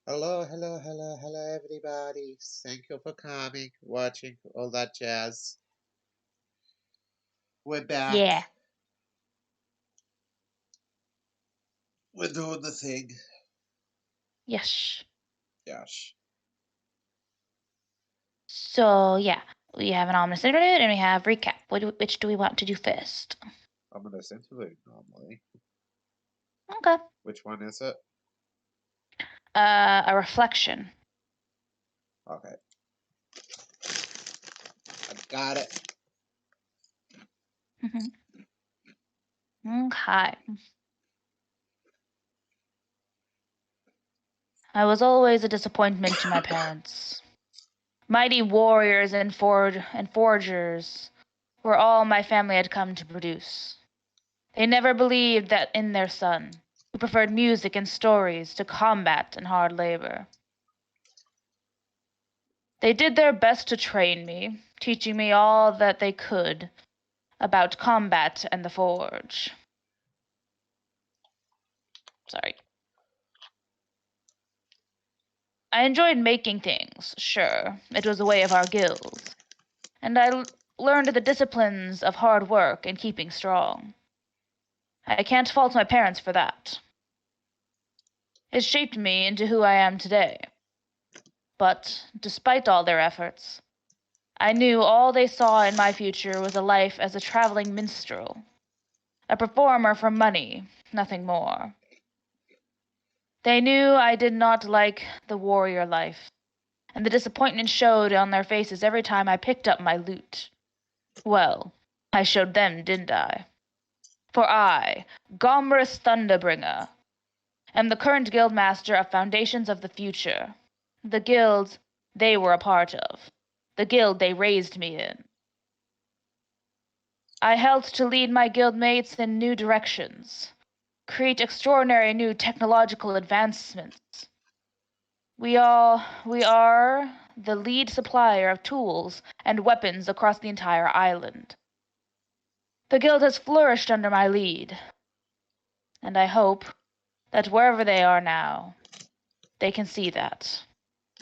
Hello, hello, hello, hello, everybody. Thank you for coming, watching, all that jazz. We're back. Yeah. We're doing the thing. Yes. Gosh. So yeah, we have an ominous interlude and we have recap. Which do we want to do first? I'm going to interlude normally. Okay. Which one is it? A reflection. Okay. I got it. Okay. I was always a disappointment to my parents. Mighty warriors and forgers were all my family had come to produce. They never believed that in their son, who preferred music and stories to combat and hard labor. They did their best to train me, teaching me all that they could about combat and the forge. Sorry. I enjoyed making things, sure. It was a way of our guild. And I learned the disciplines of hard work and keeping strong. I can't fault my parents for that. It shaped me into who I am today. But, despite all their efforts, I knew all they saw in my future was a life as a traveling minstrel, a performer for money, nothing more. They knew I did not like the warrior life, and the disappointment showed on their faces every time I picked up my lute. Well, I showed them, didn't I? For I, Gomris Thunderbringer, am the current guildmaster of Foundations of the Future, the guild they were a part of, the guild they raised me in. I helped to lead my guildmates in new directions, create extraordinary new technological advancements. We are the lead supplier of tools and weapons across the entire island. The guild has flourished under my lead, and I hope that wherever they are now, they can see that,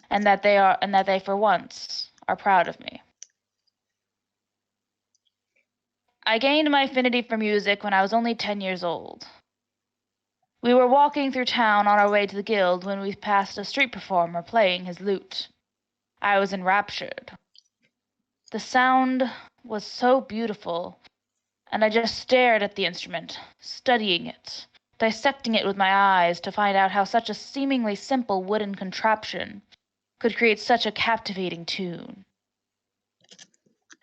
and that they for once are proud of me. I gained my affinity for music when I was only 10 years old. We were walking through town on our way to the guild when we passed a street performer playing his lute. I was enraptured. The sound was so beautiful, and I just stared at the instrument, studying it, dissecting it with my eyes to find out how such a seemingly simple wooden contraption could create such a captivating tune.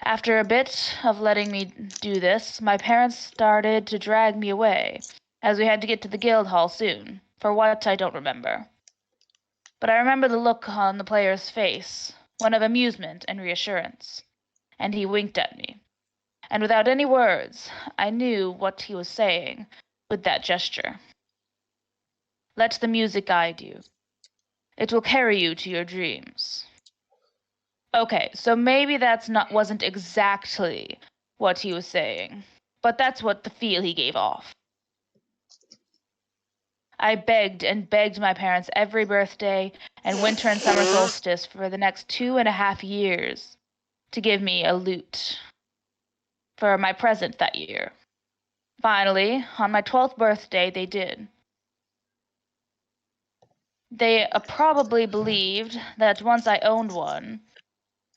After a bit of letting me do this, my parents started to drag me away, as we had to get to the guild hall soon, for what I don't remember. But I remember the look on the player's face, one of amusement and reassurance, and he winked at me. And without any words, I knew what he was saying with that gesture. Let the music guide you. It will carry you to your dreams. Okay, so maybe wasn't exactly what he was saying, but that's what the feel he gave off. I begged and begged my parents every birthday and winter and summer solstice for the next 2.5 years to give me a lute for my present that year. Finally, on my 12th birthday, they did. They probably believed that once I owned one,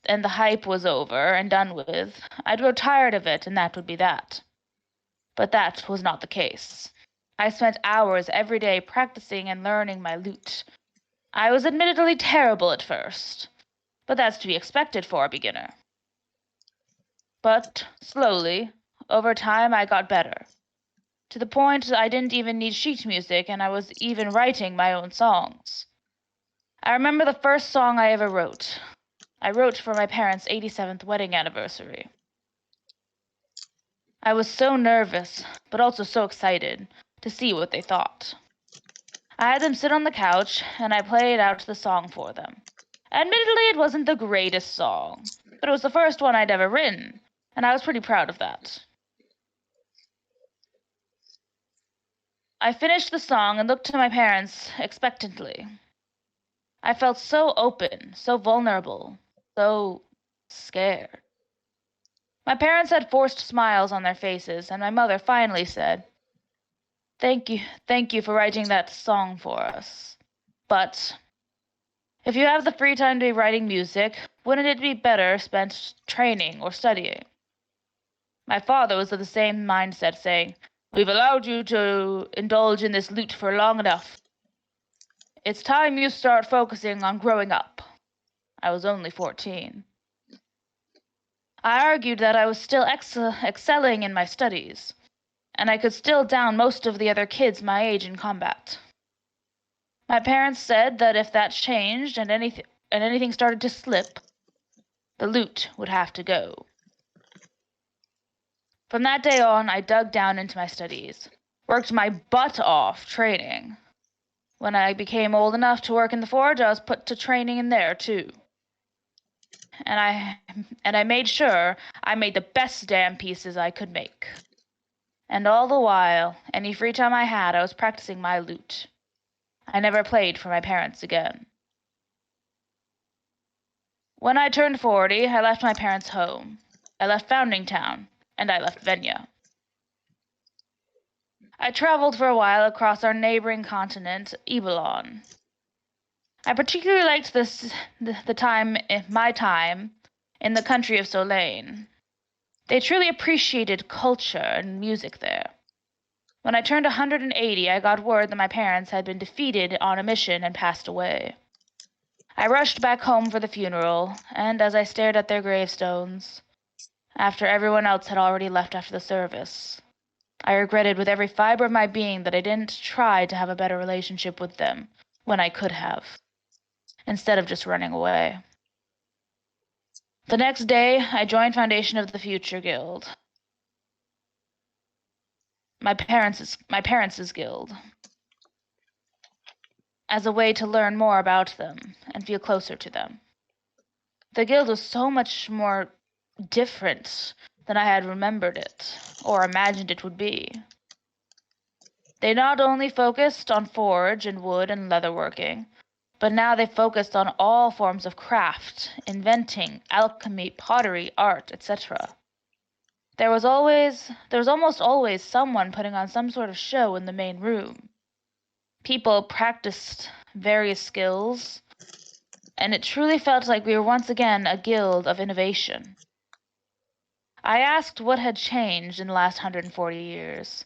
and the hype was over and done with, I'd grow tired of it and that would be that. But that was not the case. I spent hours every day practicing and learning my lute. I was admittedly terrible at first, but that's to be expected for a beginner. But slowly, over time, I got better, to the point I didn't even need sheet music and I was even writing my own songs. I remember the first song I ever wrote. I wrote for my parents' 87th wedding anniversary. I was so nervous, but also so excited to see what they thought. I had them sit on the couch, and I played out the song for them. Admittedly, it wasn't the greatest song, but it was the first one I'd ever written, and I was pretty proud of that. I finished the song and looked to my parents expectantly. I felt so open, so vulnerable, so scared. My parents had forced smiles on their faces, and my mother finally said, thank you for writing that song for us. But if you have the free time to be writing music, wouldn't it be better spent training or studying? My father was of the same mindset, saying, "We've allowed you to indulge in this lute for long enough. It's time you start focusing on growing up." I was only 14. I argued that I was still excelling in my studies, and I could still down most of the other kids my age in combat. My parents said that if that changed and anything started to slip, the lute would have to go. From that day on, I dug down into my studies, worked my butt off training. When I became old enough to work in the forge, I was put to training in there too. And I made sure I made the best damn pieces I could make. And all the while, any free time I had, I was practicing my lute. I never played for my parents again. When I turned 40, I left my parents' home. I left Founding Town, and I left Venja. I traveled for a while across our neighboring continent, Ebalon. I particularly liked my time in the country of Solane. They truly appreciated culture and music there. When I turned 180, I got word that my parents had been defeated on a mission and passed away. I rushed back home for the funeral, and as I stared at their gravestones, after everyone else had already left after the service, I regretted with every fiber of my being that I didn't try to have a better relationship with them when I could have, instead of just running away. The next day, I joined Foundation of the Future Guild. My parents' guild, as a way to learn more about them and feel closer to them. The guild was so much more different than I had remembered it or imagined it would be. They not only focused on forge and wood and leatherworking, but now they focused on all forms of craft, inventing, alchemy, pottery, art, etc. There was almost always someone putting on some sort of show in the main room. People practiced various skills, and it truly felt like we were once again a guild of innovation. I asked what had changed in the last 140 years,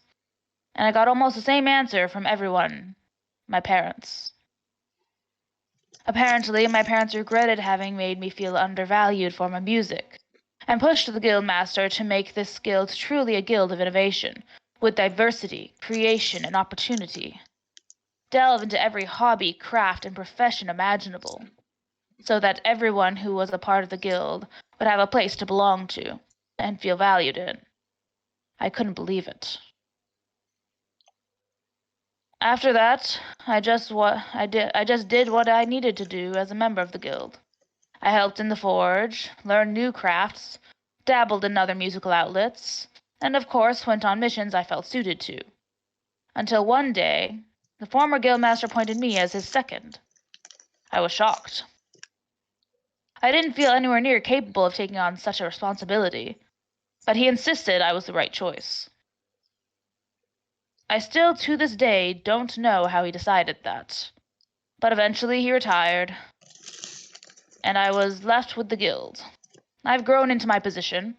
and I got almost the same answer from everyone: my parents. Apparently, my parents regretted having made me feel undervalued for my music, and pushed the guildmaster to make this guild truly a guild of innovation, with diversity, creation, and opportunity. Delve into every hobby, craft, and profession imaginable, so that everyone who was a part of the guild would have a place to belong to and feel valued in. I couldn't believe it. After that, I just did what I needed to do as a member of the guild. I helped in the forge, learned new crafts, dabbled in other musical outlets, and of course went on missions I felt suited to. Until one day, the former guildmaster appointed me as his second. I was shocked. I didn't feel anywhere near capable of taking on such a responsibility, but he insisted I was the right choice. I still, to this day, don't know how he decided that, but eventually he retired, and I was left with the guild. I've grown into my position,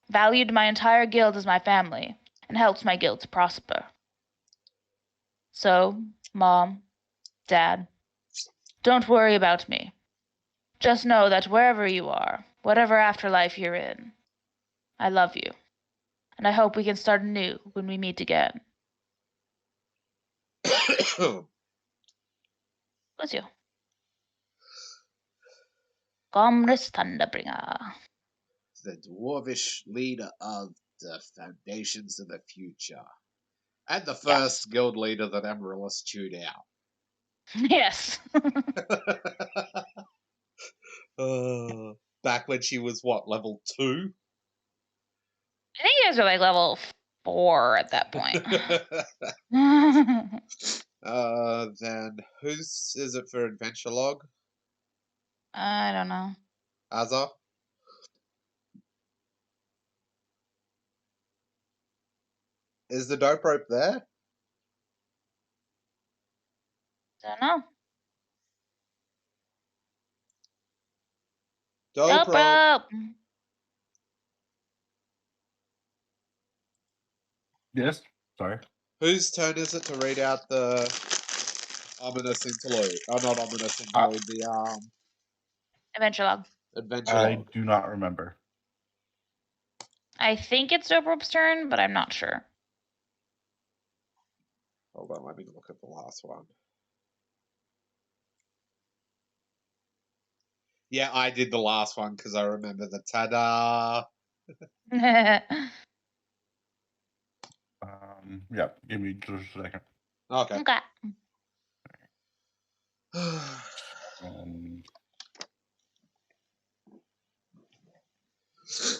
valued my entire guild as my family, and helped my guild to prosper. So, Mom, Dad, don't worry about me. Just know that wherever you are, whatever afterlife you're in, I love you, and I hope we can start anew when we meet again. Bless you. Comrades Thunderbringer. The dwarvish leader of the Foundations of the Future. And the Yes. first guild leader that Amaryllis chewed out. Yes. Back when she was what, level 2? I think you guys are like level 4 at that point. Then whose is it for Adventure Log? I don't know. Azza, is the dope rope there? Don't know. Dope Dope rope. rope. Yes. Sorry. Whose turn is it to read out the ominous interlude? Oh, not ominous interlude. The Adventure log. adventure I log. do not remember. I think it's Dope Rope's turn, but I'm not sure. Hold on, let me look at the last one. Yeah, I did the last one because I remember the ta-da. Yeah. Give me just a second. Okay. Okay. Um,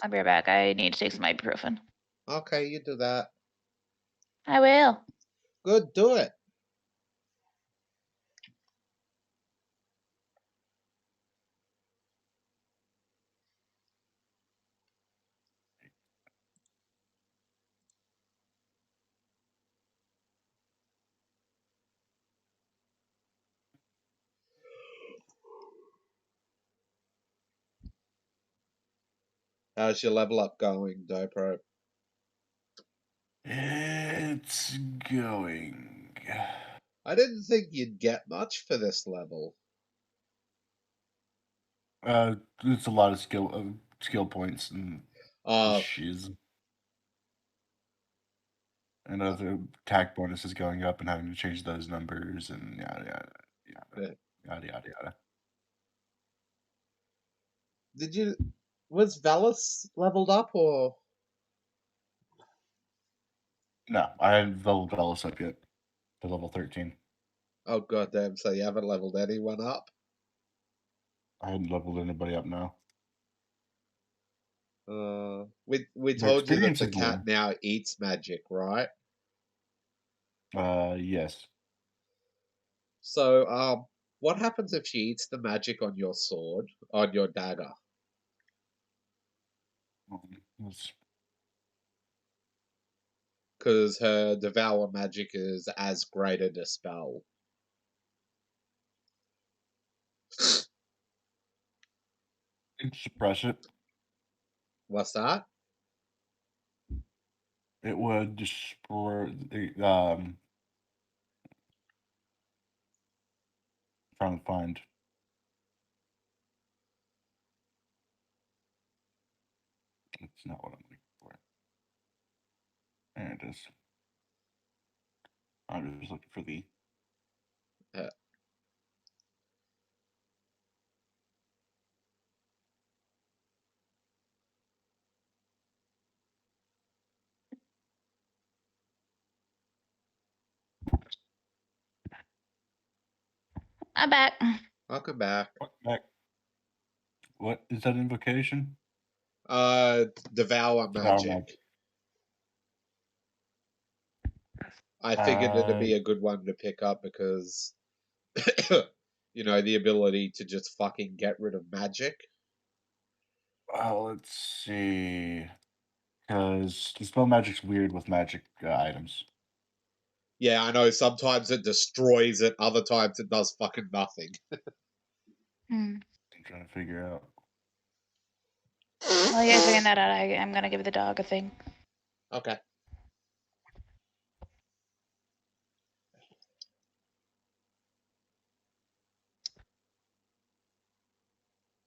I'll be right back. I need to take some ibuprofen. Okay, you do that. I will. Good, do it. How's your level up going, Dopro? it's going. I didn't think you'd get much for this level. It's a lot of skill points and Uh, shiz. And other attack bonuses going up and having to change those numbers and yada yeah. yada. Was Valis leveled up or? No, I haven't leveled Velos up yet to level 13. Oh goddamn! So you haven't leveled anyone up? I hadn't leveled anybody up now. We Their told you that experience the is cat low. now eats magic, right? Yes. So what happens if she eats the magic on your sword, on your dagger? Let's Because her devour magic is as great a dispel. suppress it. What's that? It would destroy. Trying to find. It's not what I'm looking for. There it is. I'm just looking for the. Uh, I'm back. Welcome back. What back? What is that invocation? Devour Devour magic. magic. I figured it'd be a good one to pick up because, you know, the ability to just fucking get rid of magic. Let's see. Because dispel magic's weird with magic items. Yeah, I know. Sometimes it destroys it. Other times it does fucking nothing. I'm trying to figure out. While you guys figuring that out, I'm gonna give the dog a thing. Okay.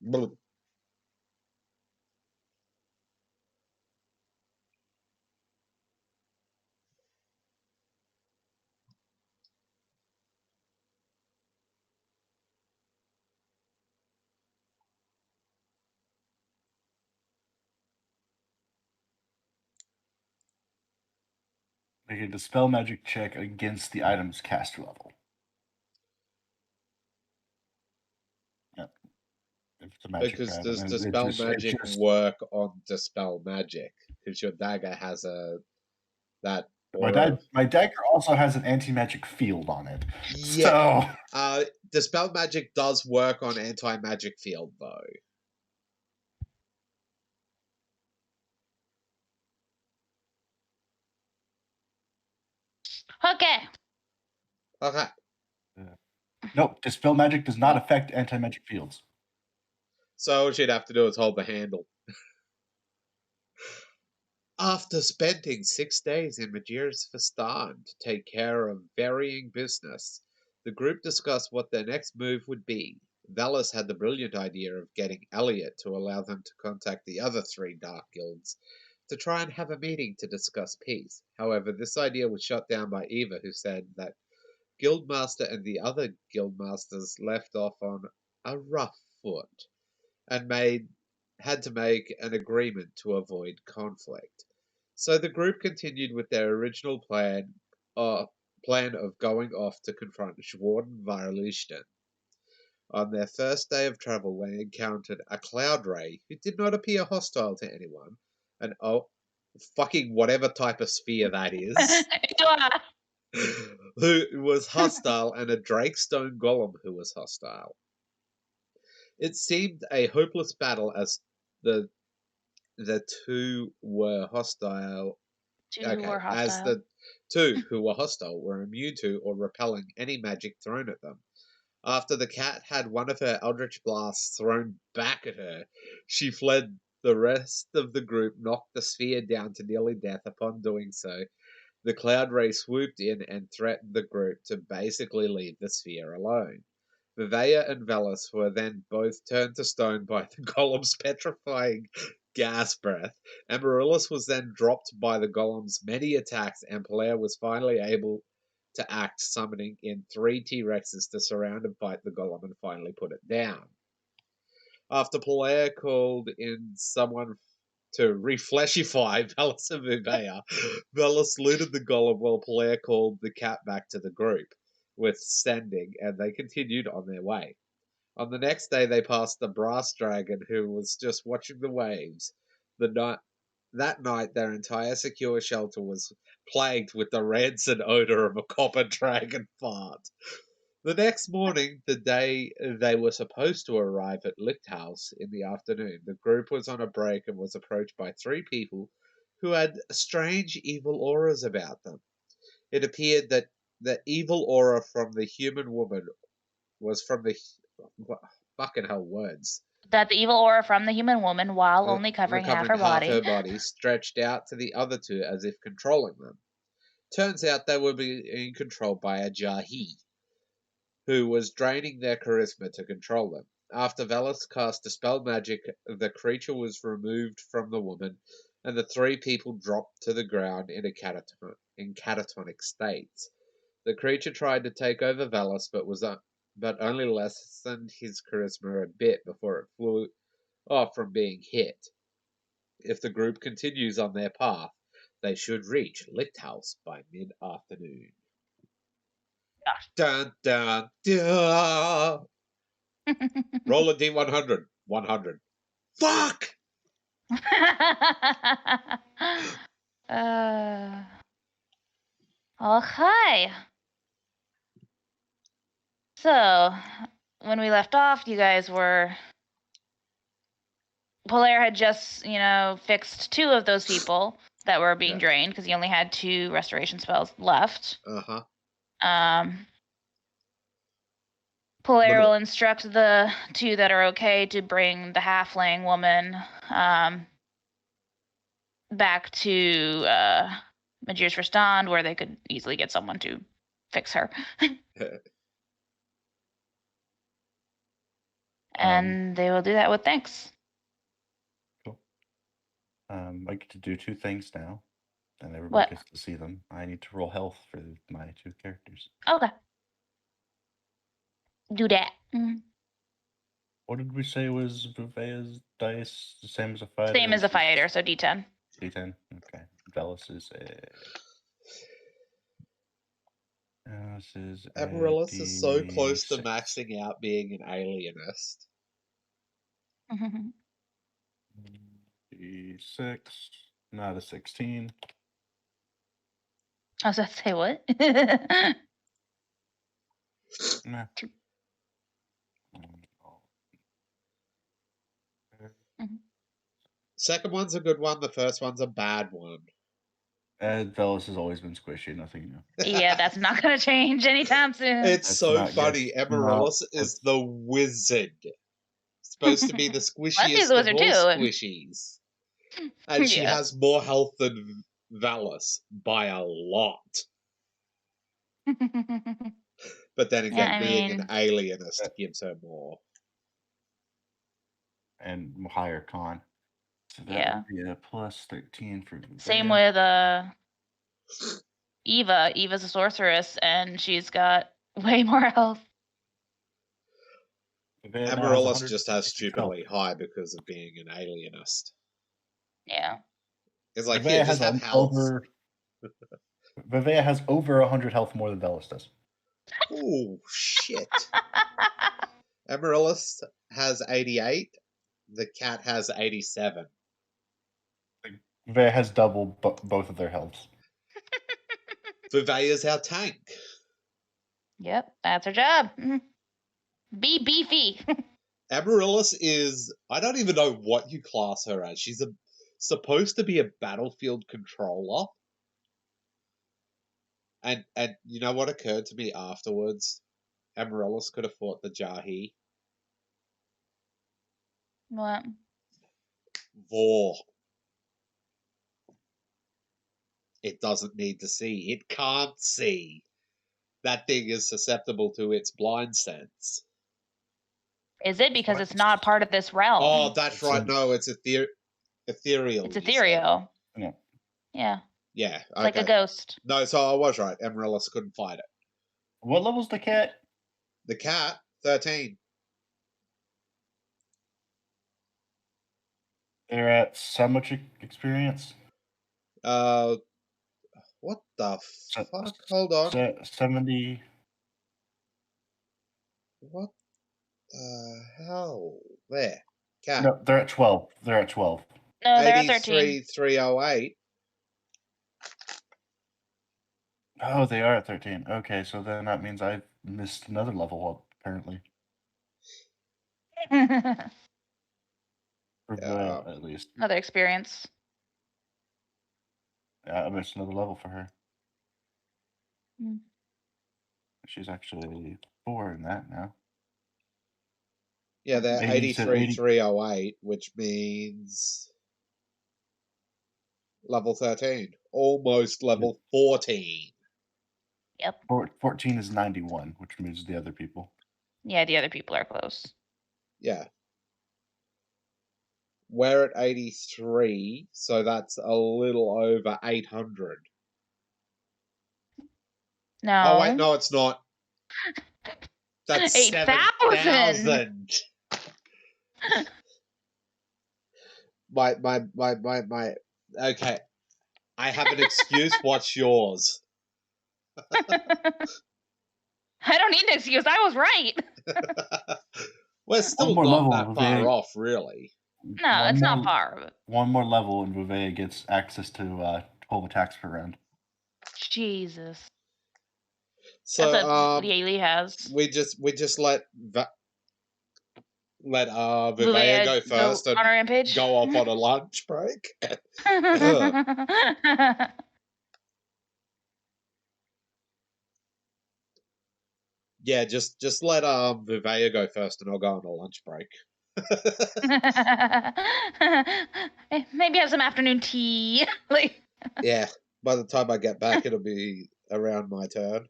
Blue. Make a dispel magic check against the item's caster level. Yep. If it's a magic Because item, does it dispel just magic work on dispel magic? Because your dagger has that My dagger also has an anti-magic field on it. Yeah. So Dispel magic does work on anti-magic field, though. Okay. Okay. nope, dispel magic does not affect anti-magic fields. So all she'd have to do is hold the handle. After spending 6 days in Magir's Festan to take care of varying business, the group discussed what their next move would be. Valis had the brilliant idea of getting Elliot to allow them to contact the other 3 Dark Guilds to try and have a meeting to discuss peace. However, this idea was shot down by Eva, who said that Guildmaster and the other Guildmasters left off on a rough foot and had to make an agreement to avoid conflict. So the group continued with their original plan of going off to confront Schwarden Varlichten. On their first day of travel, they encountered a cloud ray who did not appear hostile to anyone, and fucking whatever type of sphere that is, who was hostile, and a Drakestone golem who was hostile. It seemed a hopeless battle as the two were hostile. As the two who were hostile were immune to or repelling any magic thrown at them. After the cat had one of her eldritch blasts thrown back at her, she fled. The rest of the group knocked the sphere down to nearly death. Upon doing so, the cloud ray swooped in and threatened the group to basically leave the sphere alone. Venja and Velis were then both turned to stone by the golem's petrifying gas breath. Amaryllis was then dropped by the golem's many attacks, and Polaire was finally able to act, summoning in 3 T-Rexes to surround and fight the golem and finally put it down. After Polaire called in someone to refleshify Velis and Venja, Velis looted the golem while Polaire called the cat back to the group with sending, and they continued on their way. On the next day, they passed the brass dragon, who was just watching the waves. That night, their entire secure shelter was plagued with the rancid odor of a copper dragon fart. The next morning, the day they were supposed to arrive at Lichthaus in the afternoon, the group was on a break and was approached by 3 people who had strange evil auras about them. It appeared that the evil aura from the human woman was from the fucking hell words. That the evil aura from the human woman, while only covering half her body, stretched out to the other 2 as if controlling them. Turns out they were being controlled by a Jahi, who was draining their charisma to control them. After Velis cast Dispel Magic, the creature was removed from the woman, and the 3 people dropped to the ground in catatonic states. The creature tried to take over Velis, but only lessened his charisma a bit before it flew off from being hit. If the group continues on their path, they should reach Lichthaus by mid-afternoon. Dun, dun, dun. Roll a D100. 100. Fuck! Okay. So, when we left off, you guys were... Polaire had just, fixed 2 of those people that were being drained, because he only had 2 restoration spells left. Uh-huh. Polaire will instruct the 2 that are okay to bring the halfling woman back to Magir's Verstand, where they could easily get someone to fix her. And they will do that with thanks. Cool. I get to do 2 things now, and everybody gets to see them. I need to roll health for my 2 characters. Okay. Do that. What did we say was Venja's dice? The same as a fighter? Same as a fighter, so D10. D10? Okay. Velis is Amaryllis is so close to maxing out being an alienist. D6, not a 16. I was about to say what? Nah. Mhm. Second one's a good one. The first one's a bad one. Velas has always been squishy. Nothing new. Yeah, that's not gonna change anytime soon. It's That's so not- funny. yes, Amaryllis no, is it's- the wizard. Supposed to be the Buffy's squishiest the of wizard all too. squishies. And she Yeah. has more health than Valis by a lot. But then again, Yeah, I being mean- an alienist gives her more. and higher con. So that Yeah. would be a plus 13 for Same Venja. with Eva. Eva's a sorceress, and she's got way more health. Venja now has Amaryllis just 166 has health. stupidly high because of being an alienist. Yeah. It's like, Vivea here, has just have health. Vivea has over 100 health more than Velas does. Oh, shit. Amaryllis has 88. The cat has 87. Vivea has double both of their healths. Vivea's our tank. Yep, that's her job. Be beefy. Amaryllis is, I don't even know what you class her as. She's supposed to be a battlefield controller. And you know what occurred to me afterwards? Amaryllis could have fought the Jahi. What? Vor. It doesn't need to see. It can't see. That thing is susceptible to its blind sense. Is it because it's not part of this realm? Oh, that's right. No, it's ethereal. It's you said. ethereal. Yeah. Yeah. Yeah. It's like a ghost. No, so I was right. Amaryllis couldn't fight it. What level's the cat? The cat, 13. They're at so much experience. What the fuck? Hold on. 70. What the hell? There. Cat. No, they're at 12. They're at 12. No, they're at 13. 83,308. Oh, they are at 13. Okay, so then that means I've missed another level up, apparently. For Vivea, at least. Another experience. Yeah, I missed another level for her. Mm. She's actually 4 in that now. Yeah, they're 80 to 83,308, which means level 13. Almost level 14. Yep. 14 is 91, which means the other people. Yeah, the other people are close. Yeah. We're at 83, so that's a little over 800. No. Oh, wait, no, it's not. That's 8,000. 7,000. My. Okay. I have an excuse. What's yours? I don't need an excuse. I was right. We're still more not level, that far Vivea. off, really. No, it's not far. One more level, and Vivea gets access to 12 attacks per round. Jesus. So That's what Yaylee has. we just let Vivea go first on our rampage. go off on a lunch break. Yeah, just let Vivea go first, and I'll go on a lunch break. Maybe have some afternoon tea. Yeah, by the time I get back, it'll be around my turn.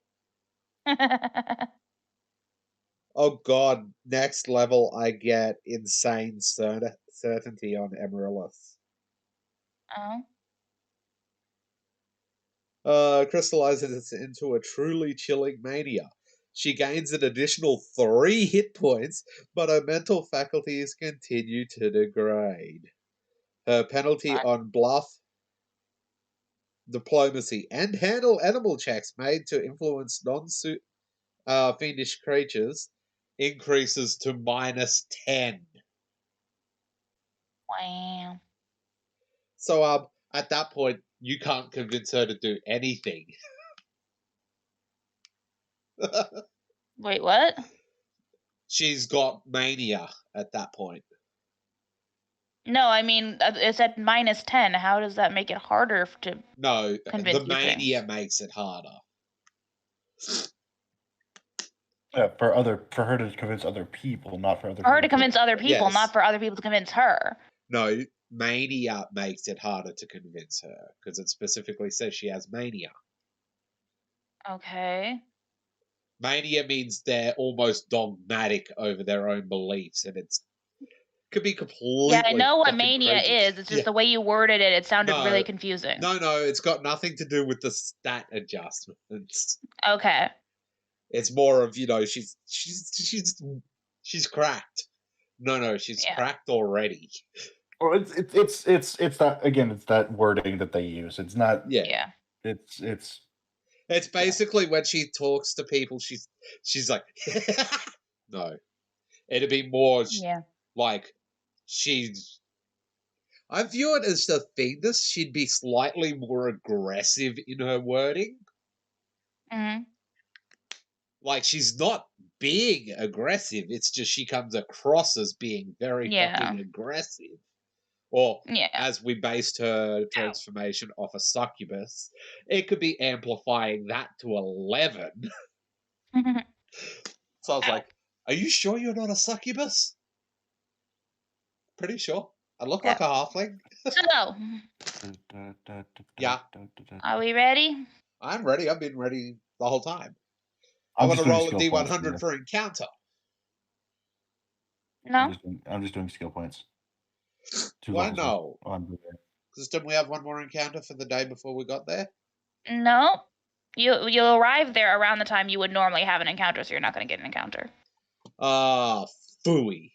Oh god, next level I get insane certainty on Amaryllis. Crystallizes into a truly chilling mania. She gains an additional 3 hit points, but her mental faculties continue to degrade. Her penalty on bluff, diplomacy, and handle animal checks made to influence non-fiendish creatures increases to -10. Wow. So at that point, you can't convince her to do anything. Wait, what? She's got mania at that point. No, I mean, it said -10. How does that make it harder to No, convince the you mania things? makes it harder. Yeah, for her to convince other people, not for other For her to people convince other people, Yes. not for other people to convince her. No, mania makes it harder to convince her because it specifically says she has mania. Okay. Mania means they're almost dogmatic over their own beliefs, and could be completely. Yeah, I know what fucking mania crazy. is. It's just Yeah. the way you worded it. It sounded No. really confusing. No, it's got nothing to do with the stat adjustments. Okay. It's more of she's cracked. No, she's Yeah. cracked already. Or it's that again. It's that wording that they use. It's not. Yeah. Yeah. It's basically when she talks to people, she's like, no. It'd be more Yeah. like she's. I view it as the Fiendus. She'd be slightly more aggressive in her wording. Hmm. Like she's not being aggressive. It's just she comes across as being very fucking aggressive. Or Yeah. as we based her transformation off a succubus, it could be amplifying that to 11. So I was like, "Are you sure you're not a succubus?" Pretty sure. I look like a halfling. So, Yeah. are we ready? I'm ready. I've been ready the whole time. I I'm want just to doing roll a skill points D100 here. for encounter. No. I'm just doing skill points. 2 Why levels no? on Blu-ray. Because didn't we have one more encounter for the day before we got there? No. You'll arrive there around the time you would normally have an encounter, so you're not going to get an encounter. Ah, phooey.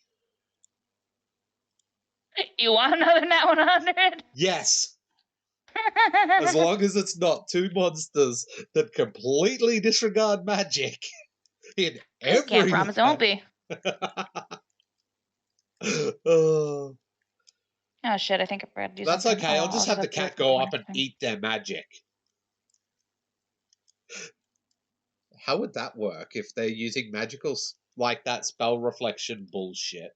You want another nat 100? Yes. As long as it's not two monsters that completely disregard magic in every Can't promise it won't way. be. Oh, Oh shit! I think I forgot to do that's something. okay. Oh, I'll just have the to cat look for go my up and thing. eat their magic. How would that work if they're using magical like that spell reflection bullshit,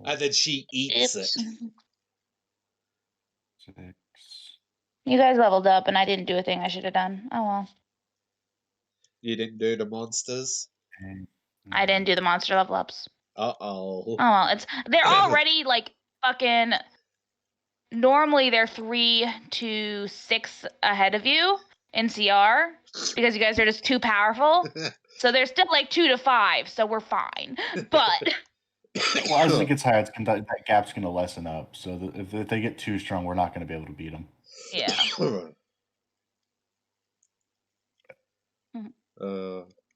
and then she eats Oops. it? 6. You guys leveled up, and I didn't do a thing I should have done. Oh well. You didn't do the monsters. I didn't do the monster level ups. Oh. Oh well, they're already like fucking. Normally they're 3 to 6 ahead of you in CR because you guys are just too powerful. So they're still like 2 to 5, so we're fine. But well, as it gets higher, that gap's going to lessen up. So if they get too strong, we're not going to be able to beat them. Yeah.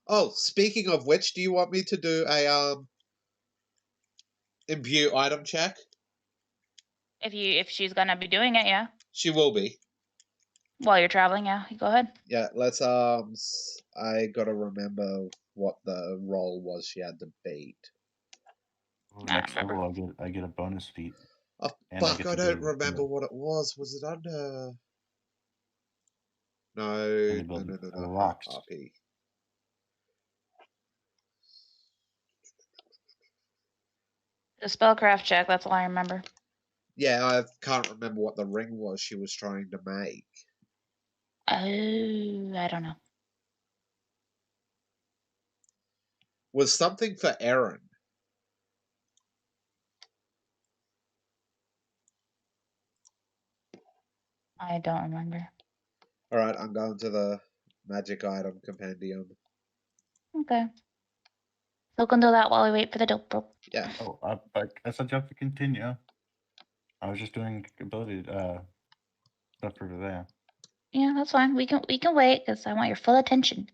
Oh, speaking of which, do you want me to do a imbue item check? If she's gonna be doing it, yeah. She will be. While you're traveling, yeah. You go ahead. Yeah, let's I gotta remember what the roll was she had to beat. Next level, I get a bonus feat. Oh and fuck! I don't remember what it was. Was it under? No. Rocks. RP. The spellcraft check. That's all I remember. Yeah, I can't remember what the ring was she was trying to make. Oh, I don't know. Was something for Aaron. I don't remember. All right, I'm going to the magic item compendium. Okay. So we can do that while we wait for the dope rope. Yeah. Oh, I said you have to continue. I was just doing ability stuff for today. Yeah, that's fine. We can wait because I want your full attention.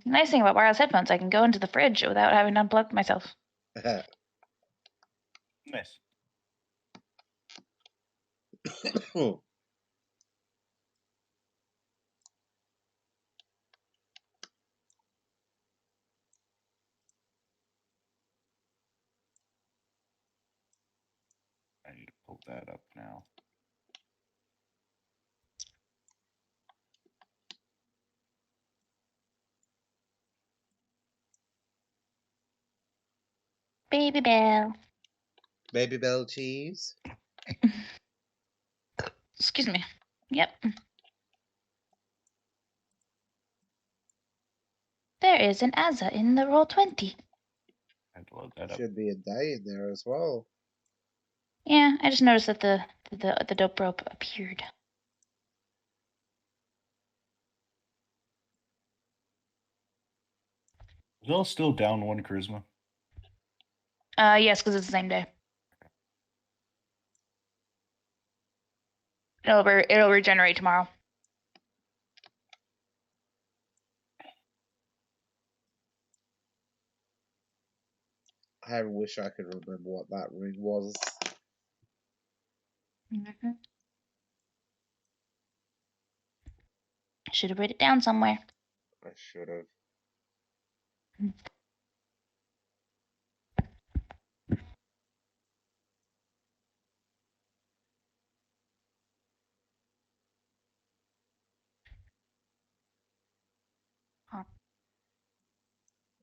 Nice thing about wireless headphones, I can go into the fridge without having to unplug myself. Nice. I need to that up now. Baby Bell. Baby Bell cheese. Excuse me. Yep. There is an Azza in the roll 20. I had to load that up. Should be a day in there as well. Yeah, I just noticed that the dope rope appeared. Is all still down 1 charisma? Yes, because it's the same day. It'll regenerate tomorrow. I wish I could remember what that ring was. Mm-hmm. Should have written it down somewhere. I should have. Huh.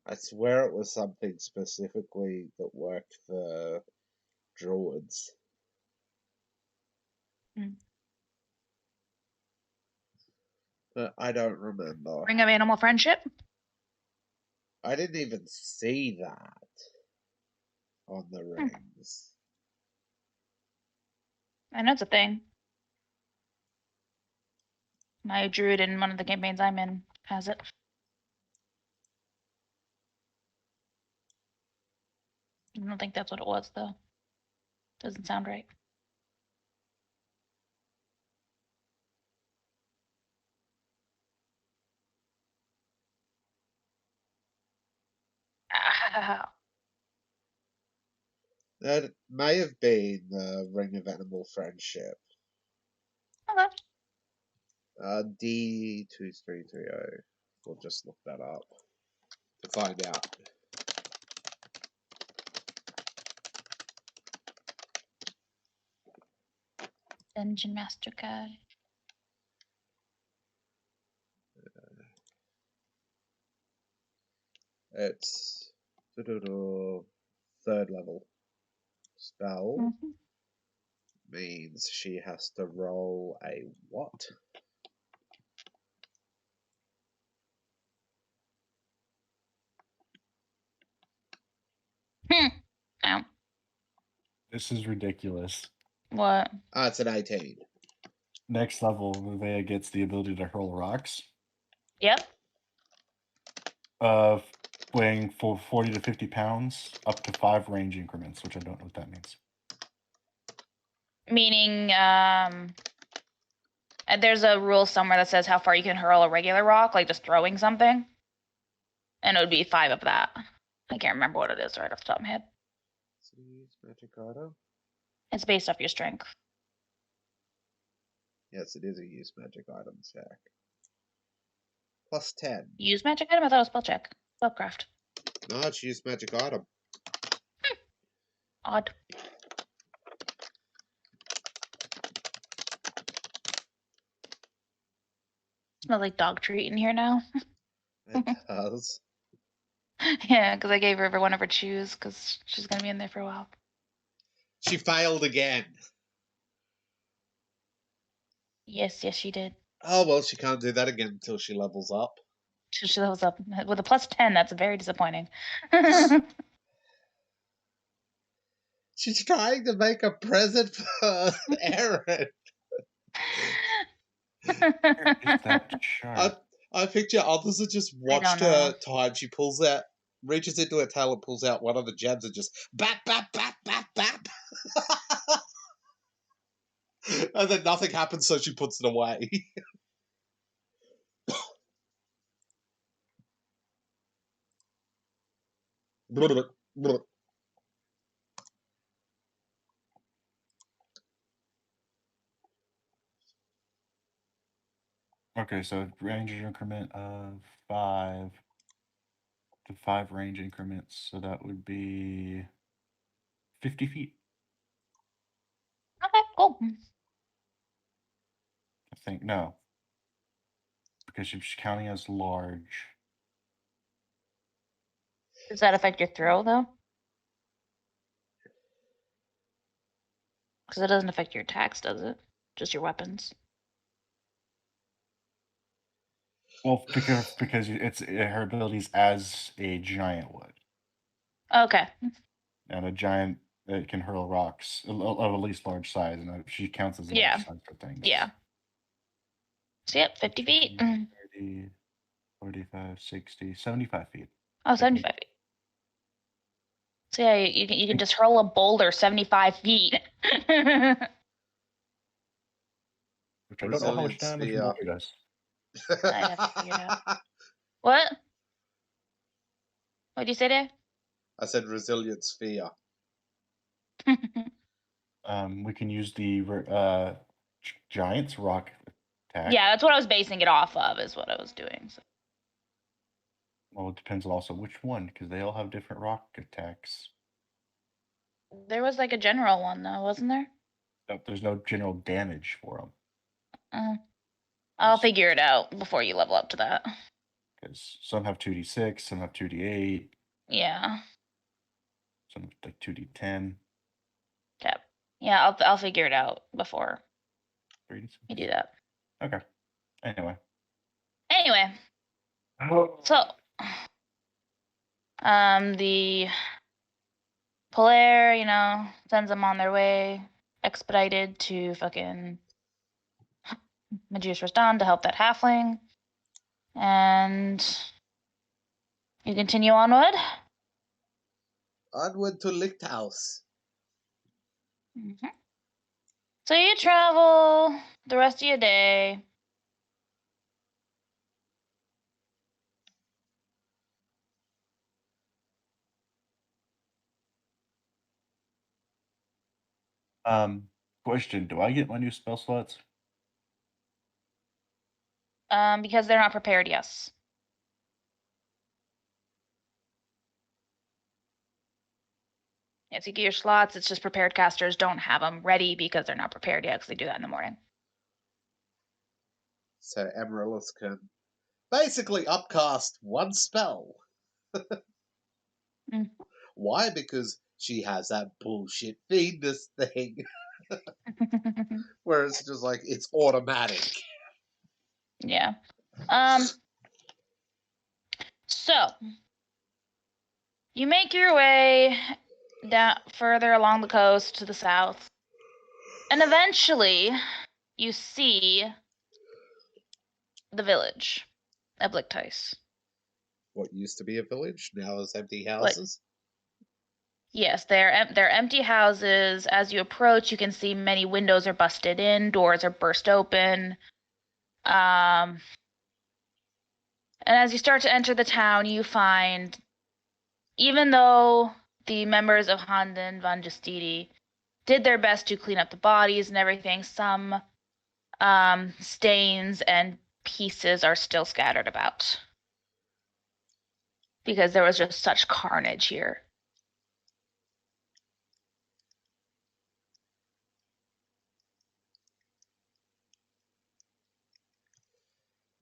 I swear it was something specifically that worked for druids. But I don't remember. Ring of Animal Friendship? I didn't even see that on the rings. I know it's a thing. My druid in one of the campaigns I'm in has it. I don't think that's what it was, though. Doesn't sound right. Ah, That may have been the Ring of Animal Friendship. okay. D2330. We'll just look that up to find out. Dungeon Master Guy. It's third level spell. Mm-hmm. Means she has to roll a what? Oh. This is ridiculous. What? It's an 18. Next level, Venja gets the ability to hurl rocks. Yep. Weighing for 40 to 50 pounds, up to 5 range increments, which I don't know what that means. Meaning, there's a rule somewhere that says how far you can hurl a regular rock, like just throwing something. And it would be 5 of that. I can't remember what it is right off the top of my head. Magic item? It's based off your strength. Yes, it is a use magic item check. Plus 10. Use magic item? I thought it was spell check. Spellcraft. No, it's use magic item. Odd. Smells like dog treat in here now. It does. Yeah, because I gave her one of her chews because she's going to be in there for a while. She failed again. Yes, she did. Oh, well, she can't do that again until she levels up. She levels up with a plus 10. That's very disappointing. She's trying to make a present for Aaron. Where is that chart? I picture others have just watched her time. She pulls out, reaches into her tail and pulls out one of the gems and just bap, bap, bap, bap, bap. And then nothing happens, so she puts it away. Okay, so range increment of 5 to 5 range increments, so that would be 50 feet. Okay. No. I think no. Because she's counting as large. Does that affect your throw, though? Because it doesn't affect your attacks, does it? Just your weapons. Well, because it's her abilities as a giant would. Okay. And a giant that can hurl rocks of at least large size, and she counts as large size for things. Yeah. So, yep, 50 feet. 30, 45, 60, 75 feet. Oh, 75 feet. So, yeah, you can just hurl a boulder 75 feet. Which I don't know how much Resilient damage sphere. boulder does. I have to figure it out. What? What'd you say, Dave? I said resilient sphere. We can use the giant's rock attack. Yeah, that's what I was basing it off of, is what I was doing. So. Well, it depends on also which one, because they all have different rock attacks. There was like a general one, though, wasn't there? No, there's no general damage for them. I'll figure it out before you level up to that. Because some have 2d6, some have 2d8. Yeah. Some have like 2d10. Okay. Yeah, I'll figure it out before you do that. Okay. Anyway. So, the Polaire, sends them on their way, expedited to fucking Maju's Rastan to help that halfling. And you continue onward? Onward to Lichthaus. Mm-hmm. So you travel the rest of your day. Question, do I get my new spell slots? Because they're not prepared, yes. Yes, you get your slots. It's just prepared casters don't have them ready because they're not prepared yet, because they do that in the morning. So Amaryllis can basically upcast one spell. Why? Because she has that bullshit Venus thing. Where it's just like, it's automatic. Yeah. So you make your way down further along the coast to the south, and eventually you see the village of Lichthaus. What used to be a village now is empty houses. Yes, they're empty houses. As you approach, you can see many windows are busted in, doors are burst open. And as you start to enter the town, you find, even though the members of Handen van Justiti did their best to clean up the bodies and everything, some stains and pieces are still scattered about. Because there was just such carnage here.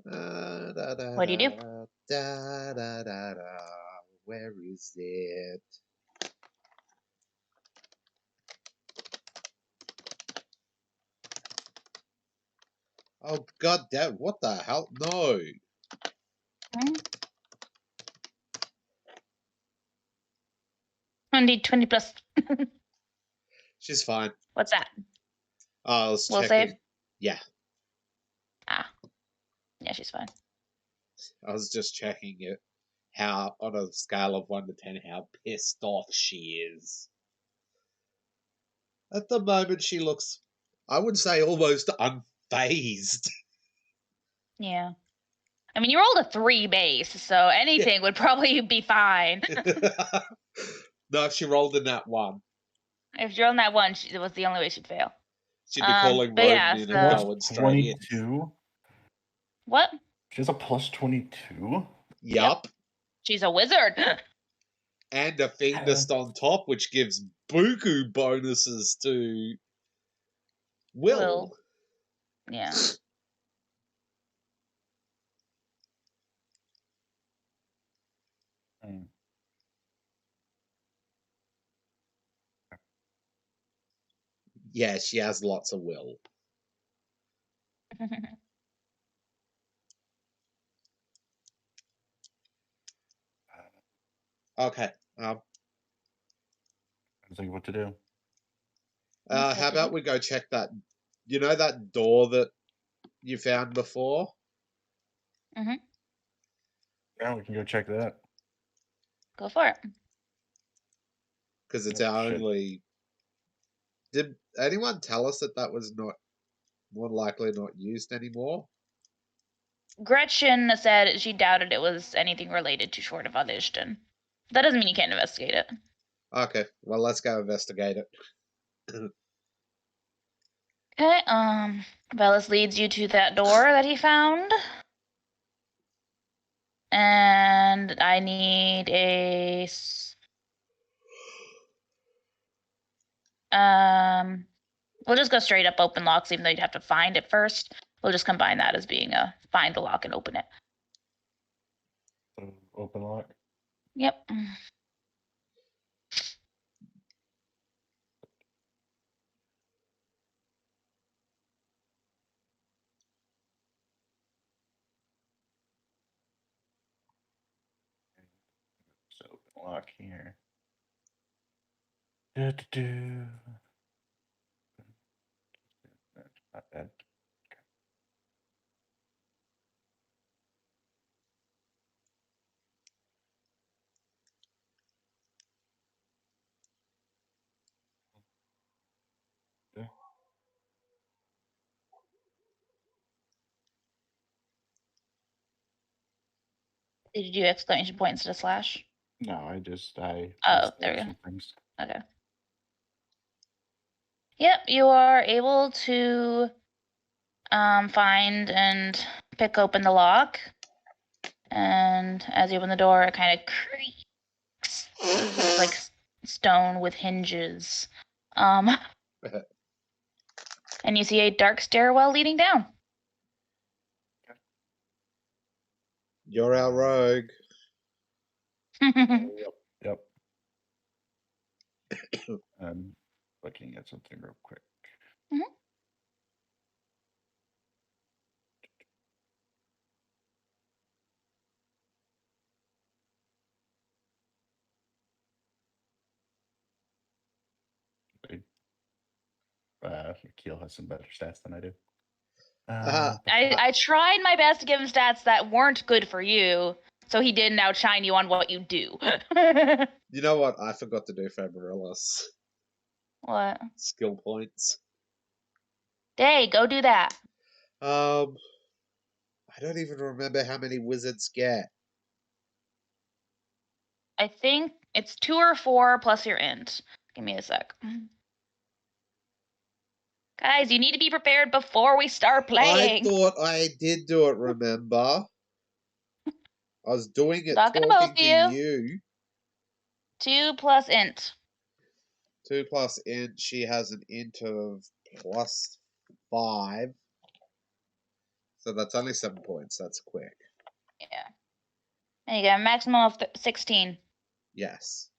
What do you do? Where is it? Oh, god damn, what the hell? No. I need 20 plus. She's fine. What's that? I was Will checking. save? Yeah. Yeah, she's fine. I was just checking it. How, on a scale of 1 to 10, how pissed off she is. At the moment, she looks, I would say, almost unfazed. Yeah. I mean, you rolled a 3 base, so anything would probably be fine. No, if she rolled in that 1. If you're on that 1, it was the only way she'd fail. She'd be calling Roden in and going straight in. 22? What? She has a plus 22? Yup. She's a wizard. And a Fiendist on top, which gives buku bonuses to Will. Yeah. Yeah, she has lots of will. Okay. Think what to do. How about we go check that? You know that door that you found before? Mm-hmm. Yeah, we can go check that. Go for it. Because it's Yep, our should. only. Did anyone tell us that was not more likely not used anymore? Gretchen said she doubted it was anything related to Short of Adishton. That doesn't mean you can't investigate it. Okay, well, let's go investigate it. Okay, Velas leads you to that door that he found. And I need a we'll just go straight up open locks, even though you'd have to find it first. We'll just combine that as being a find the lock and open it. Open lock? Yep. So open lock here. Do-do-do. Not bad. Okay. Did you do exclamation point instead of slash? No, I Oh, there we go. some things. Okay. Yep, you are able to find and pick open the lock. And as you open the door, it kind of creaks. It's like stone with hinges. And you see a dark stairwell leading down. You're our rogue. Yep. I'm looking at something real quick. Mhm. Keel has some better stats than I do. I tried my best to give him stats that weren't good for you, so he didn't outshine you on what you do. You know what? I forgot to do for Amaryllis. What? Skill points. Hey, go do that. I don't even remember how many wizards get. I think it's 2 or 4 plus your int. Give me a sec. Guys, you need to be prepared before we start playing. I thought I did do it, remember? I was doing it Talking to both of to you. you. 2 plus int. 2 plus int. She has an int of +5. So that's only 7 points. That's quick. Yeah. And you get a maximum of 16. Yes.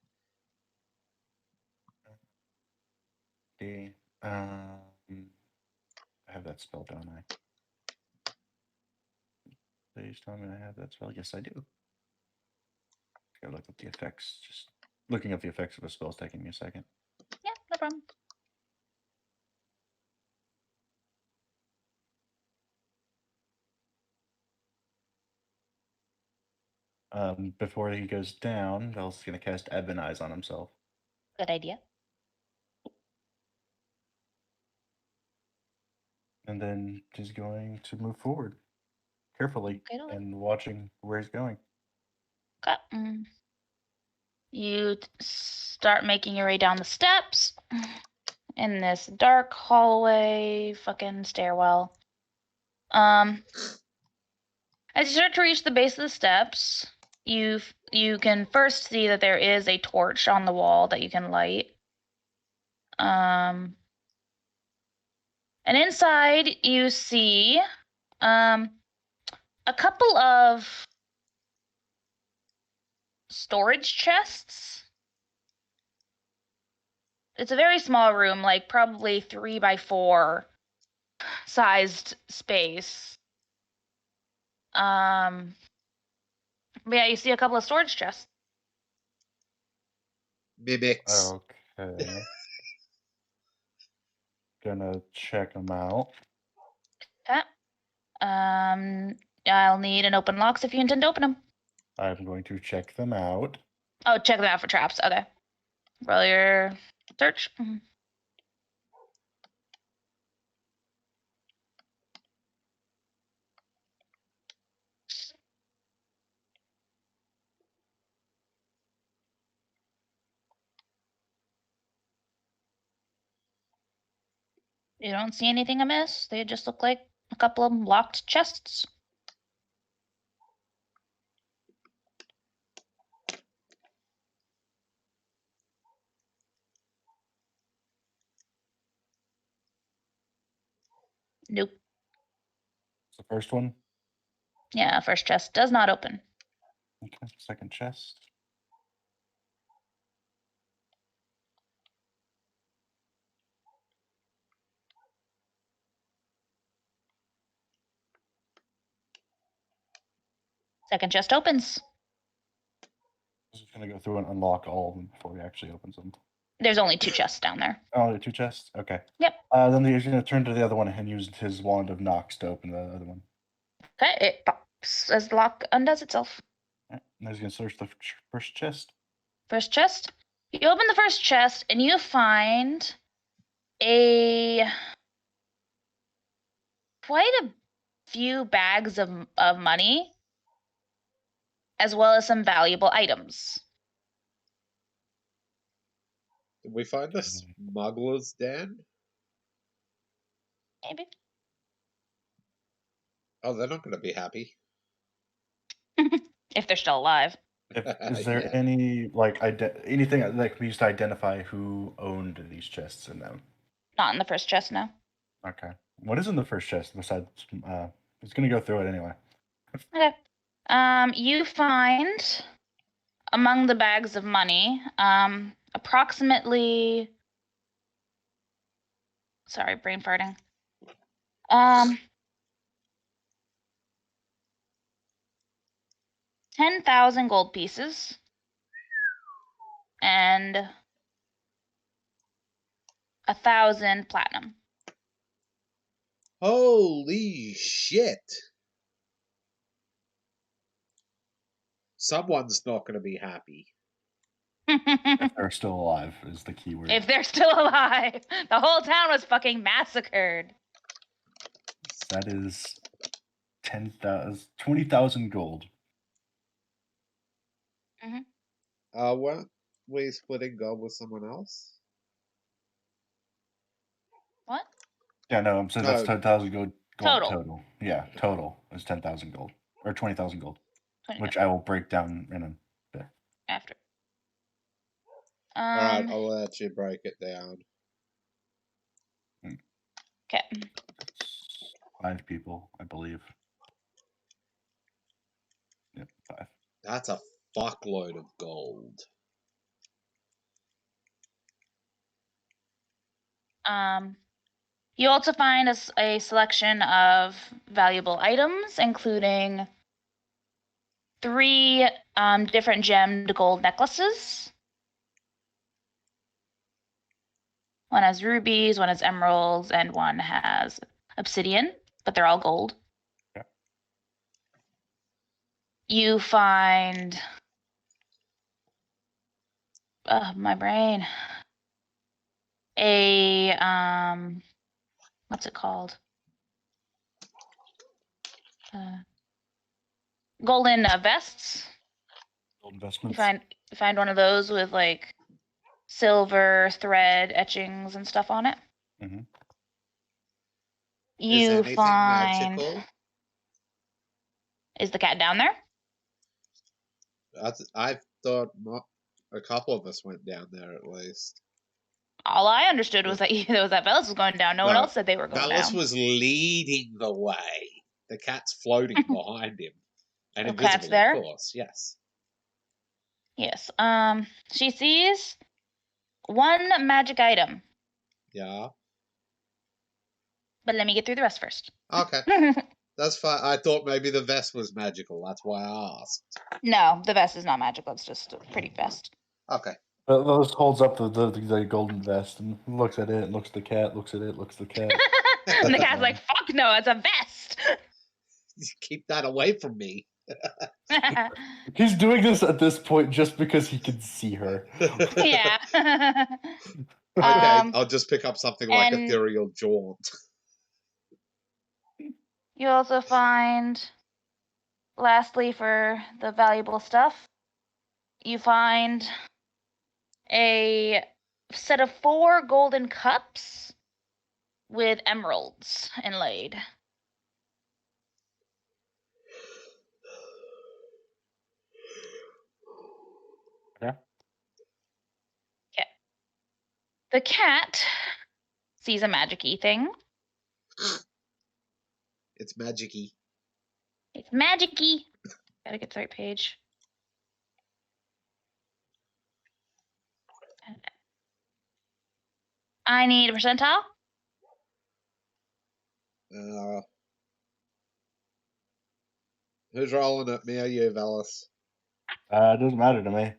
Okay. I have that spell, don't I? Please tell me I have that spell. Yes, I do. Gotta look up the effects. Just looking up the effects of a spell is taking me a second. Yeah, no problem. Before he goes down, Vel's gonna cast Ebon Eyes on himself. Good idea. And then he's going to move forward carefully and watching where he's going. Okay. You start making your way down the steps in this dark hallway, fucking stairwell. As you start to reach the base of the steps, you can first see that there is a torch on the wall that you can light. And inside you see a couple of storage chests. It's a very small room, like probably 3x4 sized space. But yeah, you see a couple of storage chests. Mimics. Okay. Gonna check them out. Okay. I'll need an open locks if you intend to open them. I'm going to check them out. Oh, check them out for traps. Okay. Roll your search. You don't see anything amiss. They just look like a couple of locked chests. Nope. It's the first one. Yeah, first chest does not open. Okay, second chest. Second chest opens. I'm just gonna go through and unlock all of them before he actually opens them. There's only 2 chests down there. Oh, there are 2 chests? Okay. Yep. Then he's gonna turn to the other one and use his wand of Nox to open the other one. Okay, it pops as the lock undoes itself. Right. And he's gonna search the first chest. First chest. You open the first chest and you find quite a few bags of money, as well as some valuable items. Did we find the smuggler's den? Maybe. Oh, they're not going to be happy. If they're still alive. Is there any anything that can be used to identify who owned these chests in them? Not in the first chest, no. Okay. What is in the first chest besides? He's gonna go through it anyway. Okay. You find among the bags of money, approximately. Sorry, brain farting. 10,000 gold pieces and 1,000 platinum. Holy shit! Someone's not going to be happy. If they're still alive is the key word. If they're still alive. The whole town was fucking massacred. That is 20,000 gold. Weren't we splitting gold with someone else? What? Yeah, no, I'm saying that's 10,000 gold Total. Yeah, total is 10,000 gold or 20,000 gold, 20, which I will break down in a bit. after. All right, I'll let you break it down. Okay. 5 people, I believe. Yep, 5. That's a fuckload of gold. You also find a selection of valuable items, including 3 different gemmed gold necklaces. One has rubies, one has emeralds, and one has obsidian, but they're all gold. Yeah. You find my brain. What's it called? Golden vests. Gold investments. You find one of those with like silver thread etchings and stuff on it. Mm-hmm. Is anything magical? Is the cat down there? I thought a couple of us went down there at least. All I understood was that Velas was going down. No one else said they were going Velas down. was leading the way. The cat's floating behind him. And The invisible, cat's there? of course, yes. Yes. She sees one magic item. Yeah. But let me get through the rest first. Okay. That's fine. I thought maybe the vest was magical. That's why I asked. No, the vest is not magical. It's just a pretty vest. Okay. Lois holds up the golden vest and looks at it, looks at the cat, looks at it, looks at the cat. And the cat's like, fuck no, it's a vest. Keep that away from me. He's doing this at this point just because he can see her. Yeah. Okay, I'll just pick up something like Ethereal Jaunt. You also find, lastly, for the valuable stuff, you find a set of 4 golden cups with emeralds inlaid. Okay. The cat sees a magic-y thing. It's magic-y. It's magic-y. Gotta get the right page. I need a percentile. Who's rolling it? Me or you, Velas? It doesn't matter to me.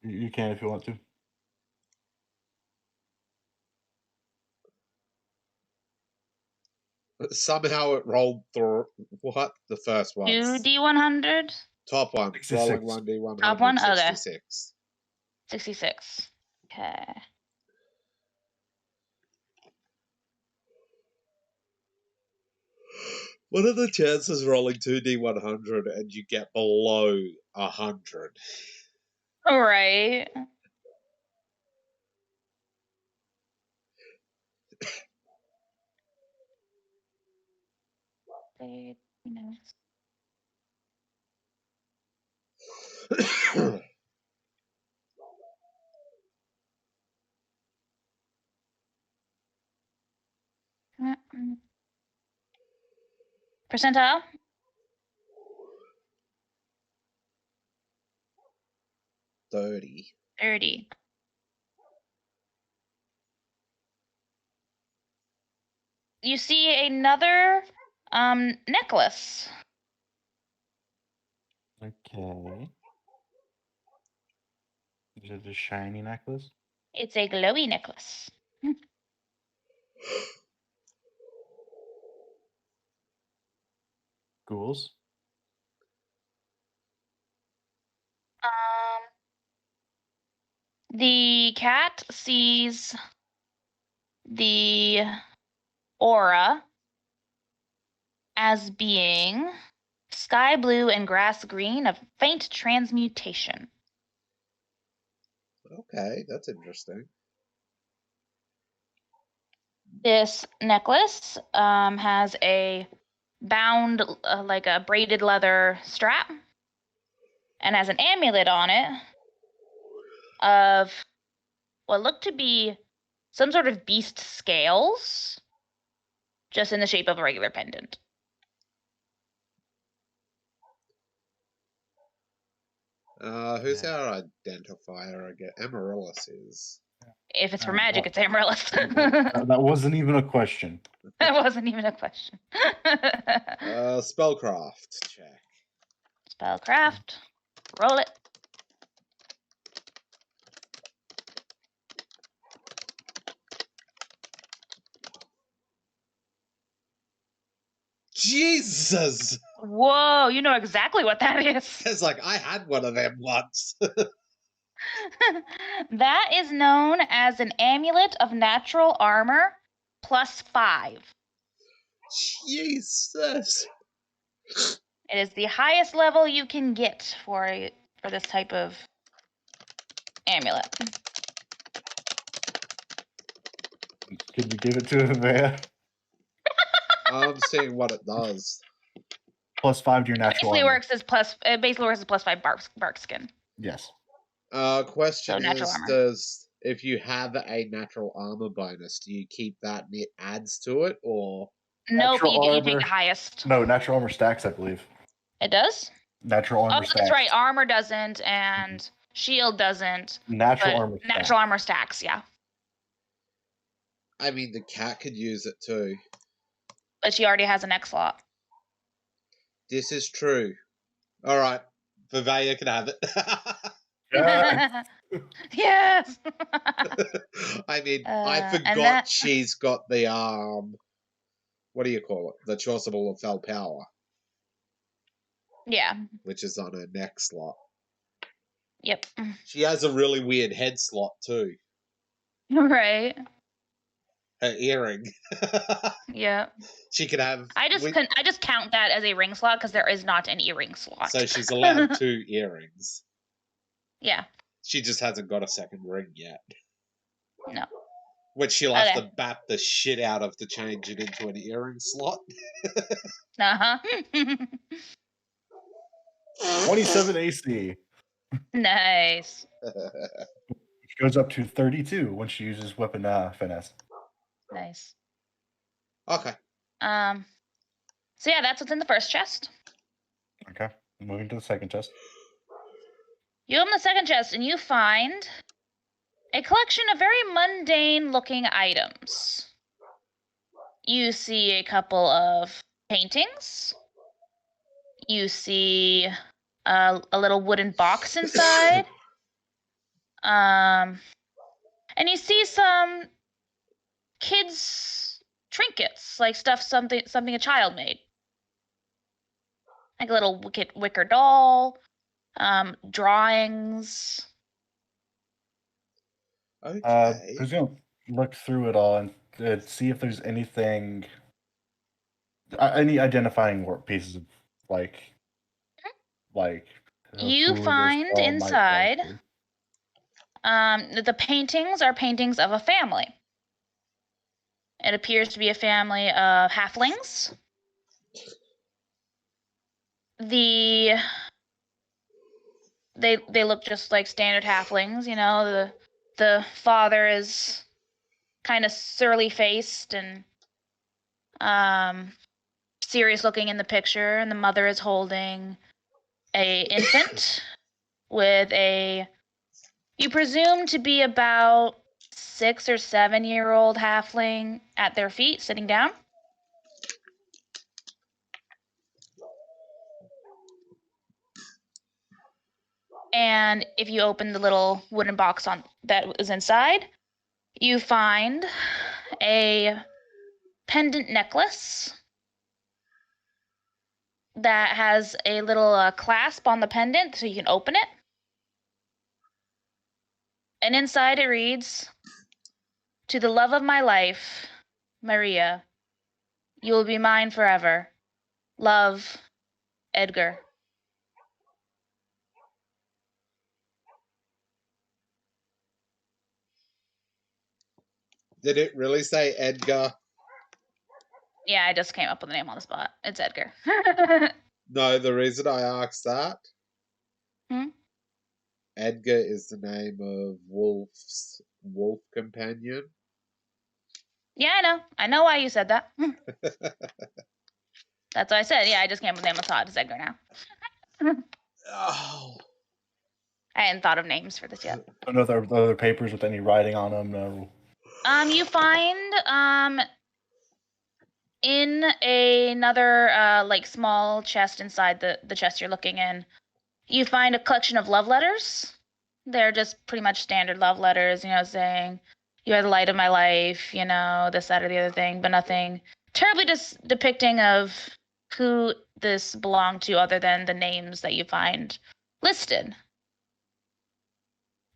You can if you want to. Somehow it rolled through. What? The first one. 2d100. Top one. 66. Rolling 1d100. Top one? Okay. 66. 66. Okay. What are the chances rolling 2d100 and you get below 100? All right. Percentile? 30. 30. You see another necklace. Okay. Is it a shiny necklace? It's a glowy necklace. Ghouls? The cat sees the aura as being sky blue and grass green of faint transmutation. Okay, that's interesting. This necklace has a bound, like a braided leather strap, and has an amulet on it of what looked to be some sort of beast scales, just in the shape of a regular pendant. Who's our identifier again? Amaryllis is. If it's for magic, it's Amaryllis. That wasn't even a question. That wasn't even a question. Spellcraft check. Spellcraft. Roll it. Jesus! Whoa, you know exactly what that is. It's like, I had one of them once. That is known as an amulet of natural armor +5. Jesus! It is the highest level you can get for this type of amulet. Could you give it to him, man? I'm seeing what it does. +5 to your natural It armor. basically works as +5 bark skin. Yes. Question So natural is, armor. does if you have a natural armor bonus, do you keep that and it adds to it, or Nope, Natural you take armor. the highest. No, natural armor stacks, I believe. It does? Natural armor Oh, stacks. that's right. Armor doesn't, and shield doesn't. Natural But armor stacks. natural armor stacks, yeah. I mean, the cat could use it too. But she already has an X slot. This is true. All right, Venja can have it. Yeah. Yes. I mean, I And forgot that- she's got the what do you call it? The Chasuble of Fell Power, Yeah. which is on her neck slot. Yep. She has a really weird head slot too. Right. Her earring. Yeah. She could have. I just count that as a ring slot because there is not an earring slot. So she's allowed 2 earrings. Yeah. She just hasn't got a second ring yet. No. Which she'll have Okay. to bap the shit out of to change it into an earring slot. Uh-huh. 27 AC. Nice. Which goes up to 32 when she uses weapon finesse. Nice. Okay. So yeah, that's what's in the first chest. Okay. Moving to the second chest. You open the second chest and you find a collection of very mundane looking items. You see a couple of paintings. You see a little wooden box inside. And you see some kids' trinkets, like something a child made. Like a little wicker doll, drawings. Okay. Who's going to look through it all and see if there's anything, any identifying pieces of like You who this find doll might inside belong to. the paintings are paintings of a family. It appears to be a family of halflings. They look just like standard halflings, you know. The father is kind of surly faced and serious looking in the picture, and the mother is holding a infant with you presume to be about 6 or 7 year old halfling at their feet, sitting down. And if you open the little wooden box that is inside, you find a pendant necklace that has a little clasp on the pendant so you can open it. And inside it reads, "To the love of my life, Maria, you will be mine forever. Love, Edgar." Did it really say Edgar? Yeah, I just came up with the name on the spot. It's Edgar. No, the reason I asked that, Edgar is the name of Wolf's wolf companion. Yeah, I know. I know why you said that. That's what I said. Yeah, I just came up with the name on the spot. It's Edgar now. Oh. I hadn't thought of names for this yet. No other papers with any writing on them. No. You find in another like small chest inside the chest you're looking in, you find a collection of love letters. They're just pretty much standard love letters, you know, saying you are the light of my life, you know, this, that, or the other thing, but nothing terribly depicting of who this belonged to other than the names that you find listed,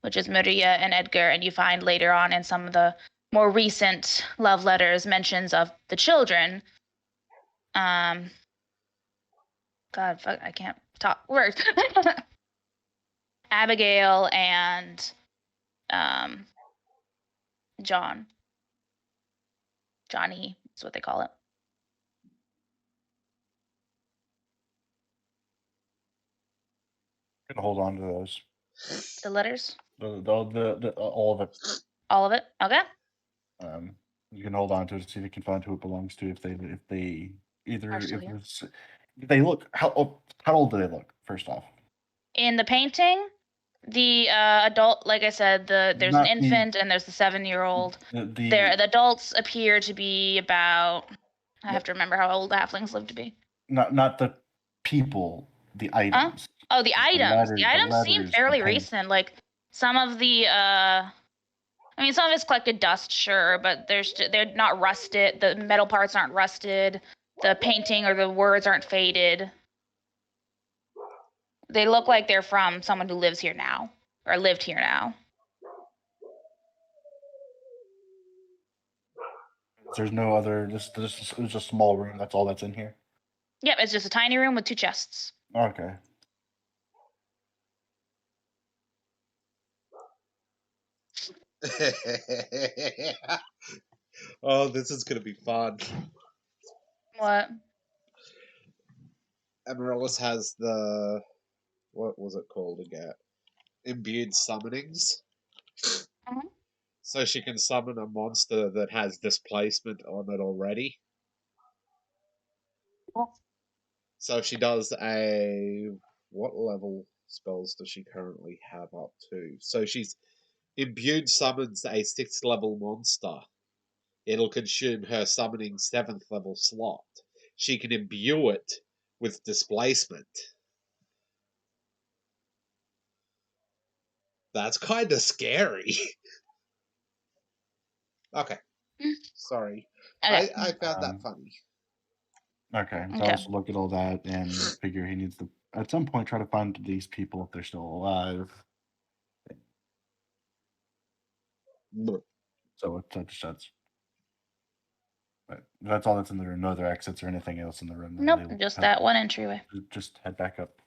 which is Maria and Edgar, and you find later on in some of the more recent love letters mentions of the children. God, fuck, I can't talk words. Abigail and Johnny is what they call it. I'm gonna hold on to those. The letters? All of it. All of it? Okay. You can hold on to it to see if you can find who it belongs to. If they either Still if here. there's if they look how old do they look? First off, In the painting, the adult, like I said, there's an Not the- infant and there's the 7-year-old. the The adults appear to be about. I have to remember how old the halflings live to be. not the people, the items. Oh, the items. The items seem letters, the fairly paint. recent. Like some of the I mean, some of it's collected dust, sure, but they're not rusted. The metal parts aren't rusted. The painting or the words aren't faded. They look like they're from someone who lives here now or lived here now. There's no other. This it's a small room. That's all that's in here. Yep, it's just a tiny room with 2 chests. Okay. Oh, this is gonna be fun. What? Amaryllis has the what was it called again? Imbued summonings. Mhm. So she can summon a monster that has displacement on it already. Cool. So she does a what level spells does she currently have up to? So she's imbued summons a 6th level monster. It'll consume her summoning 7th level slot. She can imbue it with displacement. That's kind of scary. Okay. Sorry. Okay. I found that funny. Okay. So Okay. I'll just look at all that and figure he needs to at some point try to find these people if they're still alive. So that's all that's in the room. No other exits or anything else in the room. Nope, just that one entryway. Just head back up.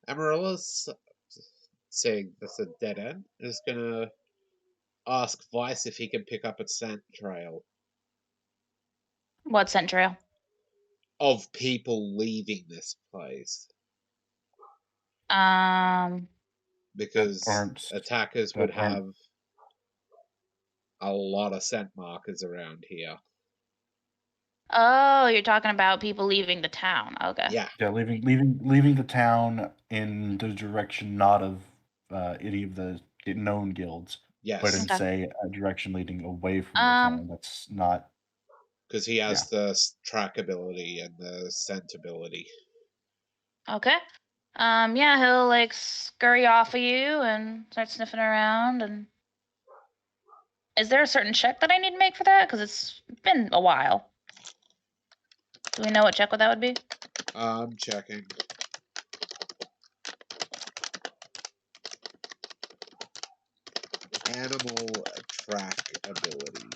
Amaryllis, saying that's a dead end, is gonna ask Vice if he can pick up a scent trail What scent trail? of people leaving this place. Because attackers would have a lot of scent markers around here. Oh, you're talking about people leaving the town. Okay. Yeah. Yeah, leaving the town in the direction not of any of the known guilds, Yes. but in Okay. say a direction leading away from the town. That's not because he has the track ability and the scent ability. Okay. Yeah, he'll like scurry off of you and start sniffing around. And is there a certain check that I need to make for that? Because it's been a while. Do we know what check that would be? I'm checking. Animal track ability.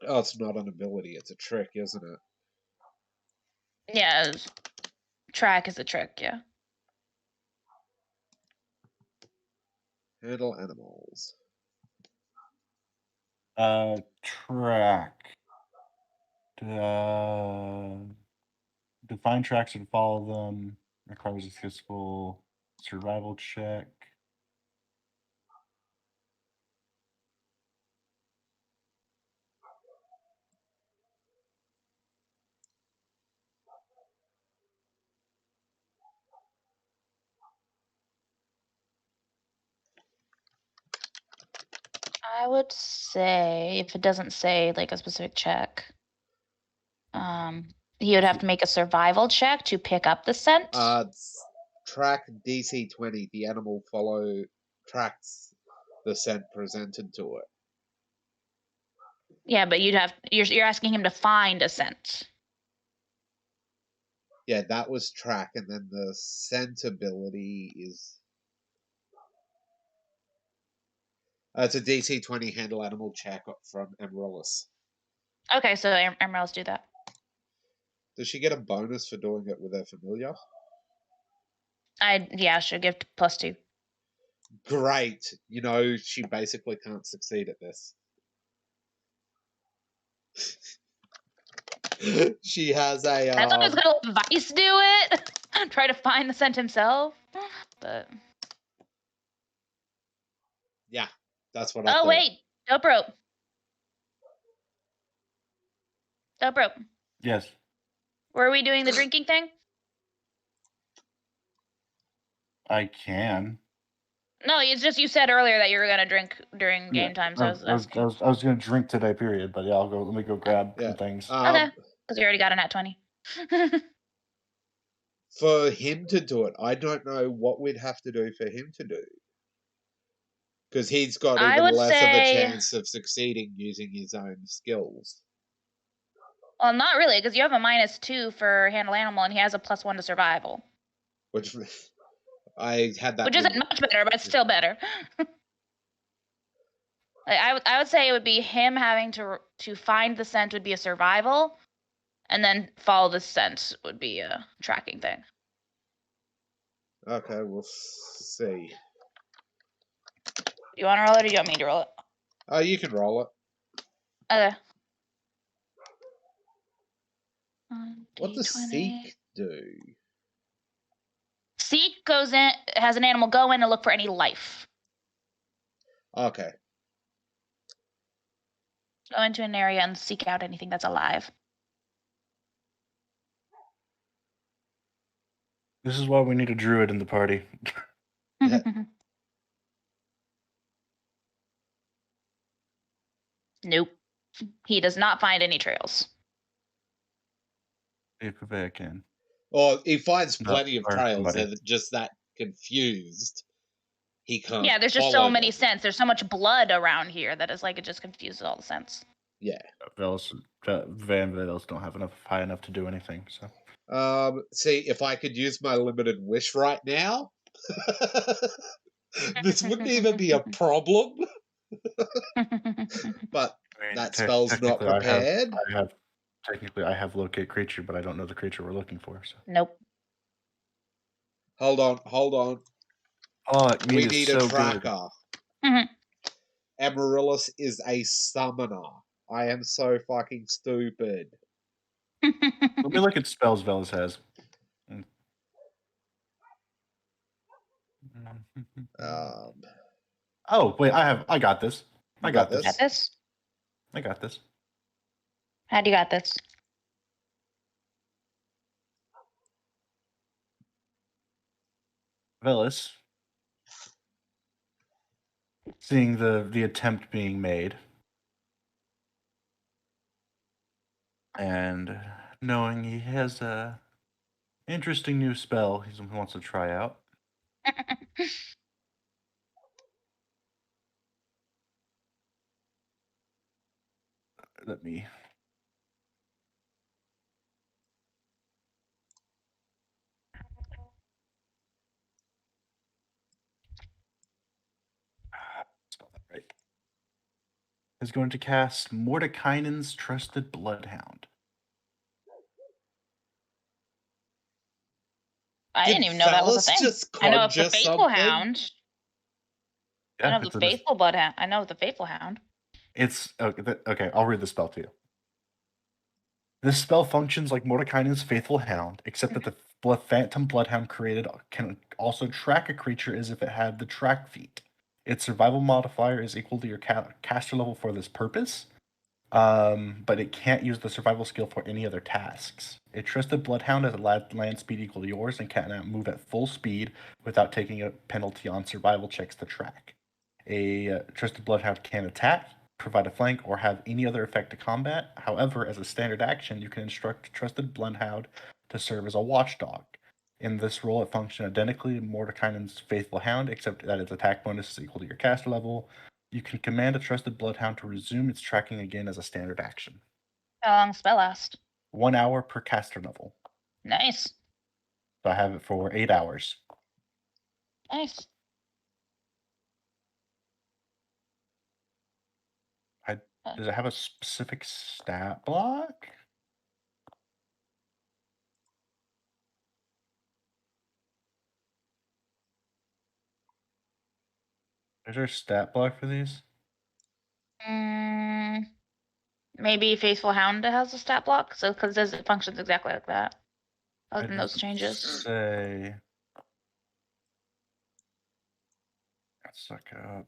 Oh, it's not an ability, it's a trick, isn't it? Yeah, track is a trick, yeah. Handle animals. Track. Define tracks and follow them. Requires a successful survival check. I would say if it doesn't say like a specific check, he would have to make a survival check to pick up the scent. Track DC 20. The animal tracks the scent presented to it. Yeah, but you're asking him to find a scent. Yeah, that was track, and then the scent ability is. It's a DC 20 handle animal check from Amaryllis. Okay, so Amaryllis do that. Does she get a bonus for doing it with her familiar? She'll give +2. Great. You know, she basically can't succeed at this. She has a. I thought I was gonna let Vice do it. Try to find the scent himself. But Yeah, that's what I thought. oh wait, dope rope. Dope rope. Yes. Were we doing the drinking thing? I can. No, it's just you said earlier that you were gonna drink during game time, so I was asking. I was gonna drink today, period. But yeah, let me go grab Yeah. some things. Okay, because you already got a nat 20. For him to do it, I don't know what we'd have to do for him to do. Because he's got I even would less of a say- chance of succeeding using his own skills. Well, not really, because you have a -2 for handle animal, and he has a +1 to survival, Which I had that. which isn't much better, but it's still better. I would say it would be him having to find the scent would be a survival, and then follow the scent would be a tracking thing. Okay, we'll see. You want to roll it, or do you want me to roll it? Oh, you can roll it. Okay. What does Seek do? Seek goes in, has an animal go in and look for any life. Okay. Go into an area and seek out anything that's alive. This is why we need a druid in the party. Nope. He does not find any trails. If I can. Or he finds No, plenty of or trails. somebody. They're just that confused. He can't. Yeah, there's just so follow many them. scents. There's so much blood around here that it's like it just confuses all the scents. Yeah. Van Veils don't have enough high enough to do anything. So. See, if I could use my limited wish right now, this wouldn't even be a problem. But that spell's not prepared. I have locate creature, but I don't know the creature we're looking for. So. Nope. Hold on. Oh, We need a so tracker. Mhm. Amaryllis is a summoner. I am so fucking stupid. Let me look at spells Velas has. Oh wait, I got this. I got this. Got this? I got this. How do you got this? Velas, seeing the attempt being made, and knowing he has a interesting new spell he wants to try out. Let me. Spell that right. Is going to cast Mordekainen's Trusted Bloodhound. I didn't even know that was a thing. I know of the Faithful Hound. Yeah, I know of the Faithful Bloodhound. I know of the Faithful Hound. It's okay. I'll read the spell to you. This spell functions like Mordekainen's Faithful Hound, except that the Phantom Bloodhound created can also track a creature as if it had the track feat. Its survival modifier is equal to your caster level for this purpose, but it can't use the survival skill for any other tasks. A Trusted Bloodhound has a land speed equal to yours and cannot move at full speed without taking a penalty on survival checks to track. A Trusted Bloodhound can attack, provide a flank, or have any other effect to combat. However, as a standard action, you can instruct Trusted Bloodhound to serve as a watchdog. In this role, it functions identically to Mordekainen's Faithful Hound, except that its attack bonus is equal to your caster level. You can command a Trusted Bloodhound to resume its tracking again as a standard action. How long does spell last? 1 hour per caster level. Nice. So I have it for 8 hours. Nice. Does it have a specific stat block? Is there a stat block for these? Maybe Faithful Hound has a stat block, so because it functions exactly like that. Other than I those just changes. say. Let's look up.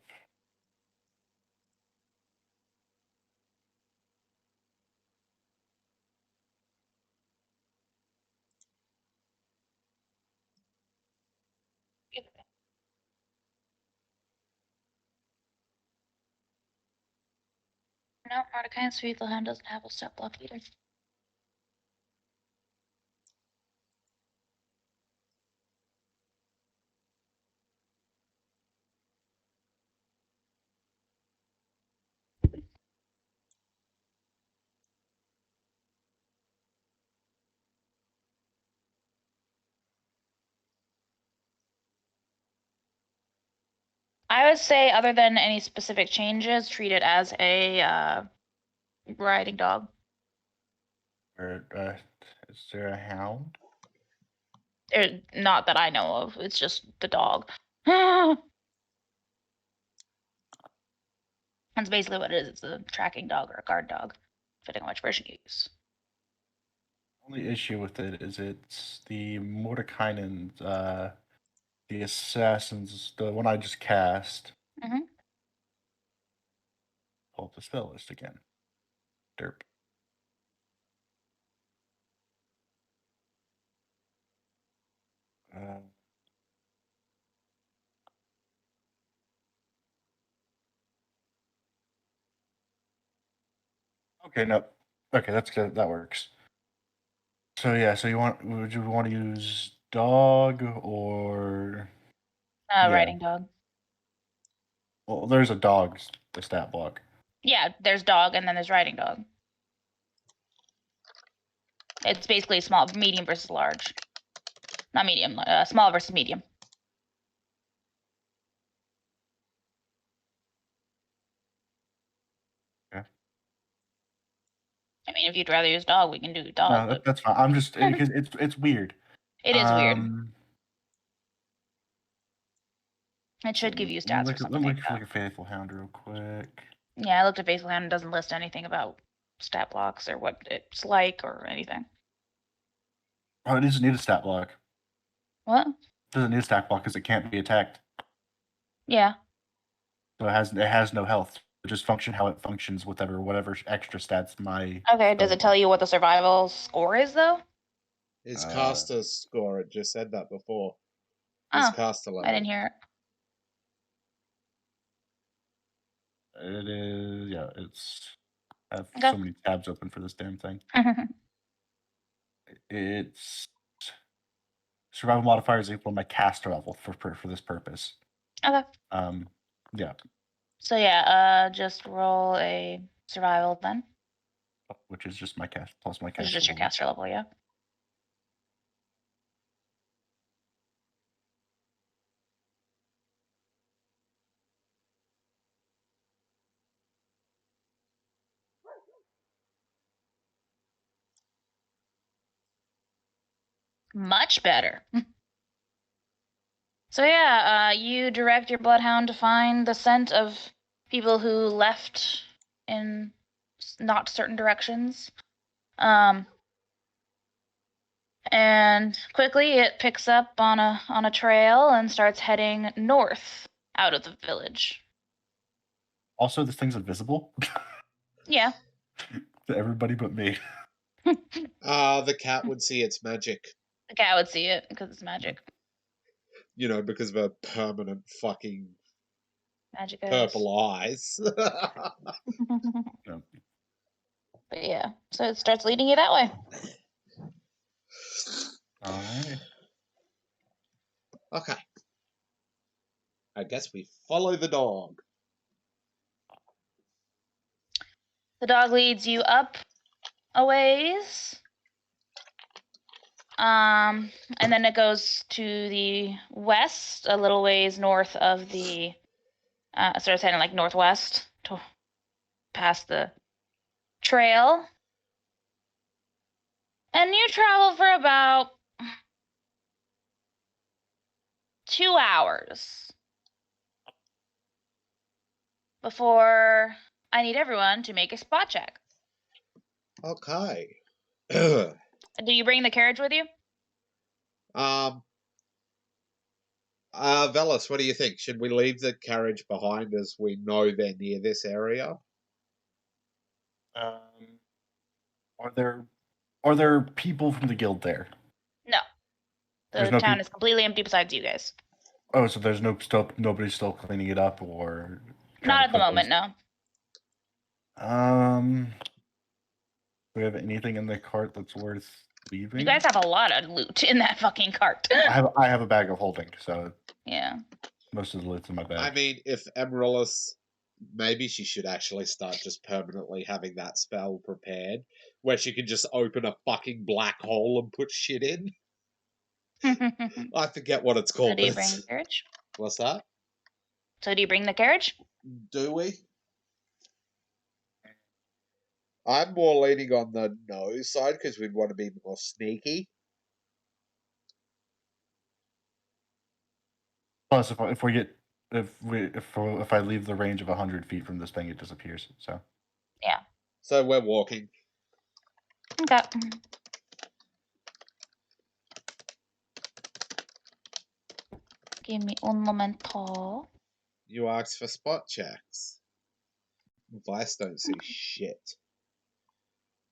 No, Mordecai's Faithful Hound doesn't have a stat block either. I would say, other than any specific changes, treat it as a riding dog. Or, is there a hound? Not that I know of. It's just the dog. That's basically what it is. It's a tracking dog or a guard dog, depending on which version you use. Only issue with it is it's the Mordekainen's, the assassins, the one I just cast. Mhm. Pull up the spell list again. Derp. Uh, okay, no. Okay, that's good. That works. So yeah, so would you want to use dog or yeah. Riding dog. Well, there's a dog, the stat block. Yeah, there's dog and then there's riding dog. It's basically small, medium versus large. Not medium, small versus medium. Okay. I mean, if you'd rather use dog, we can do dog. No, But that's fine. I'm just because it's weird. it is weird. It So should give you let me stats or look at, something let me like look that. at Faithful Hound real quick. Yeah, I looked at Faithful Hound and it doesn't list anything about stat blocks or what it's like or anything. Oh, it doesn't need a stat block. What? It doesn't need a stat block because it can't be attacked. Yeah. So it has no health. It just function how it functions, whatever extra stats my. Okay, does it tell you what the survival score is, though? His caster's score, it just said that before. His caster level. I didn't hear It is, yeah, it's. I have Okay. so many tabs open for this damn thing. it. It's. Survival modifier is equal to my caster level for this purpose. Okay. Yeah. So yeah, just roll a survival then. Which is just my cast plus my Which caster is just your level. caster level, yeah. Much better. So yeah, you direct your bloodhound to find the scent of people who left in not certain directions. And quickly it picks up on a trail and starts heading north out of the village. Also, this thing's invisible Yeah. to everybody but me. The cat would see its magic. The cat would see it because it's magic. You know, because of her permanent fucking Magic eyes. purple eyes. No. But yeah, so it starts leading you that way. All right. Okay. I guess we follow the dog. The dog leads you up a ways. And then it goes to the west, a little ways north of the, starts heading like northwest to past the trail. And you travel for about 2 hours before I need everyone to make a spot check. Okay. Do you bring the carriage with you? Velas, what do you think? Should we leave the carriage behind as we know they're near this area? Are there people from the guild there? No. There's The no town peop- is completely empty besides you guys. Oh, so there's nobody's still cleaning it up or Not at the moment, no. Do we have anything in the cart that's worth leaving? You guys have a lot of loot in that fucking cart. I have a bag of holding, so Yeah. most of the loot's in my bag. I mean, if Amaryllis, maybe she should actually start just permanently having that spell prepared, where she can just open a fucking black hole and put shit in. I forget what it's So called. do you but bring it's- the carriage? What's that? So do you bring the carriage? Do we? I'm more leaning on the no side because we'd want to be more sneaky. Plus, if I leave the range of 100 feet from this thing, it disappears. So Yeah. So we're walking. Okay. Give me un momento. You asked for spot checks. Vice don't see shit.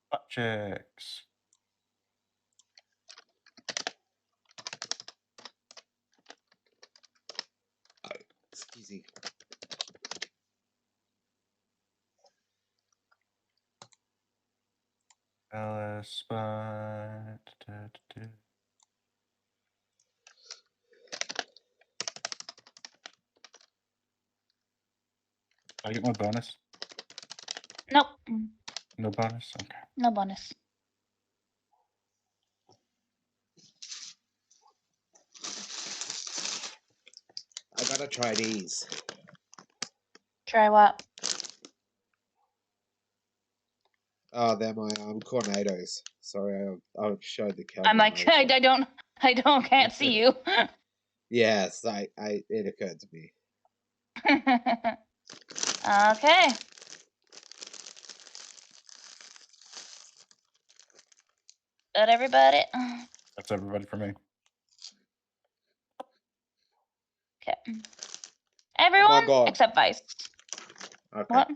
spot checks. Excuse me. Spot. I get my bonus? Nope. No bonus? Okay. No bonus. I gotta try these. Try what? Oh, they're my tornadoes. Sorry, I showed the camera. I'm like, can't see you. Yes, it occurred to me. Okay. Got everybody? That's everybody for me. Okay. Everyone God. except Vice. Okay. What?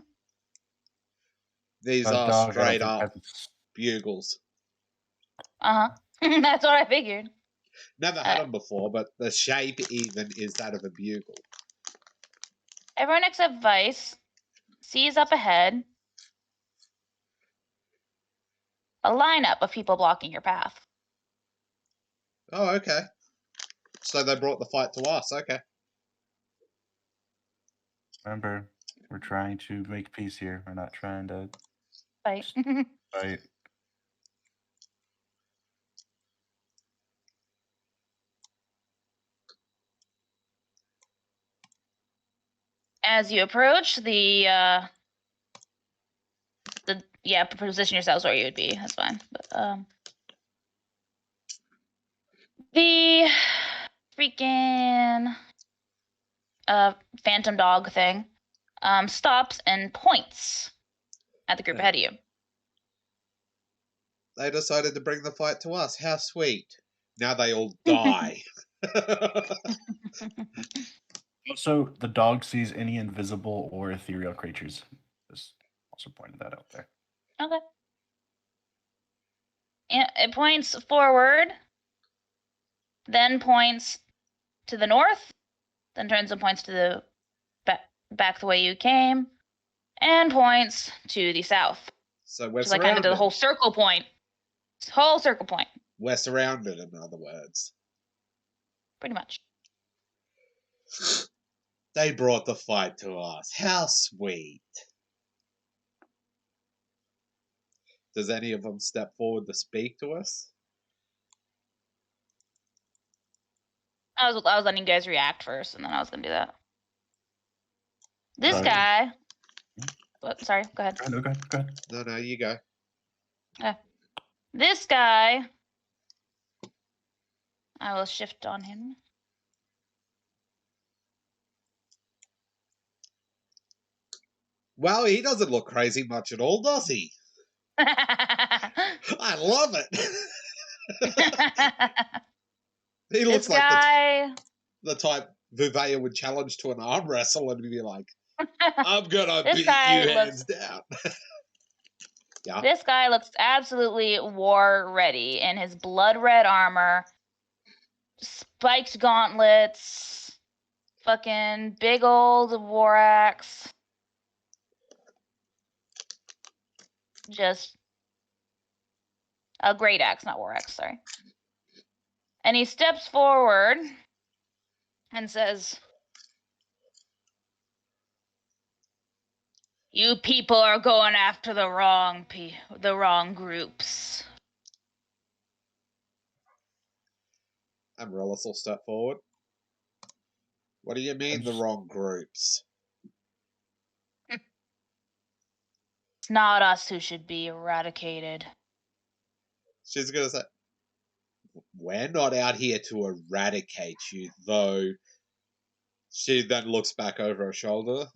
These Got a are dog, I don't straight think up that's- bugles. Uh-huh. That's what I figured. Never had them before, but the shape even is that of a bugle. Everyone except Vice sees up ahead a lineup of people blocking your path. Oh, okay. So they brought the fight to us. Okay. Remember, we're trying to make peace here. We're not trying to Fight. fight. As you approach position yourselves where you would be. That's fine. But the freaking phantom dog thing stops and points at the group ahead of you. They decided to bring the fight to us. How sweet. Now they all die. Also, the dog sees any invisible or ethereal creatures. Just also pointed that out there. Okay. Yeah, it points forward, then points to the north, then turns and points to the back the way you came, and points to the south. So we're Which is like kind of to the surrounded. whole circle point. Whole circle point, We're surrounded, in other words. pretty much. They brought the fight to us. How sweet. Does any of them step forward to speak to us? I was letting you guys react first, and then I was gonna do that. This Sorry. guy. What? Sorry. Go ahead. Go ahead. No, you go. This guy. I will shift on him. Well, he doesn't look crazy much at all, does he? I love it. He This looks like guy. the type Vuvea would challenge to an arm wrestle and be like, I'm gonna This beat guy you looks. hands down. Yeah. This guy looks absolutely war ready in his blood red armor, spiked gauntlets, fucking big old war axe. Just a great axe, not war axe, sorry. And he steps forward and says, "You people are going after the wrong groups." Amaryllis will step forward. What do you mean the wrong groups? It's not us who should be eradicated. She's gonna say, we're not out here to eradicate you, though. She then looks back over her shoulder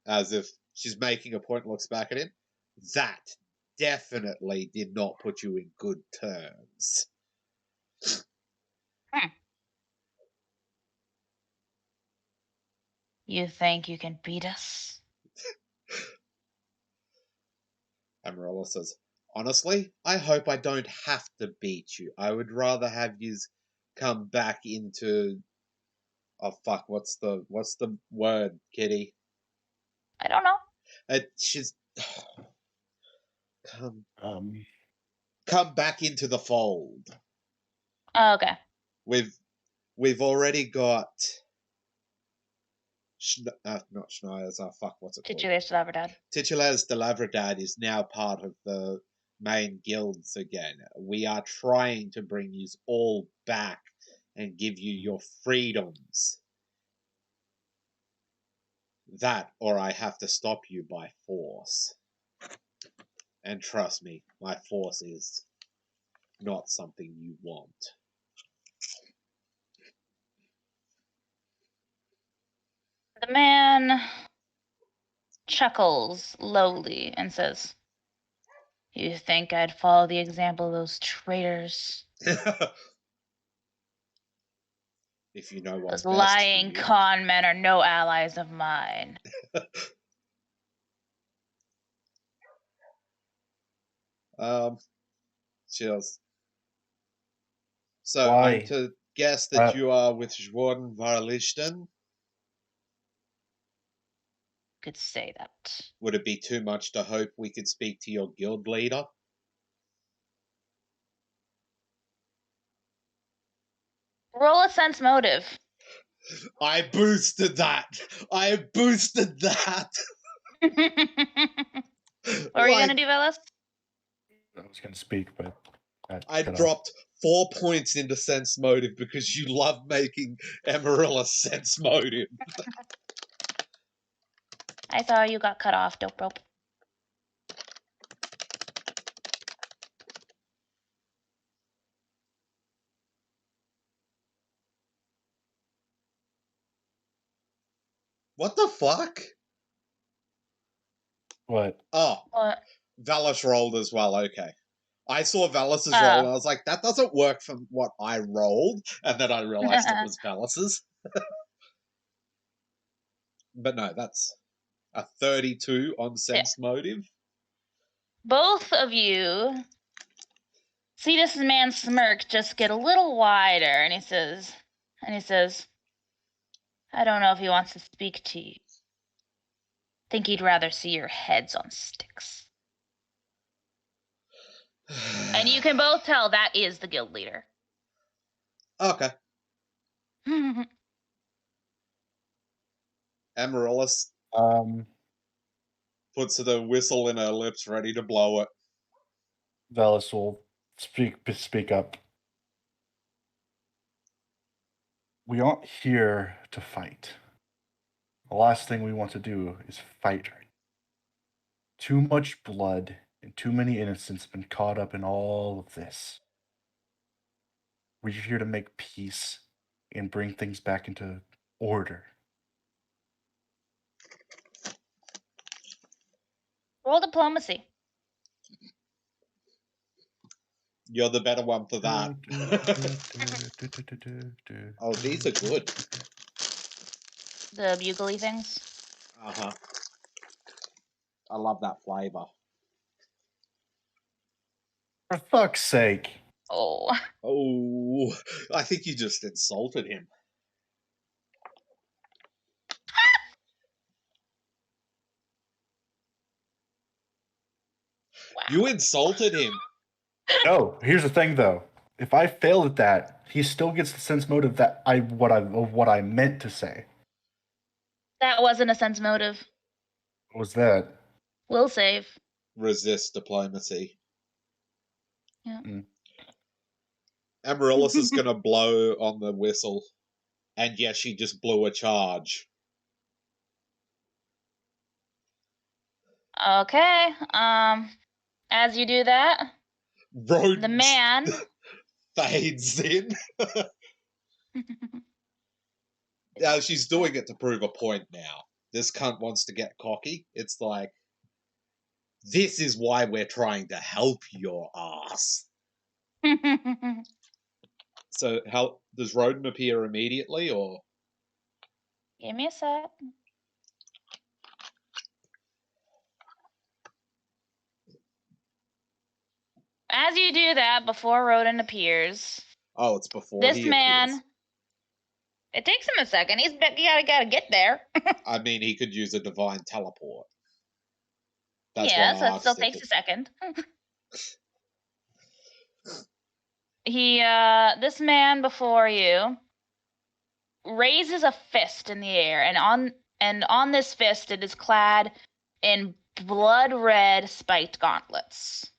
as if she's making a point, looks back at him. That definitely did not put you in good terms. You think you can beat us? Amarilla says, honestly, I hope I don't have to beat you. I would rather have you come back into... Oh, fuck, what's the word, Kitty? I don't know. She's... Come back into the fold. Oh, okay. We've already got... not Schneier's, fuck, what's it called? Titulares de Laverdad. Titulares de Laverdad is now part of the main guilds again. We are trying to bring you all back and give you your freedoms. That, or I have to stop you by force. And trust me, my force is not something you want. The man chuckles lowly and says, "You think I'd follow the example of those traitors? If you know what's Those best lying for you. con men are no allies of mine." Cheers. So Why? I'm to guess that you are with Jordan Varlichten? Could say that. Would it be too much to hope we could speak to your guild leader? Roll a sense motive. I boosted that. What What were you gonna do, Velas? I was going to speak, but I dropped 4 points into sense motive because you love making Amarilla sense motive. I saw you got cut off, dope rope. What the fuck? What? Oh, What? Valis rolled as well, okay. I saw Valis's roll and I was like, that doesn't work from what I rolled, and then I realized it was Valis's. But no, that's a 32 on sense motive. Both of you see this man's smirk just get a little wider, and he says, "I don't know if he wants to speak to you. Think he'd rather see your heads on sticks." And you can both tell that is the guild leader. Okay. Amaryllis puts the whistle in her lips, ready to blow it. Velas will speak up. We aren't here to fight. The last thing we want to do is fight. Too much blood and too many innocents have been caught up in all of this. We're here to make peace and bring things back into order. Roll diplomacy. You're the better one for that. Oh, these are good. The bugly things. Uh-huh. I love that flavor. For fuck's sake. Oh. Oh, I think you just insulted him. Wow. You insulted him. No, here's the thing though. If I failed at that, he still gets the sense motive that what I meant to say. That wasn't a sense motive. What was that? Will save. Resist diplomacy. Yeah. Amaryllis is going to blow on the whistle. And yes, she just blew a charge. Okay. As you do that, Rodent the man fades in. Yeah, she's doing it to prove a point now. This cunt wants to get cocky. It's like, this is why we're trying to help your ass. So, how does Rodent appear immediately, or? Give me a sec. As you do that, before Rodent appears, Oh, it's before this he man. appears. It takes him a second. He's gotta get there. I mean, he could use a divine teleport. That's Yes, why I that still asked takes if a second. This man before you raises a fist in the air, and on this fist it is clad in blood red spiked gauntlets.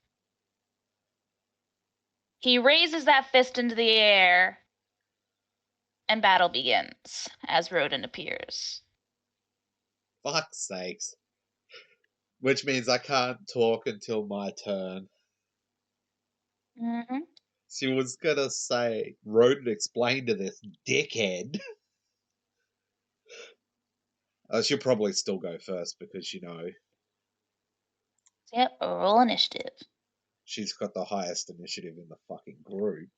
He raises that fist into the air, and battle begins as Rodent appears. Fuck's sakes. Which means I can't talk until my turn. Mm-hmm. She was gonna say, Rodent explained to this dickhead. She'll probably still go first because, Yep, roll initiative. she's got the highest initiative in the fucking group.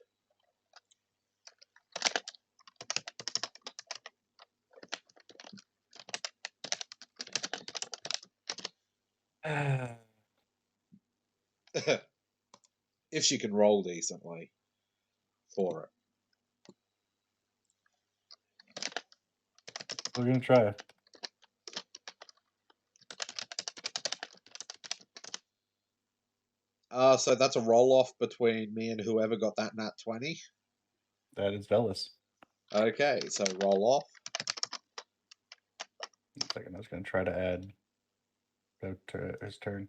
If she can roll decently for it. We're gonna try it. So that's a roll-off between me and whoever got that nat 20. That is Velas. Okay, so roll off. 1 second, I was gonna try to add to his turn.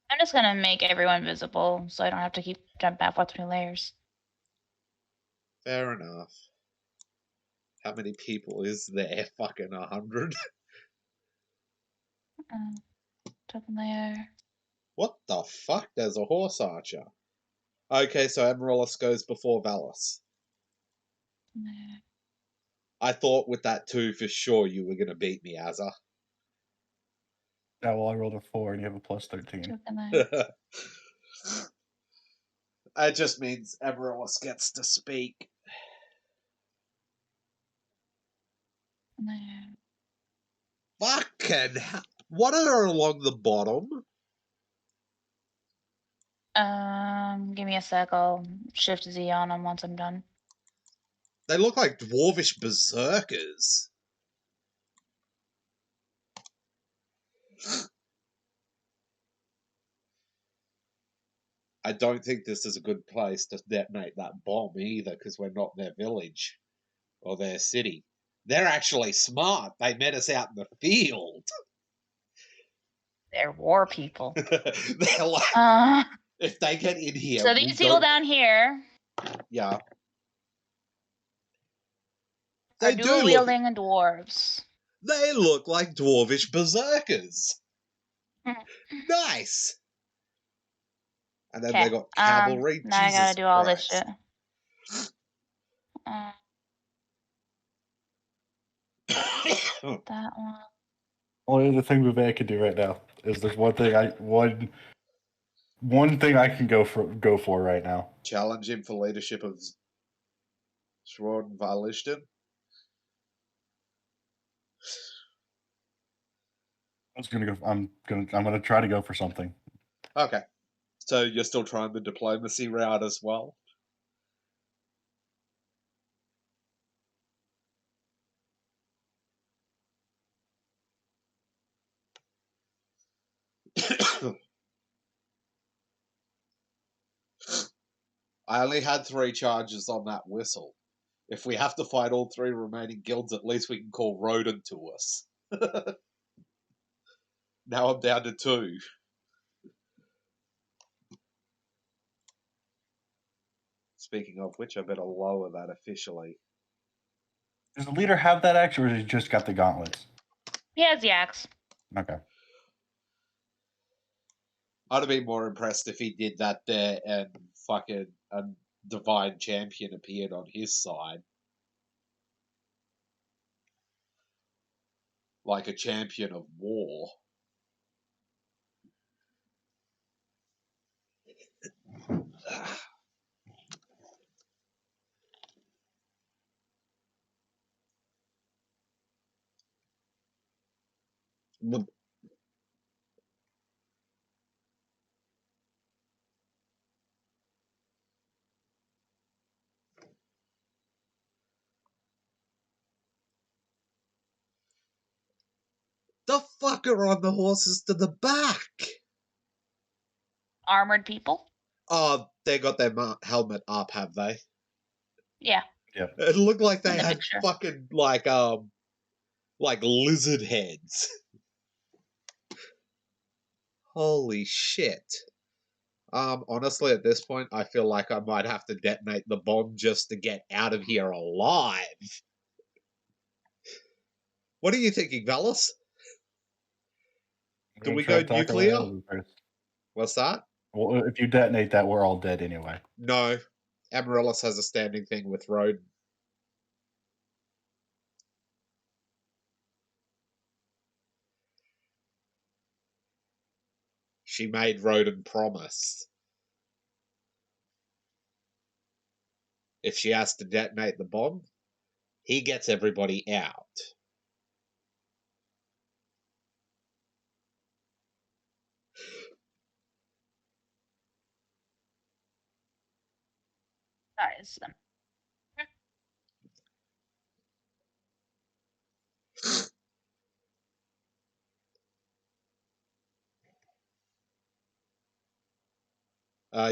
I'm just gonna make everyone visible so I don't have to keep jumping back and forth between layers. Fair enough. How many people is there? Fucking 100? Token layer. What the fuck? There's a horse archer. Okay, so Amaryllis goes before Valis. Layer. I thought with that 2 for sure you were gonna beat me, Azza. Yeah, well, I rolled a 4 and you have a plus 13. Token layer. It just means Amaryllis gets to speak. Layer. Fucking hell. What are along the bottom? Give me a sec. I'll shift Z on them once I'm done. They look like dwarvish berserkers. I don't think this is a good place to detonate that bomb either, because we're not their village or their city. They're actually smart. They met us out in the field. They're war people. They're like, if they get in here. So these people down here. Yeah. Are They dual wielding dwarves. They look like dwarvish berserkers. Nice. And then they got cavalry. Now Jesus I gotta do all Christ. this shit. That one. Only other thing Vivek can do right now is there's one one thing I can go for right now. Challenge him for leadership of Schwarzenwald. I'm gonna try to go for something. Okay. So you're still trying the diplomacy route as well? I only had 3 charges on that whistle. If we have to fight all 3 remaining guilds, at least we can call Roden to us. Now I'm down to 2. Speaking of which, I better lower that officially. Does the leader have that axe, or has he just got the gauntlets? He has the axe. Okay. I'd have been more impressed if he did that there and fucking a divine champion appeared on his side. Like a champion of war. The fuck are on the horses to the back? Armored people? Oh, they got their helmet up, have they? Yeah. Yep. It looked like In they the had picture. fucking like lizard heads. Holy shit. Honestly, at this point, I feel like I might have to detonate the bomb just to get out of here alive. What are you thinking, Valis? I'm Do gonna we try go to talk our way nuclear? out of this. What's that? Well, if you detonate that, we're all dead anyway. No. Amaryllis has a standing thing with Roden. She made Roden promise. If she has to detonate the bomb, he gets everybody out. Guys.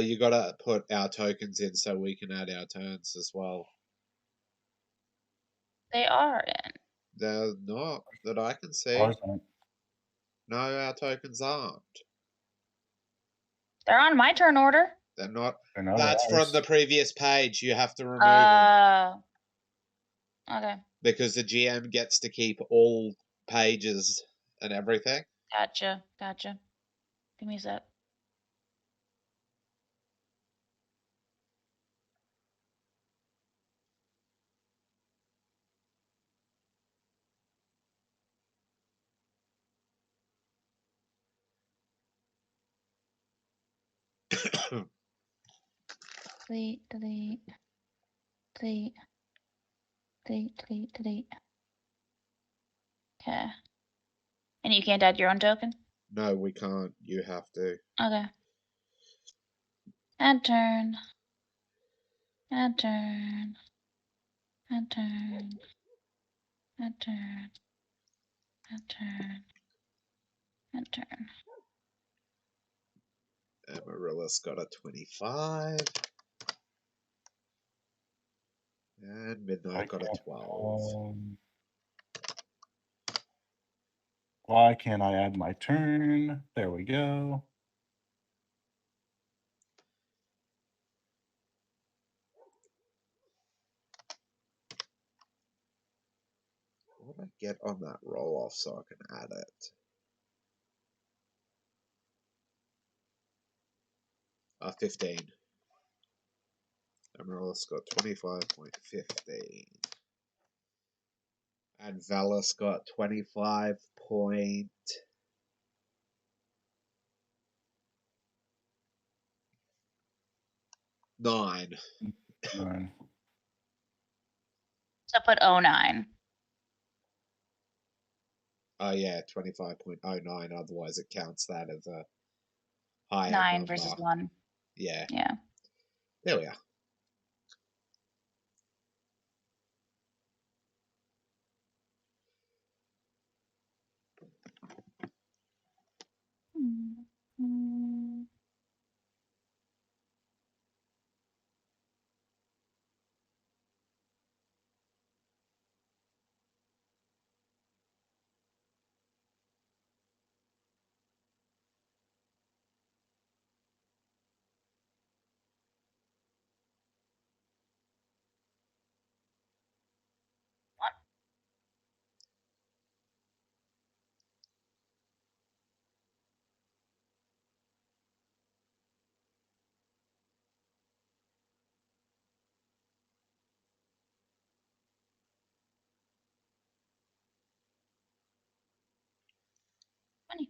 You gotta put our tokens in so we can add our turns as well. They are in. They're not, that I can see. Ours aren't. No, our tokens aren't. They're on my turn order. They're not. They're not That's ours. from the previous page. You have to remove them. Okay. Because the GM gets to keep all pages and everything. Gotcha. Give me a sec. Delete. Okay. And you can't add your own token? No, we can't. You have to. Okay. Add turn. Add turn. Add turn. Add turn. Add turn. Add turn. Amaryllis got a 25. And Midnight got a 12. Why can't I add my turn? There we go. What would I get on that roll off so I can add it? 15. Amaryllis got 25.15. And Valis got 25 point. 9. 9. So put 09. Oh yeah, 25.09. Otherwise, it counts that as a higher 9 number. versus 1. Yeah. Yeah. There we are. Mm. What? Funny.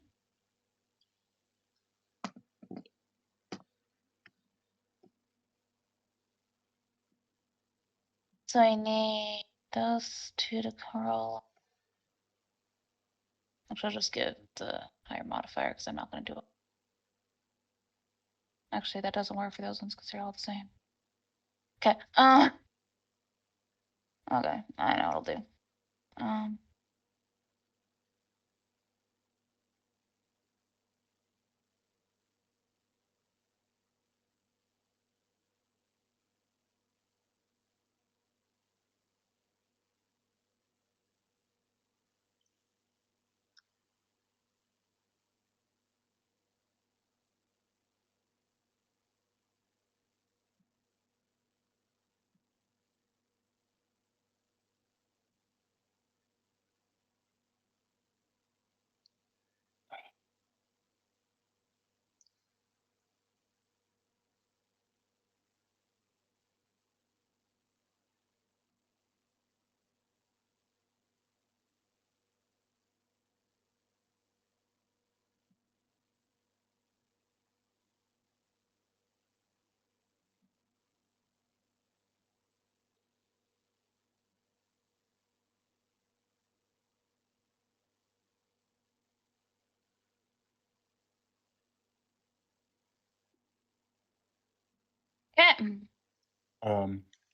So I need those 2 to curl. Actually, I'll just give the higher modifier because I'm not going to do it. Actually, that doesn't work for those ones because they're all the same. Okay. Okay. I know what I'll do. Okay.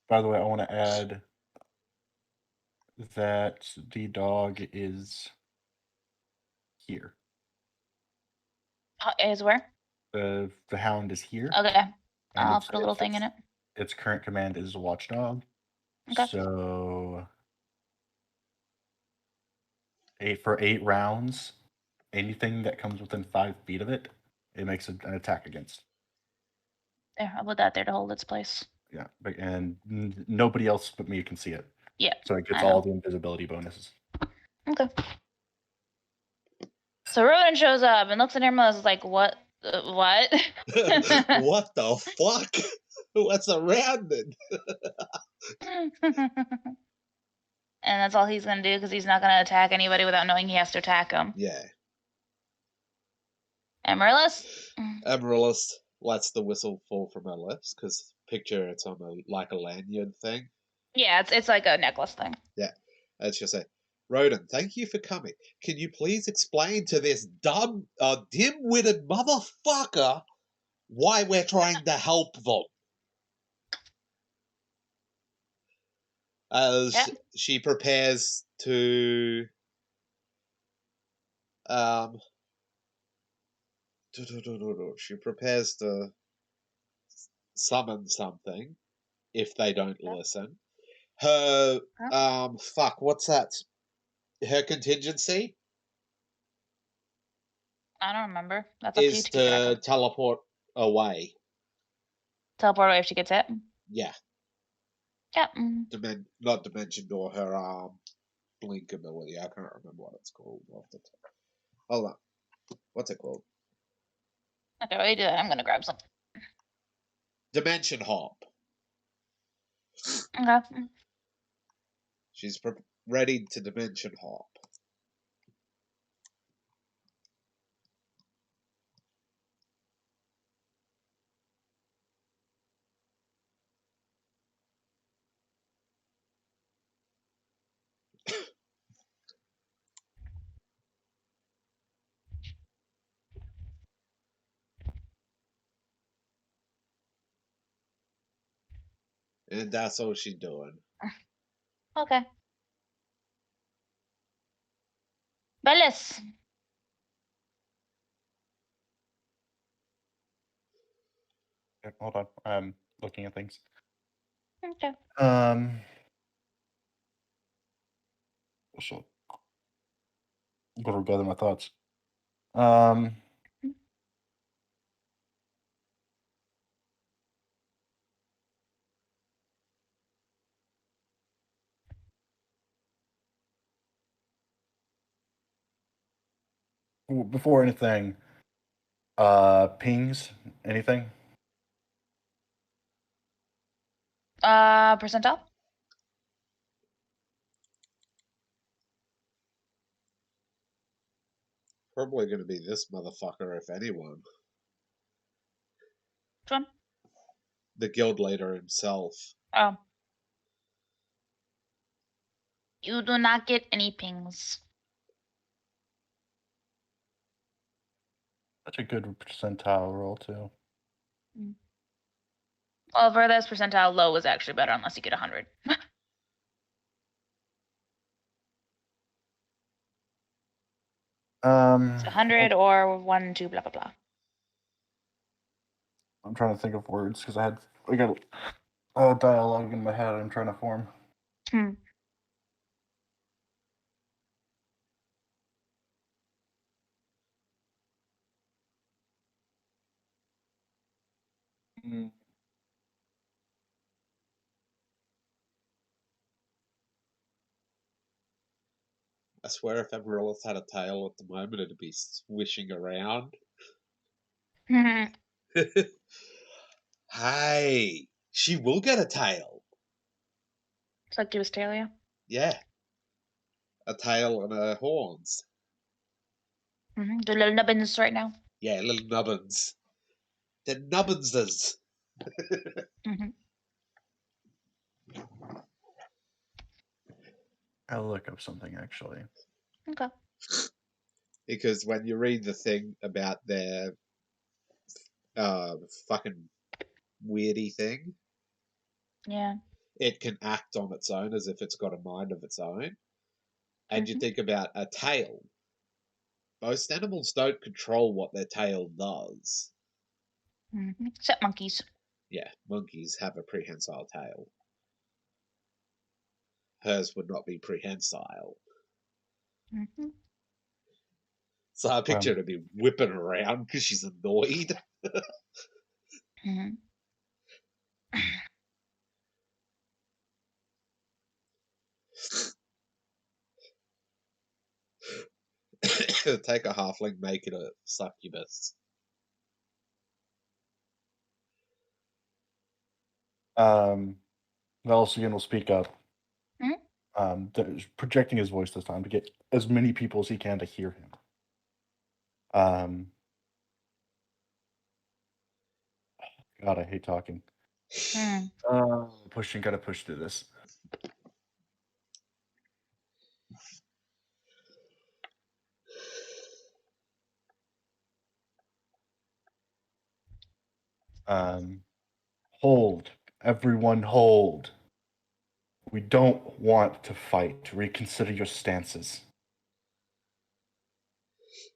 By the way, I want to add that the dog is here. Is where? The hound is here. Okay. And I'll put a little thing in it. Its current command is watchdog. Okay. So for 8 rounds, anything that comes within 5 feet of it, it makes an attack against. There, I'll put that there to hold its place. Yeah, and nobody else but me can see it. Yeah. So it gets I know. all the invisibility bonuses. Okay. So Ronan shows up and looks at him and is like, what? What? What the fuck? What's around it? And that's all he's going to do because he's not going to attack anybody without knowing he has to attack them. Yeah. Amaryllis? Amaryllis lets the whistle fall from her lips because picture it's on like a lanyard thing. Yeah, it's like a necklace thing. Yeah. And she'll say, Roden, thank you for coming. Can you please explain to this dim-witted motherfucker why we're trying to help them? As she prepares to she prepares to summon something if they don't listen. Her what's that? Her contingency I don't remember. That's up to you is to keep track to of. teleport away. Teleport away if she gets hit. Yeah. Yeah. Not dimension door, her blink ability. I can't remember what it's called off the top. Hold on. What's it called? Okay, while you do that, I'm gonna grab some. Dimension hop. Okay. She's ready to dimension hop. And that's all she's doing. Okay. Bellis. Okay, hold on. I'm looking at things. Okay. So I'm gonna gather my thoughts. Um, before anything, pings, anything? Percentile? Probably going to be this motherfucker, if anyone. Which one? The guild leader himself. Oh. You do not get any pings. That's a good percentile roll too. Well, for this percentile, low is actually better unless you get 100. It's 100 or 1, 2, blah, blah, blah. I'm trying to think of words because I got dialogue in my head I'm trying to form. Hmm. I swear if Amaryllis had a tail at the moment, it'd be swishing around. Hey, she will get a tail. It's like Duastalia. Yeah. A tail and her horns. The little nubbins right now. Yeah, little nubbins. They're nubbinses. I'll look up something actually. Okay. Because when you read the thing about their fucking weirdy thing, Yeah. it can act on its own as if it's got a mind of its own. And you think about a tail. Most animals don't control what their tail does. Except monkeys. Yeah, monkeys have a prehensile tail. Hers would not be prehensile. So I picture her to be whipping around because she's annoyed. Take a halfling, make it a succubus. Valsian will speak up. Projecting his voice this time to get as many people as he can to hear him. God, I hate talking. Gotta push through this. Hold. Everyone hold. We don't want to fight. Reconsider your stances.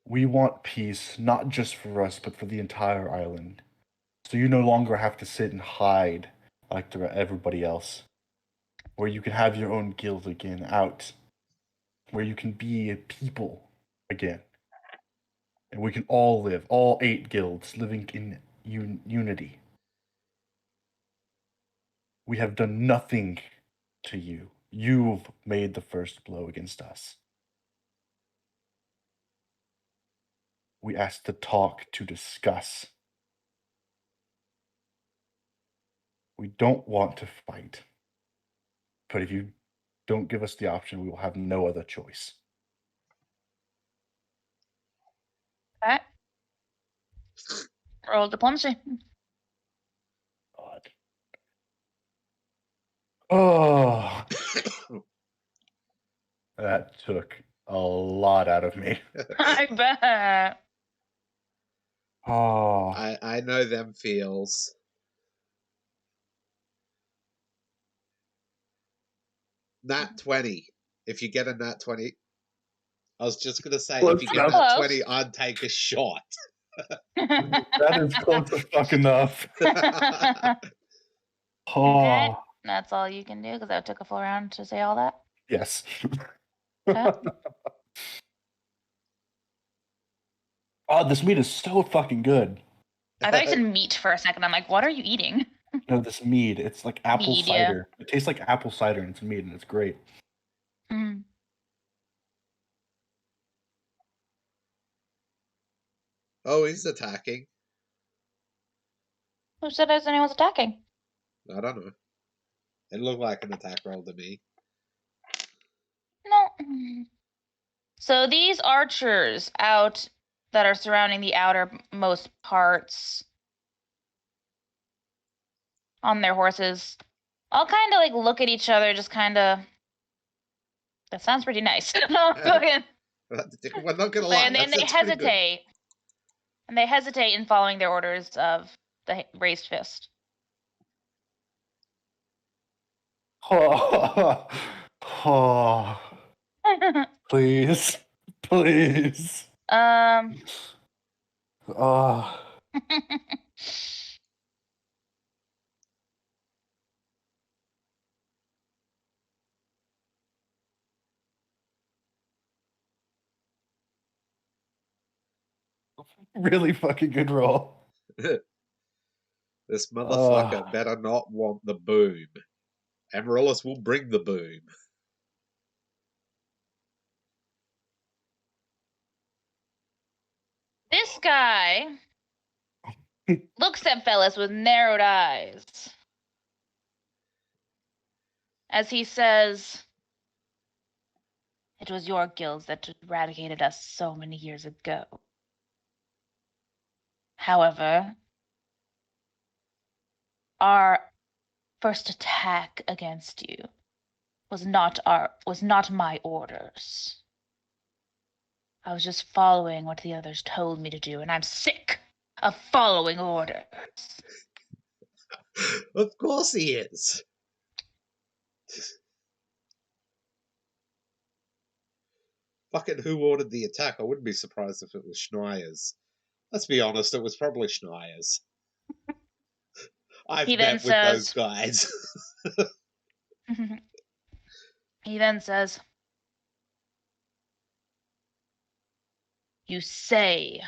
We want peace, not just for us, but for the entire island. So you no longer have to sit and hide like everybody else. Where you can have your own guild again, out. Where you can be a people again. And we can all live, all 8 guilds, living in unity. We have done nothing to you. You've made the first blow against us. We asked to talk, to discuss. We don't want to fight. But if you don't give us the option, we will have no other choice. Okay. Roll diplomacy. God. Oh, that took a lot out of me. I bet. Oh, I know them feels. Nat 20. If you get a nat 20, I was just going to say, Close if you get enough. nat Close. 20, I'd take a shot. That is close as fuck enough. Okay. Oh, That's all you can do because that took a full round to say all that. yes. Okay. Oh, this meat is so fucking good. I thought you said meat for a second. I'm like, what are you eating? No, this mead, it's like apple Mead, yeah. cider. It tastes like apple cider and it's mead and it's great. Mm. Oh, he's attacking. Who said anyone's attacking? I don't know. It looked like an attack roll to me. No. So these archers out that are surrounding the outermost parts on their horses all kind of like look at each other, just kind of. That sounds pretty nice. No, fucking. We're not going to lie. And then they That's pretty good. hesitate. And they hesitate in following their orders of the raised fist. Oh, oh, please, please. Oh, really fucking good roll. This motherfucker better not want the boom. Amaryllis will bring the boom. This guy looks at Fellas with narrowed eyes as he says, "It was your guilds that eradicated us so many years ago. However, our first attack against you was not my orders. I was just following what the others told me to do, and I'm sick of following orders." Of course he is. Fucking who ordered the attack? I wouldn't be surprised if it was Schneier's. Let's be honest, it was probably Schneier's. I've He then met with those says, guys. he then says, "You say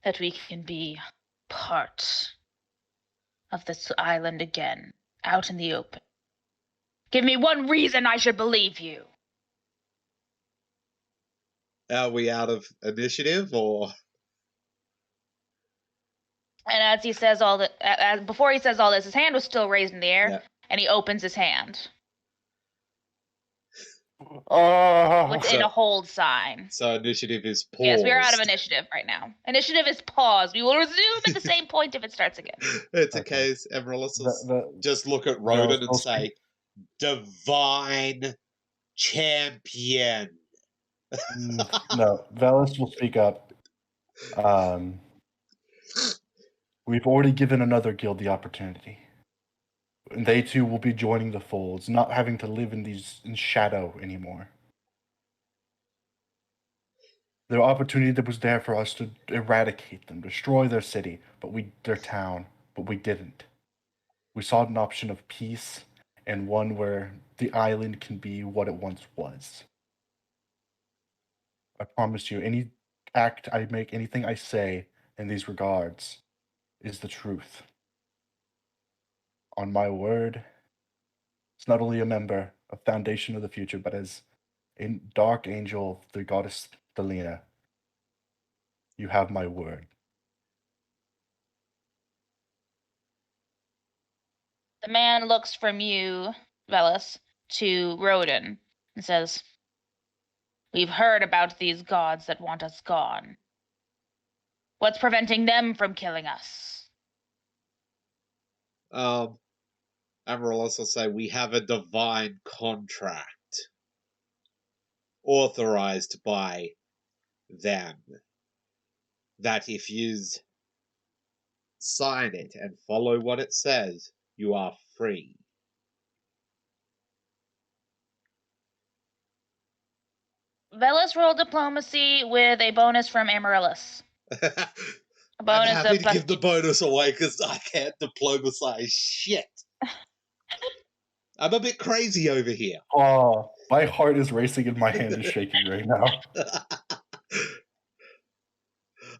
that we can be part of this island again, out in the open. Give me one reason I should believe you." Are we out of initiative or? And as he says all that, before he says all this, his hand was still raised in the air, Yeah. and he opens his hand Oh, within a hold sign. So initiative is paused. Yes, we are out of initiative right now. Initiative is paused. We will resume at the same point if it starts again. It's a Okay. case, Amaryllis will just look at the Roden and spell say, "Divine champion." no, Velis will speak up. We've already given another guild the opportunity. And they too will be joining the folds, not having to live in shadow anymore. The opportunity that was there for us to eradicate them, destroy their city, their town, but we didn't. We saw an option of peace and one where the island can be what it once was. I promise you, any act I make, anything I say in these regards is the truth. On my word, it's not only a member of Foundation of the Future, but as a dark angel of the goddess Delina, you have my word. The man looks from you, Velis, to Roden and says, "We've heard about these gods that want us gone. What's preventing them from killing us?" Amaryllis will say, "We have a divine contract authorized by them that if you sign it and follow what it says, you are free." Velas roll diplomacy with a bonus from Amaryllis. A I'm bonus happy of to give the bonus away because I can't diplomatize shit. I'm a bit crazy over here. Oh, my heart is racing and my hand is shaking right now.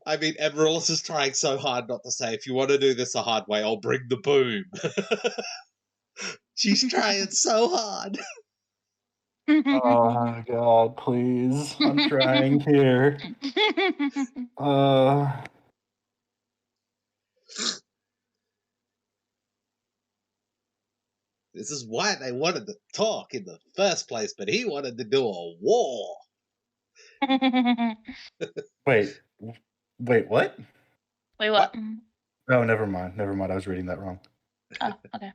I mean, Amaryllis is trying so hard not to say, if you want to do this a hard way, I'll bring the boom. She's trying so hard. Oh God, please! I'm trying here. This is why they wanted to talk in the first place, but he wanted to do a war. Wait, what? Wait, what? What? No, never mind. Never mind. I was reading that wrong. Oh, okay.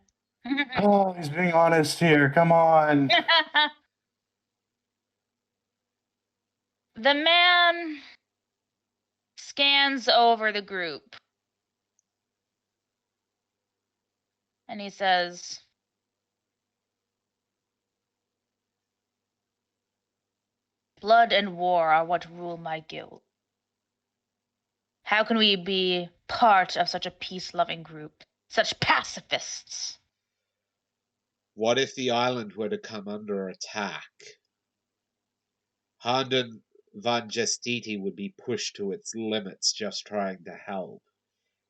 Oh, he's being honest here. Come on. The man scans over the group and he says, "Blood and war are what rule my guild. How can we be part of such a peace-loving group? Such pacifists?" What if the island were to come under attack? Harnden Van Gestiti would be pushed to its limits just trying to help.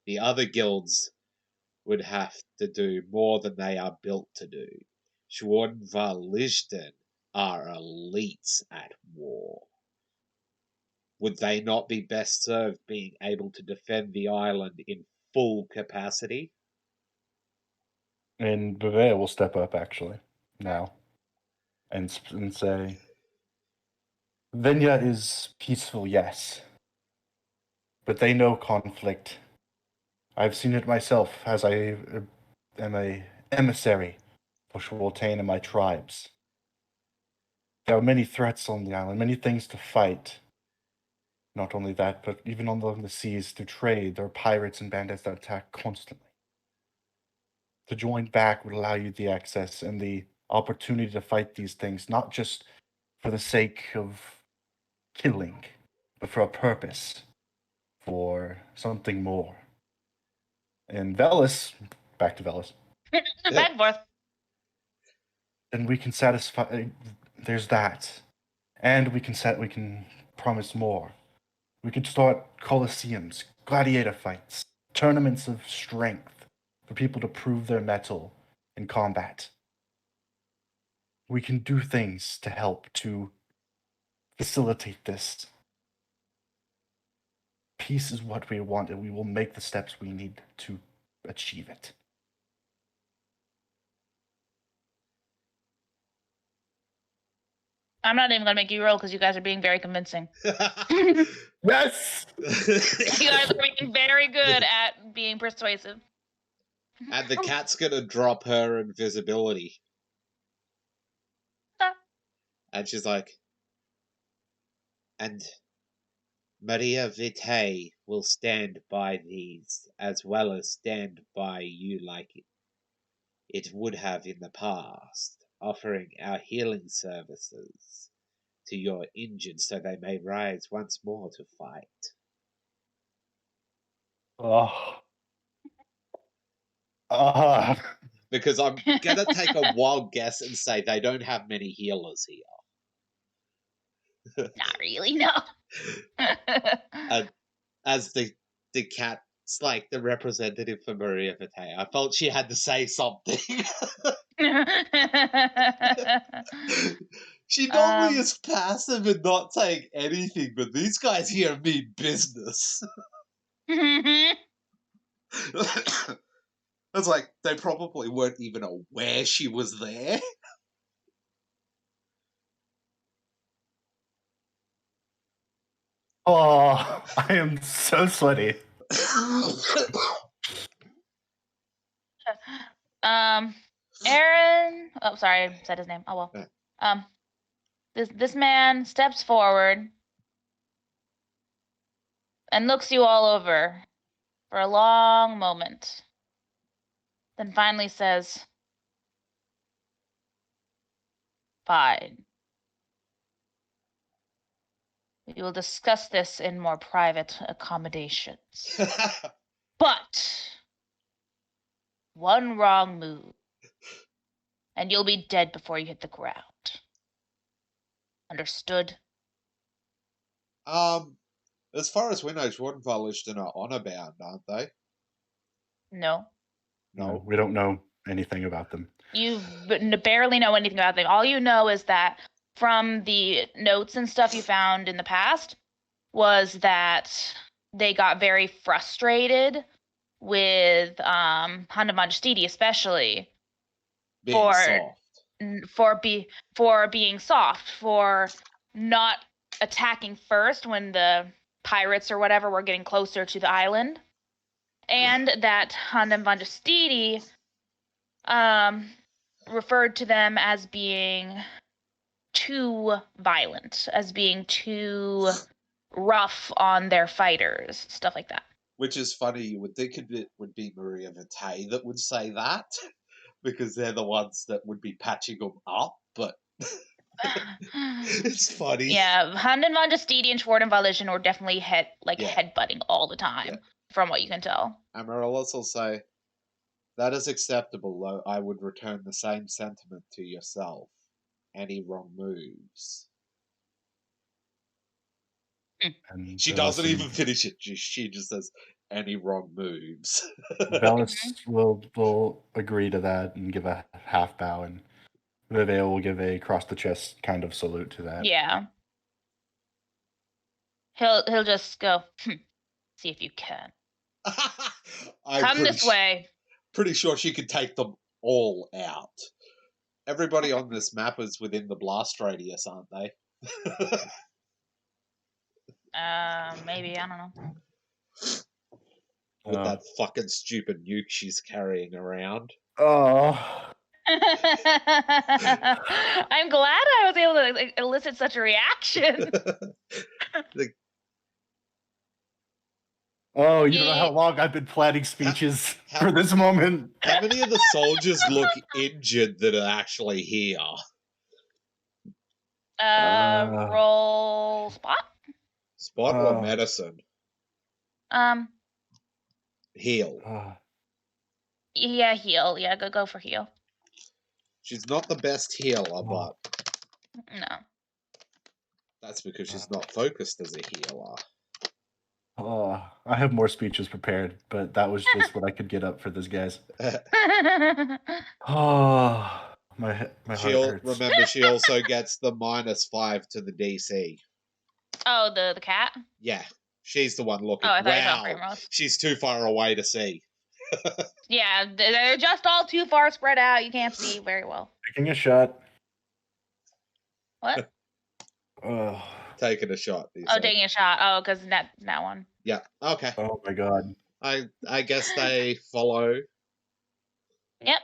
The other guilds would have to do more than they are built to do. Schwarzenwald are elites at war. Would they not be best served being able to defend the island in full capacity? And Bavea will step up actually now and say, Venja is peaceful, yes, but they know conflict. I've seen it myself, as I am a emissary for Schwartain and my tribes. There are many threats on the island, many things to fight. Not only that, but even along the seas, to trade, there are pirates and bandits that attack constantly. To join back would allow you the access and the opportunity to fight these things, not just for the sake of killing, but for a purpose, for something more. And Velas, back to Velas, Back and forth. then we can satisfy. There's that, and we can promise more. We could start coliseums, gladiator fights, tournaments of strength for people to prove their mettle in combat. We can do things to help to facilitate this. Peace is what we want, and we will make the steps we need to achieve it. I'm not even gonna make you roll because you guys are being very convincing. Yes! You guys are being very good at being persuasive. And the cat's gonna drop her invisibility. And she's like, and Maria Vitae will stand by these as well as stand by you like it would have in the past, offering our healing services to your injured so they may rise once more to fight. Oh. Because I'm gonna take a wild guess and say they don't have many healers here. Not really, no. As the cat's like the representative for Maria Vitae, I felt she had to say something. She normally is passive and not saying anything, but these guys here mean business. It's like they probably weren't even aware she was there. Oh, I am so sweaty. Aaron. Oh, sorry, I said his name. Oh well. This man steps forward and looks you all over for a long moment, then finally says, "Fine. We will discuss this in more private accommodations. But one wrong move, and you'll be dead before you hit the ground. Understood? As far as we know, Schwarzenwallichten are honor bound, aren't they? No. No. We don't know anything about them. You barely know anything about them. All you know is that from the notes and stuff you found in the past was that they got very frustrated with Honda Majestidi, especially Being soft. for being soft, for not attacking first when the pirates or whatever were getting closer to the island, and that Honda Majestidi referred to them as being too violent, as being too rough on their fighters, stuff like that. Which is funny. You would think it would be Maria Vitae that would say that, because they're the ones that would be patching them up, but it's funny. Yeah, Handen von Justidi and Schwarzenwallichten were definitely headbutting all the time, from what you can tell. Amaryllis will say, that is acceptable, though I would return the same sentiment to yourself. Any wrong moves? And She doesn't even finish it. She just says, any wrong moves. Bellis will agree to that and give a half bow, and Viveo will give a cross the chest kind of salute to that. Yeah. He'll just go, see if you can. Come this way. Pretty sure she could take them all out. Everybody on this map is within the blast radius, aren't they? Maybe, I don't know. With that fucking stupid nuke she's carrying around. Oh. I'm glad I was able to elicit such a reaction. Oh, you don't know how long I've been planning speeches for this moment. How many of the soldiers look injured that are actually here? Roll spot? Spot or medicine? Heal. Yeah, heal. Yeah, go for heal. She's not the best healer, but... No. That's because she's not focused as a healer. I have more speeches prepared, but that was just what I could get up for this, guys. My heart hurts. Remember, she also gets the -5 to the DC. Oh, the cat? Yeah, she's the one looking. Oh, I thought you wow, were talking she's too far away to see. Yeah, they're just all too far spread out. You can't see very well. Taking a shot. What? Taking a shot. Taking a shot. Oh, because that one. Yeah. Okay. Oh my god. I guess they follow. Yep.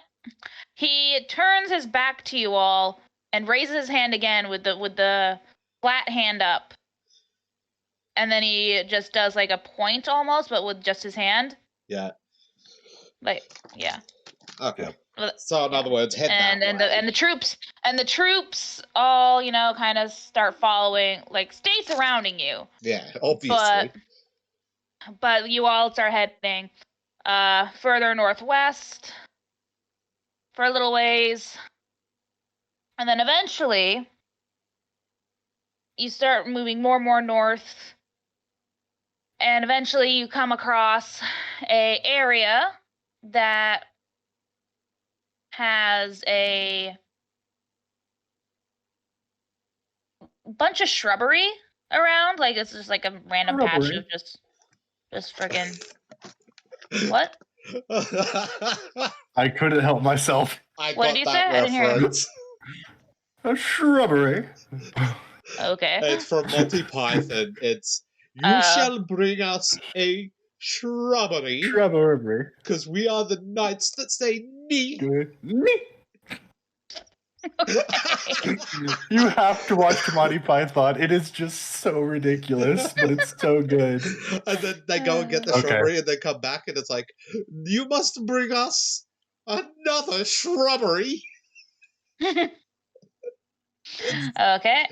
He turns his back to you all and raises his hand again with the flat hand up. And then he just does like a point almost, but with just his hand. Yeah. Yeah. Okay. So in other words, head and that way. the troops all kind of start following, stay surrounding you. Yeah, obviously. But you all start heading further northwest for a little ways, and then eventually you start moving more and more north, and eventually you come across a area that has a bunch of shrubbery around. It's just like a random patch of just friggin' what? I couldn't help myself. What did you say? I didn't hear you. A shrubbery. Okay. It's from Monty Python. It's you shall bring us a shrubbery. Shrubbery. Because we are the knights that say me. You have to watch Monty Python. It is just so ridiculous, but it's so good. And then they go and get the shrubbery, and they come back, and it's like, you must bring us another shrubbery. Okay.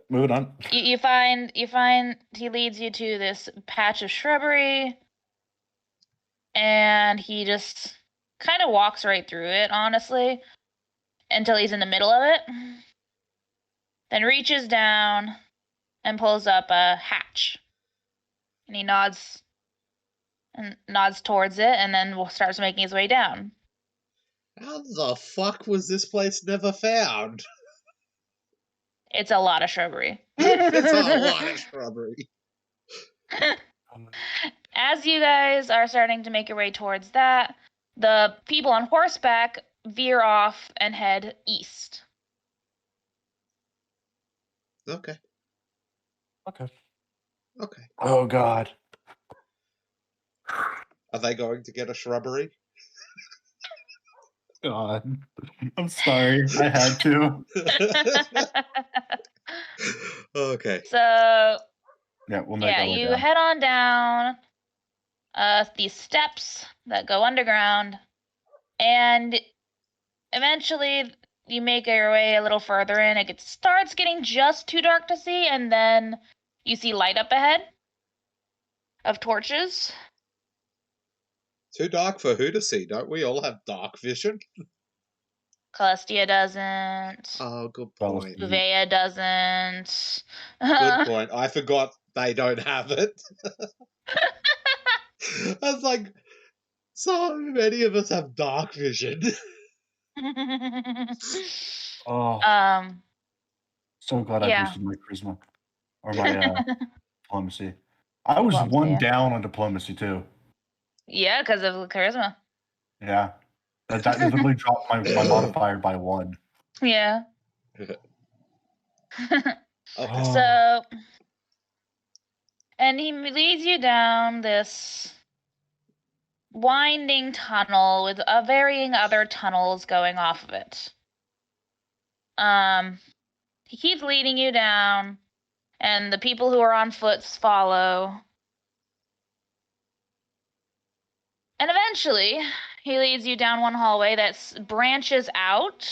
Moving on. You find he leads you to this patch of shrubbery, and he just kind of walks right through it, honestly, until he's in the middle of it. Then reaches down and pulls up a hatch. And he nods towards it, and then starts making his way down. How the fuck was this place never found? It's a lot of shrubbery. It's a lot of shrubbery. As you guys are starting to make your way towards that, the people on horseback veer off and head east. Okay. Okay. Okay. Oh God. Are they going to get a shrubbery? God. I'm sorry. I had to. Okay. So Yeah, we'll make our way you down. head on down these steps that go underground, and eventually you make your way a little further in. It starts getting just too dark to see, and then you see light up ahead of torches. Too dark for who to see? Don't we all have dark vision? Calestia doesn't. Oh, good Well, point. Venja doesn't. Good point. I forgot they don't have it. I was like, so many of us have dark vision. Oh, so glad I yeah. boosted my charisma or my diplomacy. I was Diplomacy, one yeah. down on diplomacy too. Yeah, because of charisma. Yeah, that literally dropped my modifier by 1. Yeah. Okay. So, and he leads you down this winding tunnel with varying other tunnels going off of it. He keeps leading you down, and the people who are on foot follow. And eventually, he leads you down one hallway that branches out,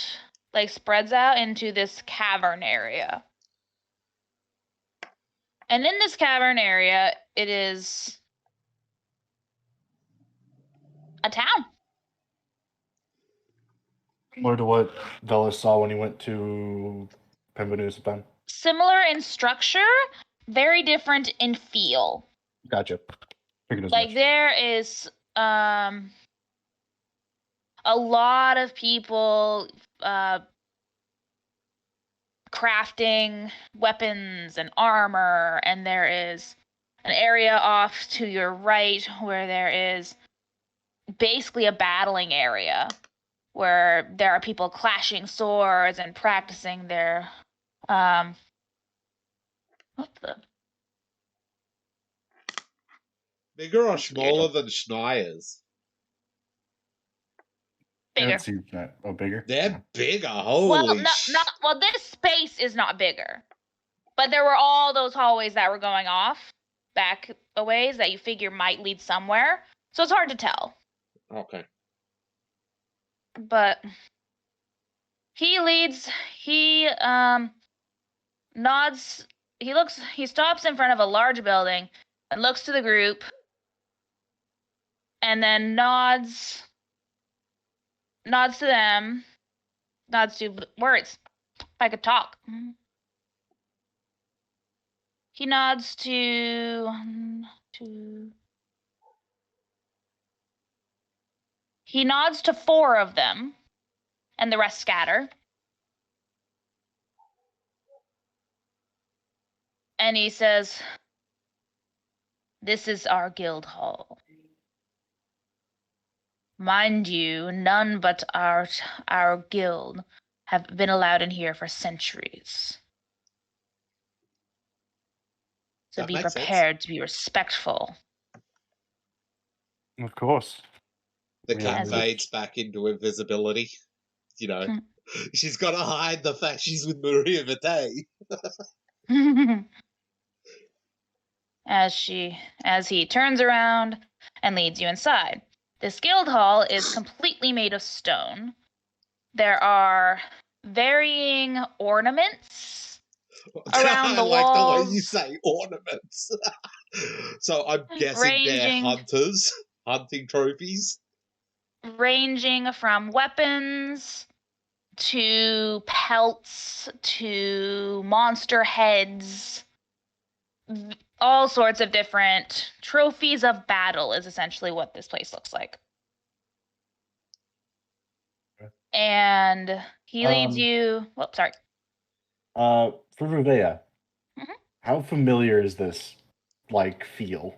like spreads out into this cavern area. And in this cavern area, it is a town. Similar to what Velas saw when he went to Penvenusapan. Similar in structure, very different in feel. Gotcha. Figured as Like much. there is a lot of people crafting weapons and armor, and there is an area off to your right where there is basically a battling area where there are people clashing swords and practicing their what the Bigger or smaller than Schneier's? bigger. Let's see that. Oh, bigger? They're bigger. Holy Well, this space is not bigger. But there were all those hallways that were going off back a ways that you figure might lead somewhere. So it's hard to tell. Okay. But he nods, he stops in front of a large building and looks to the group and then nods to them, nods to words. If I could talk. He nods to 1, 2. He nods to 4 of them, and the rest scatter. And he says, "This is our guild hall. Mind you, none but our guild have been allowed in here for centuries. So That be makes sense. prepared to be respectful." Of course. The Yeah, cat As fades back into invisibility. You know, she's got to hide the fact she's with Maria Vitae. as he turns around and leads you inside. This guild hall is completely made of stone. There are varying ornaments around I the like the way you walls. say ornaments. So I'm guessing they're hunters, hunting trophies. Ranging from weapons to pelts to monster heads. All sorts of different trophies of battle is essentially what this place looks like. And he leads you. Whoops, sorry. For Ruvea, Mhm. how familiar is this, like, feel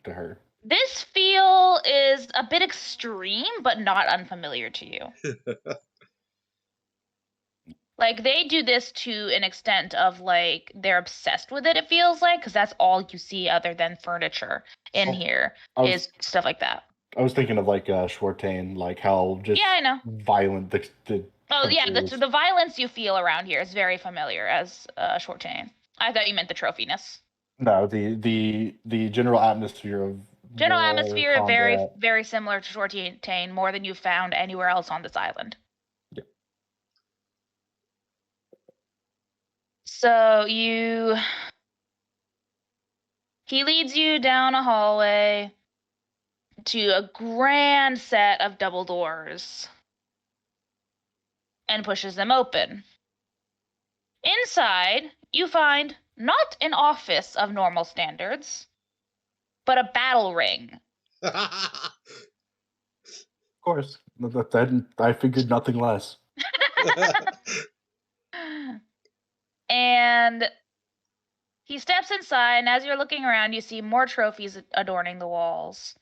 to her? This feel is a bit extreme, but not unfamiliar to you. Like, they do this to an extent of, like, they're obsessed with it, it feels like, because that's all you see other than furniture in here is stuff like that. I was thinking of, like, Schwartain, like, how just Yeah, I know. violent the Oh, yeah, country is. the violence you feel around here is very familiar as short chain. I thought you meant the trophiness. No, the general atmosphere of General war, atmosphere, combat. very similar to Shortane, more than you've found anywhere else on this island. Yeah. So he leads you down a hallway to a grand set of double doors and pushes them open. Inside, you find not an office of normal standards, but a battle ring. Of course. I figured nothing less. And he steps inside, and as you're looking around, you see more trophies adorning the walls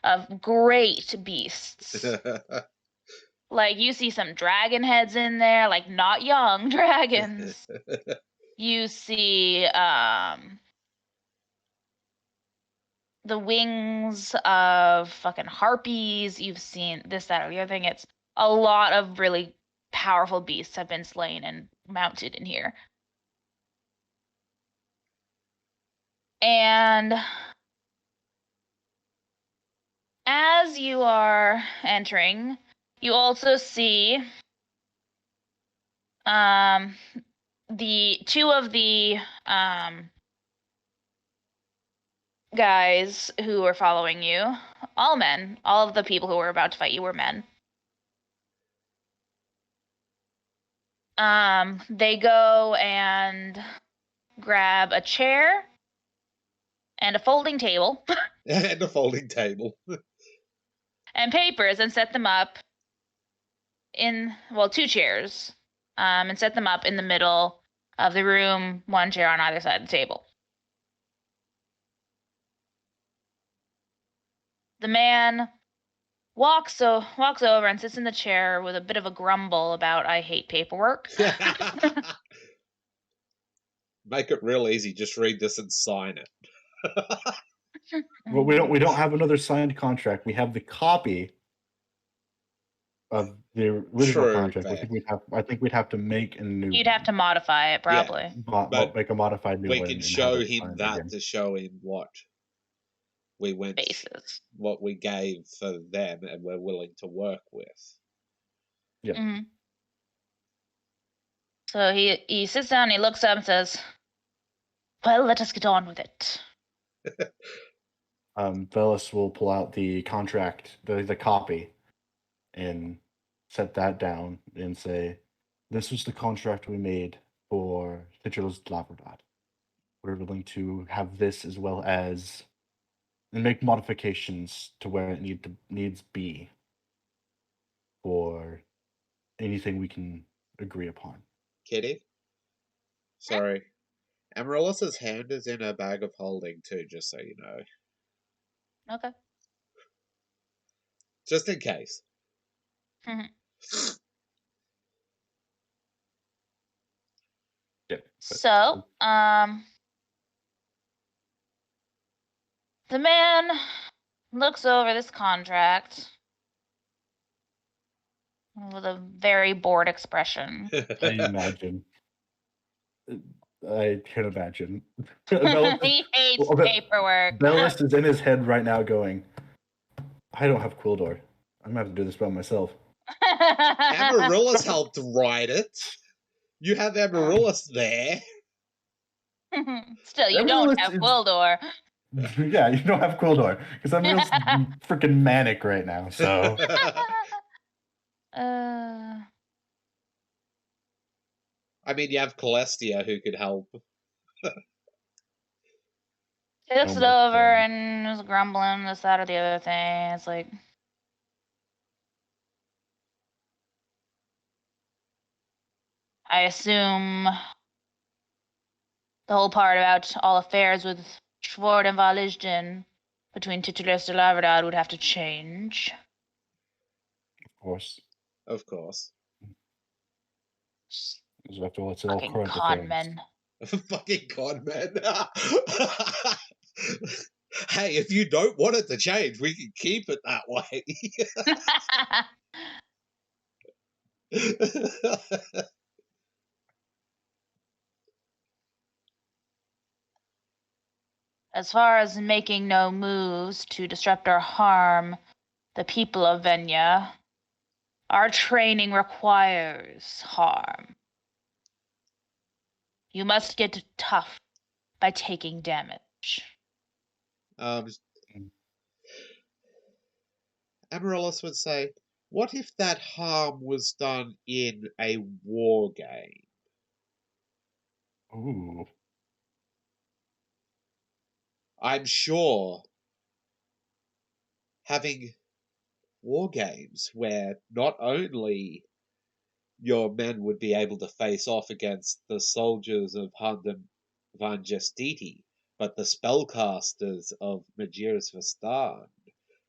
of great beasts. Like, you see some dragon heads in there, like not young dragons. You see the wings of fucking harpies. You've seen this, that, or the other thing. It's a lot of really powerful beasts have been slain and mounted in here. And as you are entering, you also see the two of the guys who were following you, all men, all of the people who were about to fight you were men. They go and grab a chair and a folding table And a folding table. and papers and set them up in, well, two chairs, and set them up in the middle of the room, one chair on either side of the table. The man walks over and sits in the chair with a bit of a grumble about, I hate paperwork. Make it real easy. Just read this and sign it. Well, we don't have another signed contract. We have the copy of the original contract. I think we'd have to make a new. You'd have to modify it, probably. But make a modified new we one. can and show have it him signed that again. to show him what we went, Bases. what we gave for them, and we're willing to work with. Yeah. Mm-hmm. So he sits down, he looks up and says, "Well, let us get on with it." Velis will pull out the contract, the copy, and set that down and say, "This was the contract we made for Sigil's Labrador. We're willing to have this as well as and make modifications to where it needs be for anything we can agree upon." Kitty? Sorry. Amaryllis's hand is in her bag of holding too, just so you know. Okay. Just in case. Mm-hmm. Yeah. So, the man looks over this contract with a very bored expression. I imagine. I can imagine. He hates paperwork. Bellis is in his head right now going, I don't have Quildor. I'm gonna have to do this by myself. Amaryllis helped write it. You have Amaryllis there. Still, you Everyone don't else have is- Quildor. Yeah, you don't have Quildor because Emriel's freaking manic right now. So I mean, you have Celestia who could help. He looks it Almost, over and is grumbling this, that, or the other thing. It's like, I assume the whole part about all affairs with Schword and Valijden between Titular and Laverdad would have to change. of course, Of course. because after all, it's all Fucking current con affairs. men. Fucking con man. Hey, if you don't want it to change, we can keep it that way. As far as making no moves to disrupt or harm the people of Venja, our training requires harm. You must get tough by taking damage. Amaryllis would say, what if that harm was done in a war game? Ooh. I'm sure having war games where not only your men would be able to face off against the soldiers of Handam van Justiti, but the spellcasters of Majiris Vastan,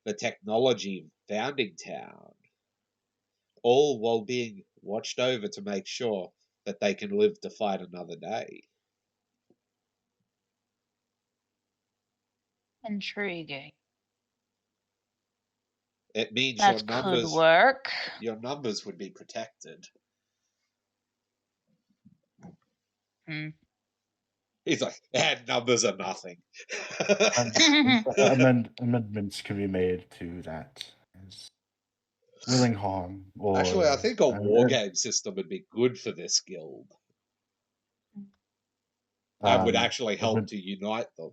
the technology of Founding Town, all while being watched over to make sure that they can live to fight another day. Intriguing. It means That could work. your numbers would be protected. He's like, numbers are nothing. Amendments can be made to that as willing harm. Or Actually, I think a war game system would be good for this guild. And would actually help to unite them.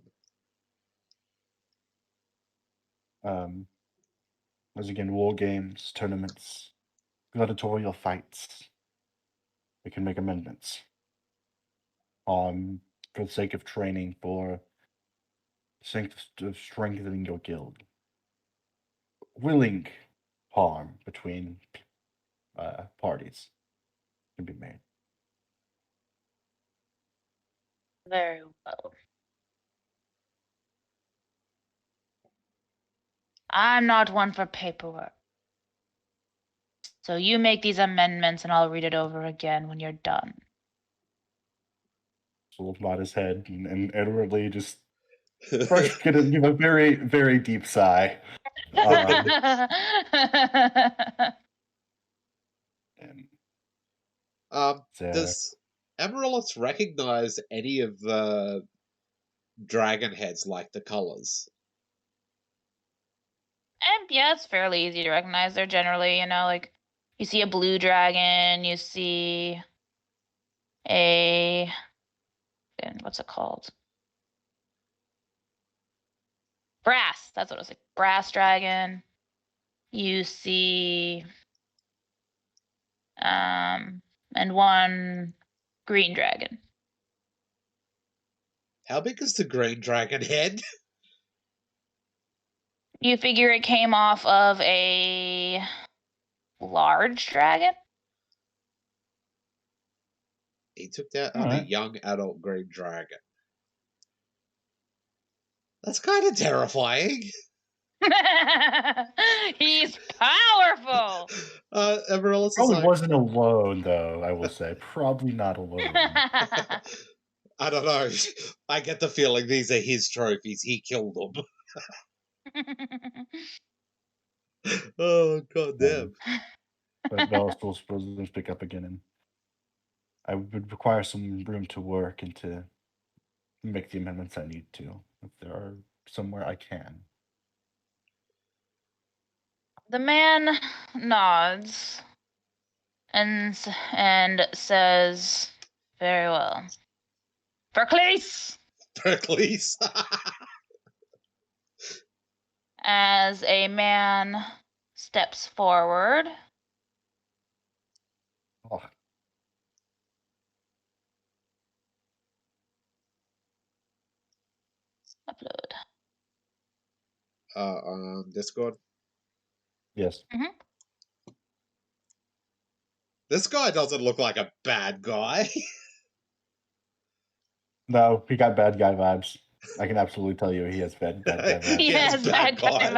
As again, war games, tournaments, gladiatorial fights. We can make amendments. For the sake of training, for the sake of strengthening your guild. Willing harm between parties can be made. Very well. I'm not one for paperwork. So you make these amendments and I'll read it over again when you're done. So we'll nod his head and inwardly just first give a very, very deep sigh. Does Amaryllis recognize any of the dragon heads, like the colors? And yeah, it's fairly easy to recognize. They're generally, like you see a blue dragon, you see what's it called? Brass. That's what it was like. Brass dragon. You see and one green dragon. How big is the green dragon head? You figure it came off of a large dragon? He took that on a young adult green dragon. That's kind of terrifying. He's powerful. Amaryllis Probably wasn't alone, though, I will say. Probably not alone. I don't know. I get the feeling these are his trophies. He killed them. Oh, goddamn. But I'll still suppose them pick up again, and I would require some room to work and to make the amendments I need to, if there are somewhere I can. The man nods and says, "Very well. Vercleese! Pericles. As a man steps forward. Oh, Upload. On Discord. yes. This guy doesn't look like a bad guy. No, he got bad guy vibes. I can absolutely tell you he has bad guy vibes. He has bad guy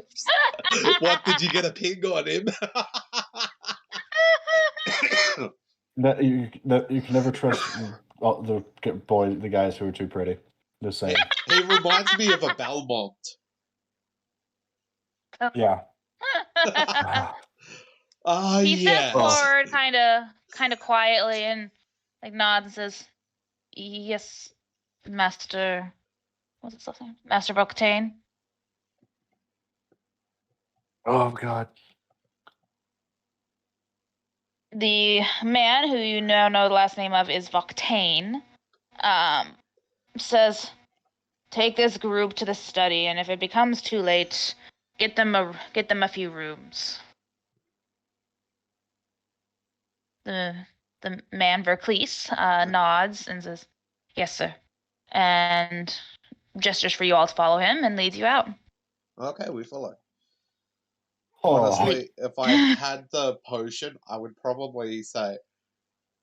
vibes. What, did you get a ping on him? You can never trust the guys who are too pretty. Just saying. He reminds me of a Belmont. Yeah. Oh, He yes. steps forward kind of quietly and like nods and says, "Yes, Master." What's his last name? Master Volctane. Oh God. The man who you now know the last name of is Volctane. Says, "Take this group to the study, and if it becomes too late, get them a few rooms." The man Vercleese nods and says, "Yes, sir," and gestures for you all to follow him and leads you out. Okay, we follow. Oh. Honestly, if I had the potion, I would probably say,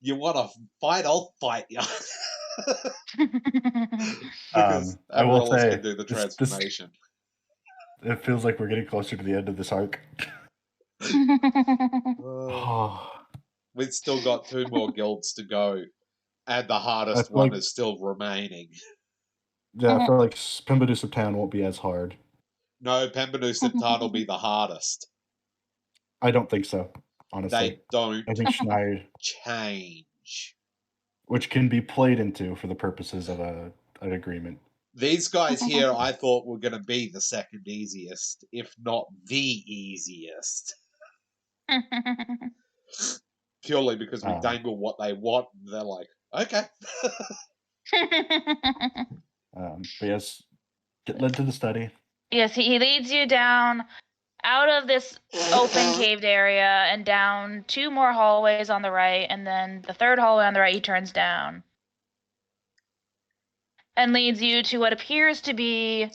"You want to fight? I'll fight you." Because I will Amaryllis say, can do the this- transformation. It feels like we're getting closer to the end of this arc. Oh. We've still got 2 more guilds to go, and the hardest feel one like- is still remaining. Yeah, I feel like Pembedusa Town won't be as hard. No, Pembenusa Town will be the hardest. I don't think so, honestly. They don't I think Schneider, change. which can be played into for the purposes of an agreement. These guys here, I thought were going to be the second easiest, if not the easiest. Purely because we dangle what they want, and they're like, okay. But yes, get led to the study. Yes, he leads you down out of this open caved area and down 2 more hallways on the right, and then the 3rd hallway on the right he turns down and leads you to what appears to be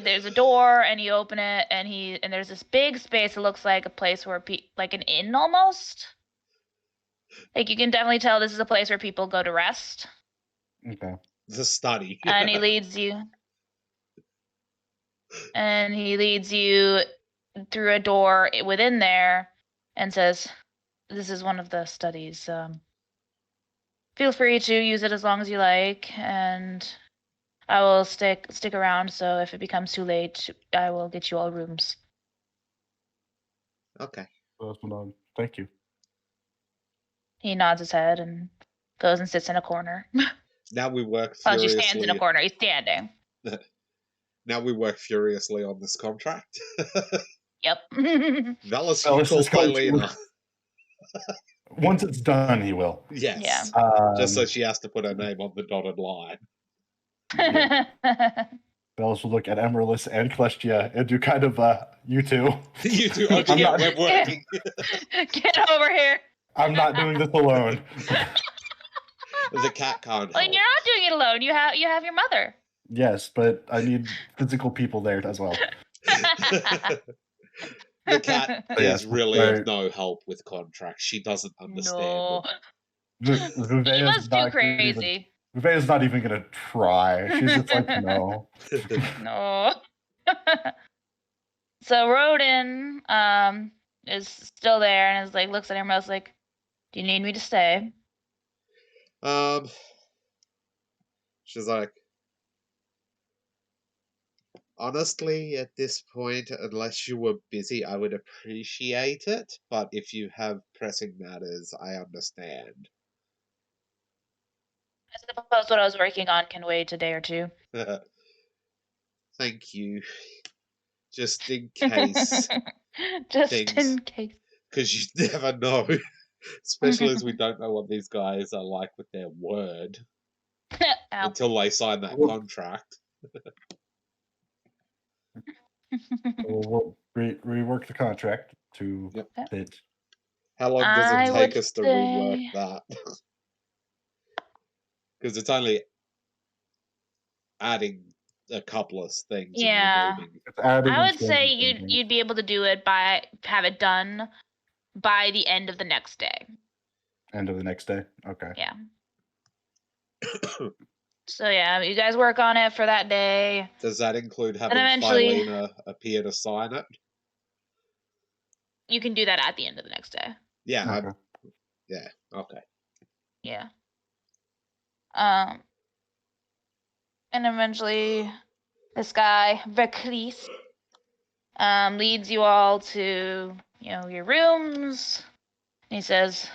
there's a door, and you open it, and there's this big space that looks like a place where like an inn almost. Like, you can definitely tell this is a place where people go to rest. Okay. The study. And he leads you through a door within there and says, "This is one of the studies. Feel free to use it as long as you like, and I will stick around, so if it becomes too late, I will get you all rooms." Okay. Thank you. He nods his head and goes and sits in a corner. Now we work Well, she furiously. stands in a corner. He's standing. Now we work furiously on this contract. Yep. Velas, you Velas call is going to- Phileena. Once it's done, he will. Yes. Yeah. Just so she has to put her name on the dotted line. Bells will look at Amaryllis and Celestia and do kind of you two. You two, I'm okay, not- we're working. Get over here. I'm not doing this alone. The cat can't Well, help. you're not doing it alone. You have your mother. Yes, but I need physical people there as well. The cat Yes, is really right. of no help with contracts. She doesn't understand No. them. Eva's too crazy. Vivea's not even gonna try. She's just like, no. No. So Rodin is still there and is like, looks at him and is like, "Do you need me to stay?" She's like, honestly, at this point, unless you were busy, I would appreciate it. But if you have pressing matters, I understand. I suppose what I was working on can wait a day or 2. Thank you. Just in case. Just Things. in case. Because you never know. Especially as we don't know what these guys are like with their word Ow. until they sign that Well- contract. We'll rework the contract to Yep. fit. How long does I it would take us to rework say- that? Because it's only adding a couple of things Yeah. and removing. It's adding I and would say changing things. you'd be able to do it have it done by the end of the next day. End of the next day. Okay. Yeah. So yeah, you guys work on it for that day. Does that include having eventually- Philena appear to sign it? You can do that at the end of the next day. Yeah, Okay. yeah, okay. Yeah. And eventually this guy, Verclis, leads you all to, your rooms. And he says,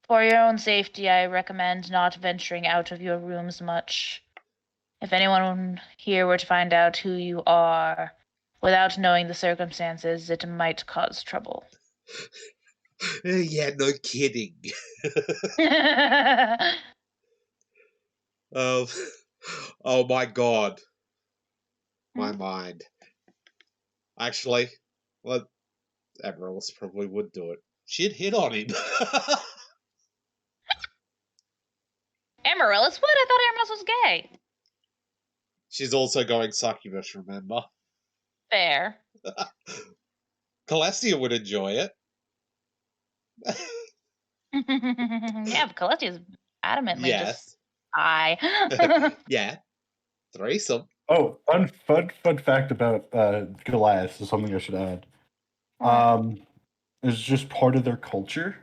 "For your own safety, I recommend not venturing out of your rooms much. If anyone here were to find out who you are without knowing the circumstances, it might cause trouble." Yeah, no kidding. Oh, oh my god. My mind. Actually, well, Amaryllis probably would do it. She'd hit on him. Amaryllis? What? I thought Amaryllis was gay. She's also going succubus, remember? Fair. Celestia would enjoy it. Yeah, but Celestia's adamantly just Yes. I. Yeah. Threesome. Oh, fun fact about Goliath is something I should add. It's just part of their culture.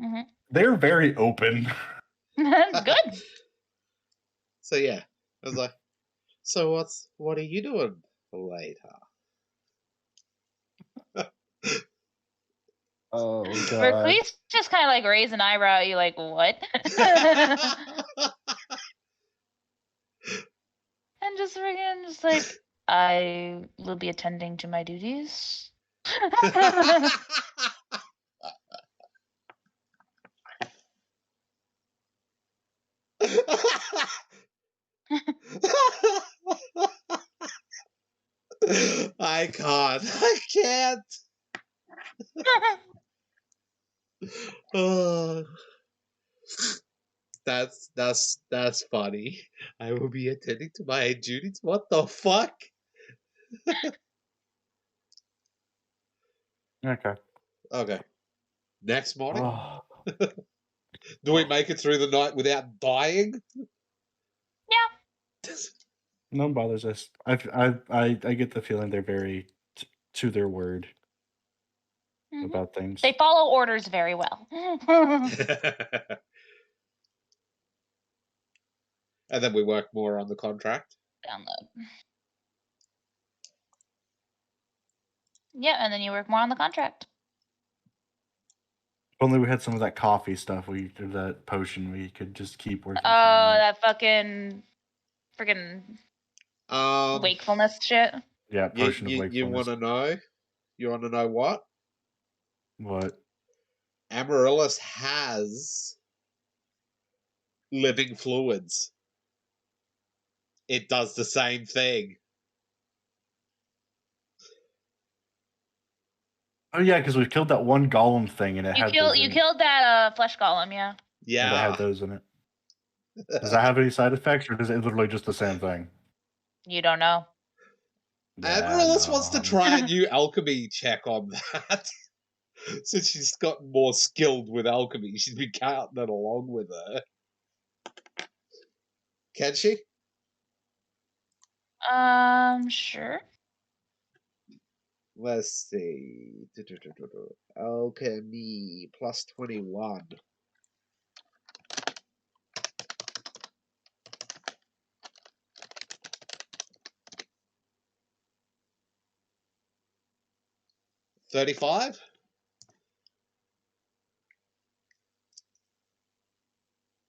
Mhm. They're very open. Good. So yeah, I was like, so what are you doing later? Oh god. Verclis just kind of like raise an eyebrow at you, like, what? And just freaking just like, I will be attending to my duties. I can't. I can't. Oh, that's funny. I will be attending to my duties. What the fuck? Okay. Okay. Next morning, Oh. do we make it through the night without dying? Yeah. No one bothers us. I get the feeling they're very to their word Mhm. about things. They follow orders very well. And then we work more on the contract. Download. Yeah, and then you work more on the contract. If only we had some of that coffee stuff. Or that potion. We could just keep working. Oh, that fucking freaking wakefulness shit. Yeah, potion of you wakefulness. want to know? You want to know what? What? Amaryllis has living fluids. It does the same thing. Oh yeah, because we killed that one golem thing, and it had those You in it. killed that flesh golem, yeah. And it Yeah. had those in it. Does that have any side effects, or is it literally just the same thing? You don't know. Amaryllis wants to no. try a new alchemy check on that. Since she's gotten more skilled with alchemy, she's been counting it along with her. Can she? Sure. Let's see. Alchemy plus 21. $35?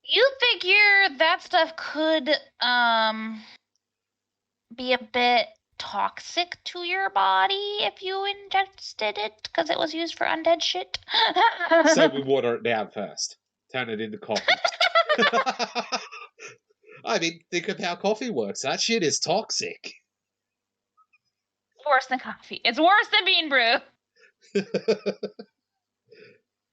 You figure that stuff could be a bit toxic to your body if you ingested it because it was used for undead shit. So we water it down first. Turn it into coffee. I mean, think of how coffee works. That shit is toxic. Worse than coffee. It's worse than bean brew.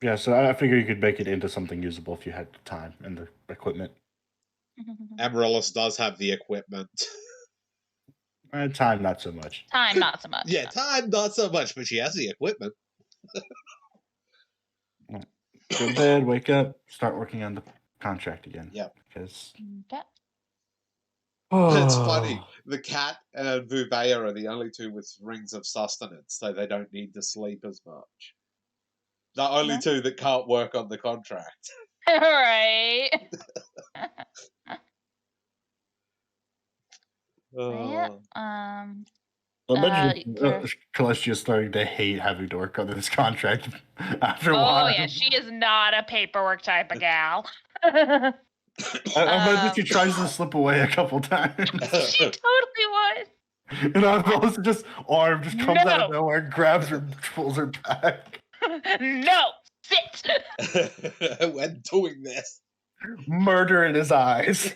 Yeah, so I figure you could make it into something usable if you had the time and the equipment. Amaryllis does have the equipment. Time, not so much. Time, not so much. Yeah, time, not so much, but she has the equipment. Go to bed, wake up, start working on the contract again. Yep. Because Okay. It's funny. The cat and Vuvea are the only two with rings of sustenance, so they don't need to sleep as much. The only Yeah. two that can't work on the contract. Right. Oh. Yeah. imagine for- Celestia's starting to hate having to work under this contract after a Oh while. yeah, she is not a paperwork type of gal. I imagine she tries to slip away a couple times. She totally would. And Annabelle's just arm just comes out No. of nowhere and grabs her, pulls her back. No, sit. When doing this. Murder in his eyes.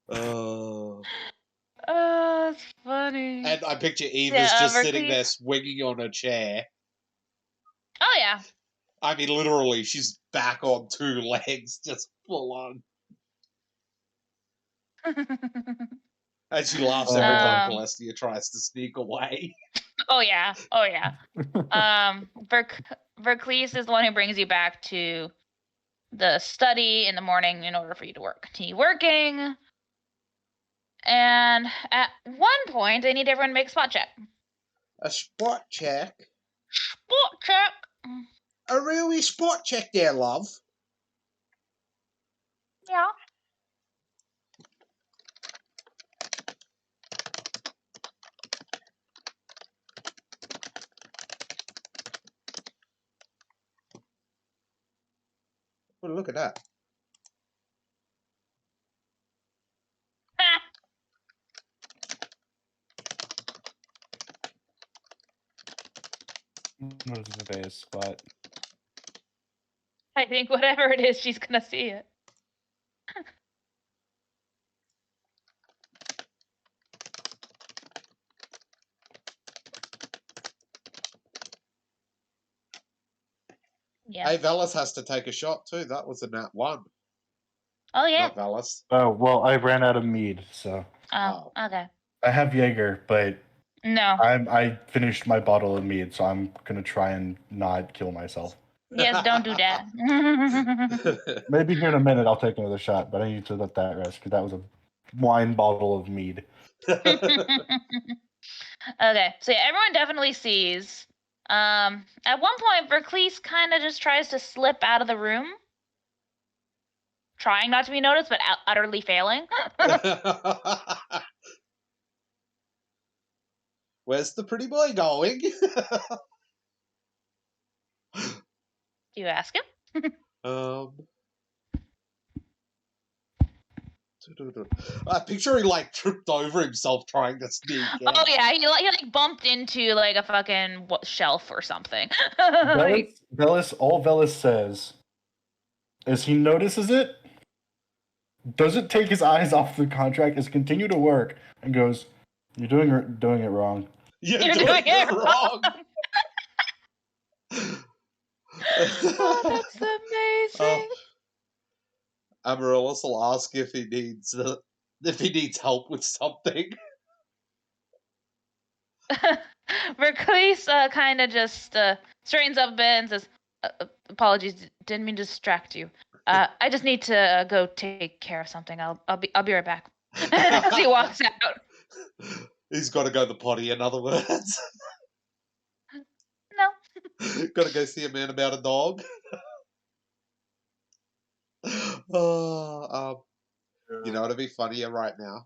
Oh. Oh, that's funny. And I picture Eva's Yeah, just sitting Verclese. there swinging on a chair. Oh yeah. I mean, literally, she's back on two legs, just full on. And she laughs every time Celestia tries to sneak away. Oh yeah. Oh yeah. Verclese is the one who brings you back to the study in the morning in order for you to continue working. And at one point, I need everyone to make a spot check. A spot check? Spot check. A really spot check there, love. Yeah. Oh, look at that. What is today's spot? I think whatever it is, she's gonna see it. Yeah. Hey, Velas has to take a shot too. That was a nat 1. Oh yeah. Not Velas. Oh, well, I ran out of mead, so. Oh, okay. I have Jaeger, but No. I finished my bottle of mead, so I'm gonna try and not kill myself. Yes, don't do that. Maybe here in a minute I'll take another shot, but I need to let that rest because that was a wine bottle of mead. Okay, so yeah, everyone definitely sees. At one point, Verclese kind of just tries to slip out of the room, trying not to be noticed, but utterly failing. Where's the pretty boy going? Do you ask him? I picture he like tripped over himself trying to sneak in. Oh yeah, he like bumped into like a fucking shelf or something. All Velas says is he notices it, doesn't take his eyes off the contract, is continue to work, and goes, "You're doing it wrong. You're doing it wrong." Oh, that's amazing. Amaryllis will ask if he needs help with something. Verclese kind of just straightens up a bit and says, "Apologies, didn't mean to distract you. I just need to go take care of something. I'll be right back." As he walks out. He's got to go to the potty. In other words, No. got to go see a man about a dog. Oh, you know what'd be funnier right now?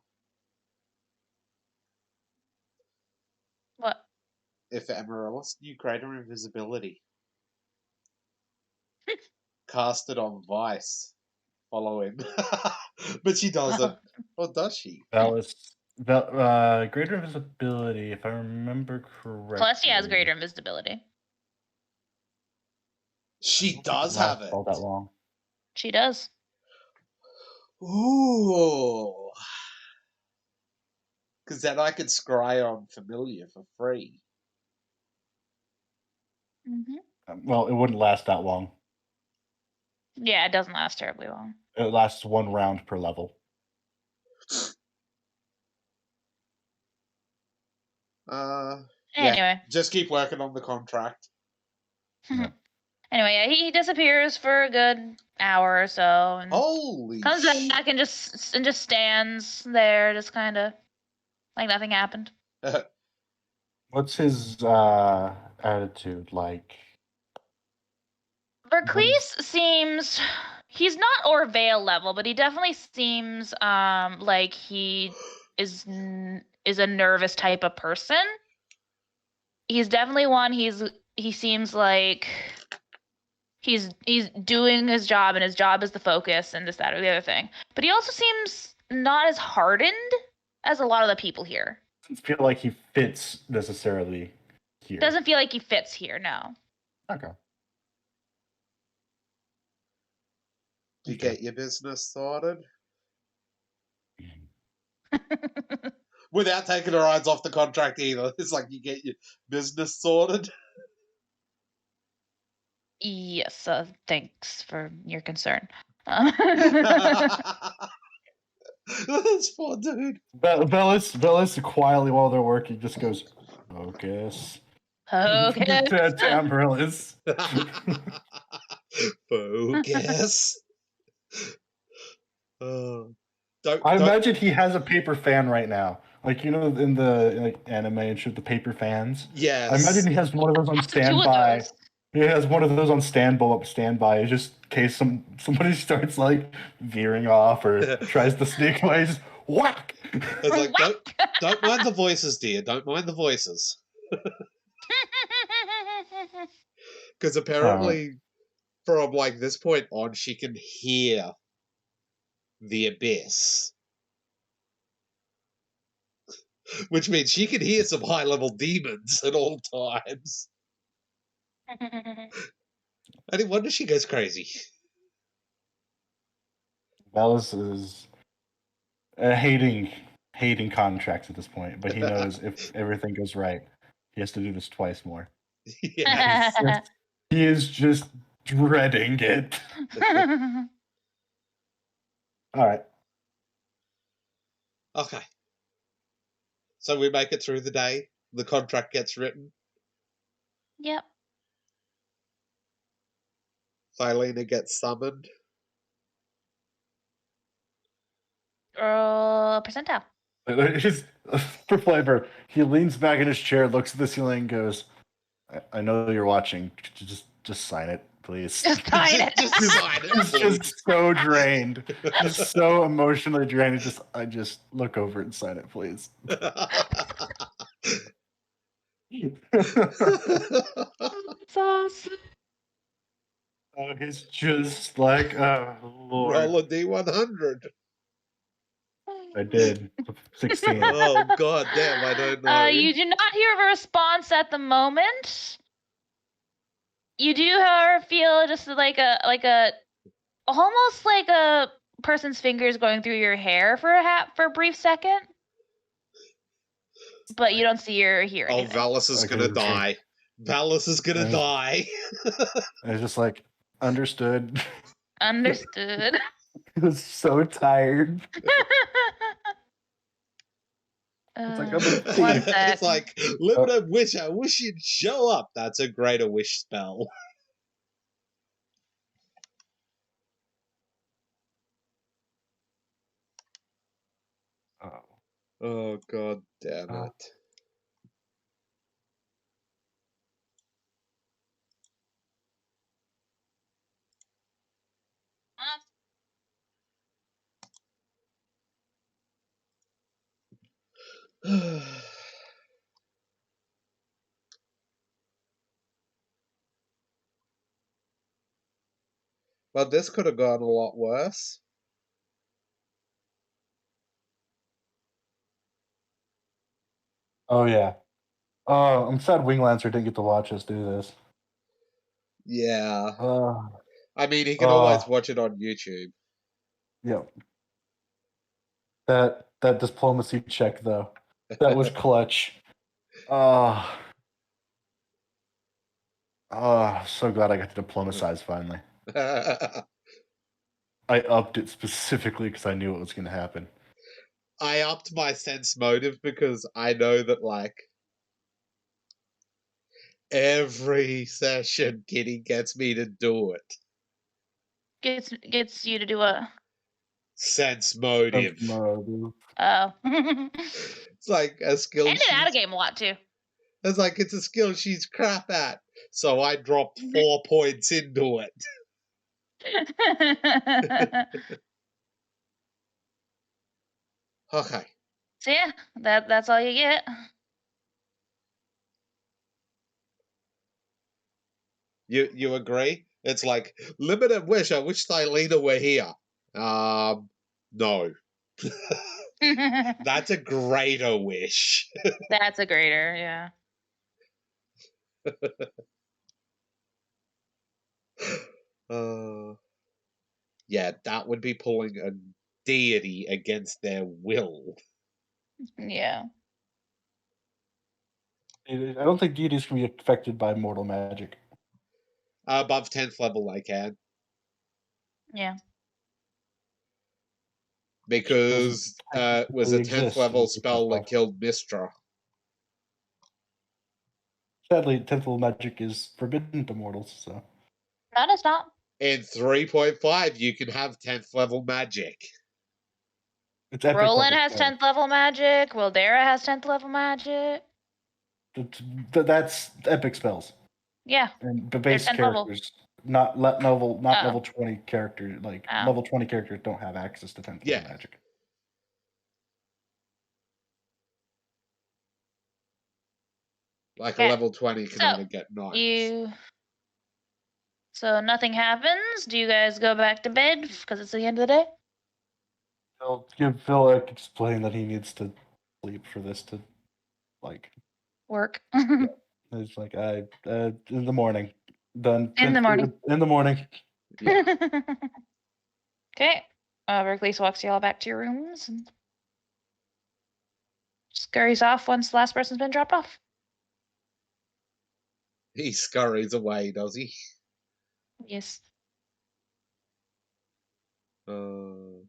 What? If Amaryllis knew greater invisibility. Cast it on Vice. Follow him. But she doesn't. Or does she? Velas Greater invisibility, if I remember correctly. Plus, she has greater invisibility. She does have it. All that long. She does. Ooh. Because then I could scry on familiar for free. Well, it wouldn't last that long. Yeah, it doesn't last terribly long. It lasts 1 round per level. Anyway. Yeah, just keep working on the contract. Yeah. Anyway, yeah, he disappears for a good hour or so, and Holy comes back and just stands there, just kind of like nothing happened. What's his attitude like? Verclese seems he's not Orvale level, but he definitely seems like he is a nervous type of person. He's definitely one. He seems like he's doing his job, and his job is the focus, and this, that, or the other thing. But he also seems not as hardened as a lot of the people here. Doesn't feel like he fits necessarily here. Doesn't feel like he fits here. No. Okay. Do you get your business sorted? Without taking her eyes off the contract either. It's like you get your business sorted. Yes, thanks for your concern. That's poor dude. Bellis quietly while they're working just goes, focus. Okay. to Amaryllis. Focus. I imagine he has a paper fan right now. Like, you know, in the anime and shit, the paper fans. Yes. I imagine he has one of those on standby. He has one of those on standby, just in case somebody starts like veering off or tries to sneak away. Just whack. It's like don't mind the voices, dear. Don't mind the voices. Because apparently, from like this point on, she can hear the abyss, which means she can hear some high-level demons at all times. I didn't wonder she goes crazy. Bellis is hating contracts at this point, but he knows if everything goes right, he has to do this twice more. Yeah. He is just dreading it. All right. Okay. So we make it through the day. The contract gets written. Yep. Philena gets summoned. Percentile. For flavor, he leans back in his chair, looks at the ceiling, and goes, I know you're watching. Just sign it, please. Just sign it. Just sign it. He's just so drained. He's so emotionally drained. I just look over it and sign it, please. It's awesome. Oh, he's just like, oh, Lord. Roll a D100. I did. 16. Oh, god damn, I don't know. You do not hear a response at the moment. You do, however, feel just like a almost like a person's fingers going through your hair for a brief second. But you don't see or hear anything. Valis is gonna die. Valis is gonna die. I was just like, understood. Understood. He was so tired. It's like limited wish. I wish you'd show up. That's a greater wish spell. Oh god damn it. Well, this could have gone a lot worse. Oh yeah. I'm sad Winglancer didn't get to watch us do this. Yeah. Uh, I mean, he can always watch it on YouTube. yeah. That diplomacy check though, that was clutch. So glad I got to diplomatize finally. I upped it specifically because I knew it was going to happen. I upped my sense motive because I know that, like, every session Kitty gets me to do it. Gets you to do what? Sense motive. Oh. It's like a skill. And in out game a lot too. It's like it's a skill she's crap at. So I dropped 4 points into it. Okay. So yeah, that's all you get. You agree? It's like limited wish. I wish Thylena were here. No. That's a greater wish. That's a greater, yeah. Yeah, that would be pulling a deity against their will. Yeah. I don't think deities can be affected by mortal magic. Above 10th level, they can. Yeah. Because it was a 10th level spell that Myself. killed Mistra. Sadly, 10th level magic is forbidden to mortals, so. No, it's not. In 3.5, you can have 10th level magic. It's epic Roland level has spell. 10th level magic. Wildera has 10th level magic. That's epic spells. Yeah. And the base 10th level. characters, not level Oh. level 20 character, like Oh. level 20 characters don't have access to 10th level magic. Like a level 20 can only get 9. So nothing happens. Do you guys go back to bed because it's the end of the day? I'll give Phil explain that he needs to sleep for this to, like, Work. it's like in the morning. Done. In the morning. In the morning. Yeah. Okay. Berkeley walks you all back to your rooms and scurries off once the last person's been dropped off. He scurries away, does he? Yes. Man.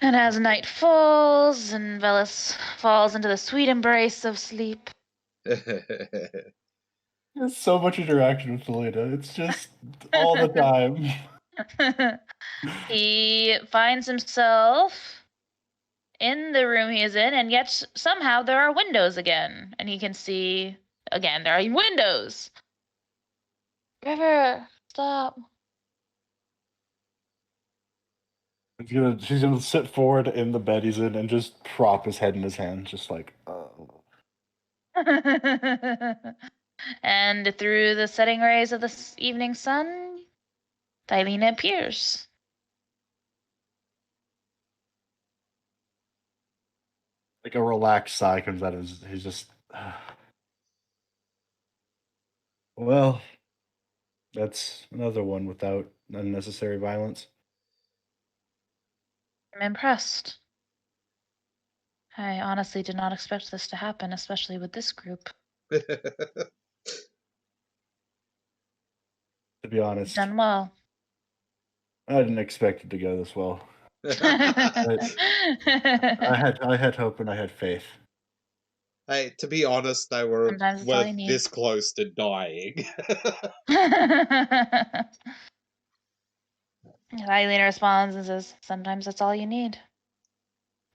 And as night falls and Velis falls into the sweet embrace of sleep. There's so much interaction with Selena. It's just all the time. He finds himself in the room he is in, and yet somehow there are windows again, and he can see again there are windows. River, stop. She's gonna sit forward in the bed he's in and just prop his head in his hand, just like, oh. And through the setting rays of the evening sun, Thylena appears. Like a relaxed sigh comes out of he's just, well, that's another one without unnecessary violence. I'm impressed. I honestly did not expect this to happen, especially with this group. To be honest, Done well. I didn't expect it to go this well. I had hope and I had faith. Hey, to be honest, they were this close to dying. Eileen responds and says, "Sometimes that's all you need."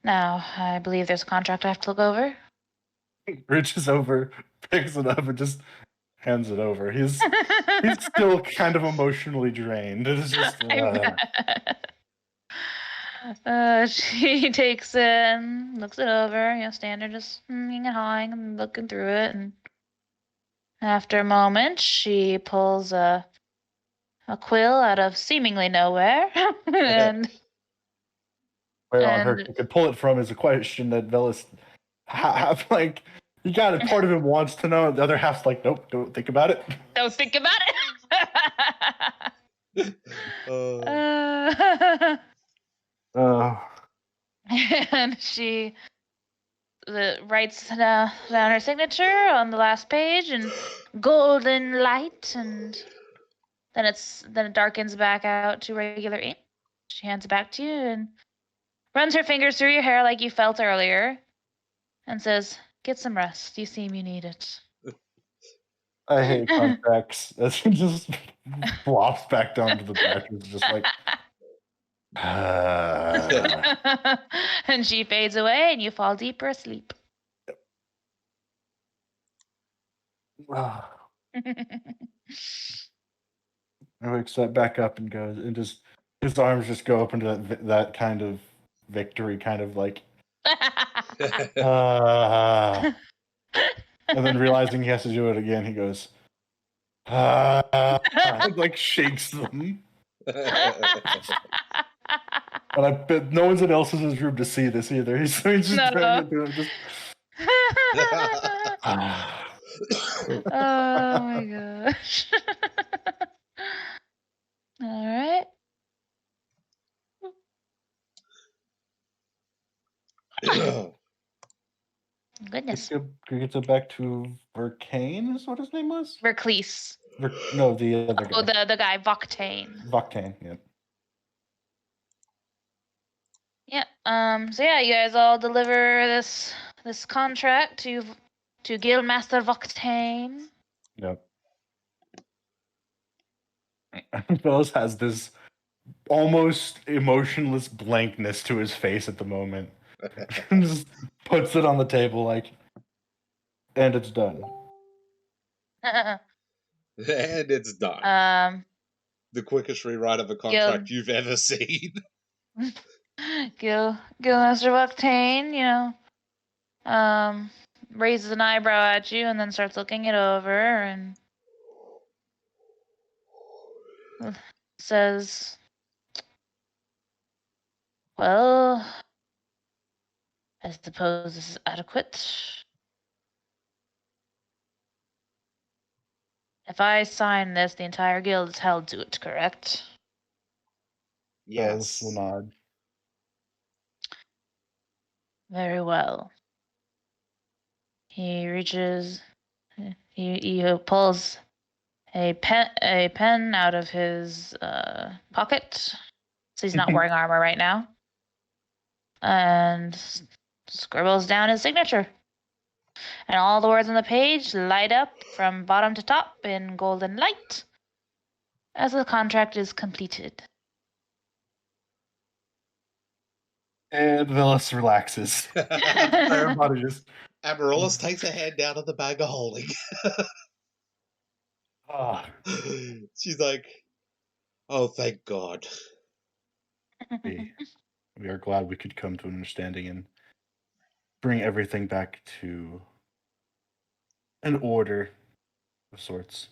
Now, I believe there's a contract I have to look over. Reaches over, picks it up, and just hands it over. He's still kind of emotionally drained. It's just. She takes it and looks it over, standard, just and hawing and looking through it. And after a moment, she pulls a quill out of seemingly nowhere and where on her could pull it from is a question that Velis have like. You got it. Part of him wants to know. The other half's like, nope, don't think about it. Don't think about it. And she writes down her signature on the last page in golden light, and then it darkens back out to regular ink. She hands it back to you and runs her fingers through your hair like you felt earlier, and says, "Get some rest. You seem you need it." I hate contracts. As he just flops back down to the back. It's just like. And she fades away, and you fall deeper asleep. He wakes up back up and goes, and just his arms just go up into that kind of victory, kind of like, and then realizing he has to do it again, he goes, and like shakes them. And I bet no one's in else's room to see this either. He's just trying to do it. Just... Oh my gosh. All right. Goodness. Could get it back to Verkane, is what his name was? Verclease. No, the other guy. Oh, the guy, Voctane. Voctane, yeah. Yeah. So yeah, you guys all deliver this contract to Guildmaster Voctane. Yep. Bells has this almost emotionless blankness to his face at the moment. Just puts it on the table like, and it's done. And it's done. The quickest rewrite of a contract you've ever seen. Guildmaster Voctane, raises an eyebrow at you and then starts looking it over and says, "Well, I suppose this is adequate. If I sign this, the entire guild is held to it, correct?" Yes. Will nod. Very well. He reaches. He pulls a pen out of his pocket. So he's not wearing armor right now. And scribbles down his signature. And all the words on the page light up from bottom to top in golden light as the contract is completed. And Velis relaxes. Everybody just... Amaryllis takes a hand down of the bag of holding. She's like, "Oh, thank God." We are glad we could come to an understanding and bring everything back to an order of sorts.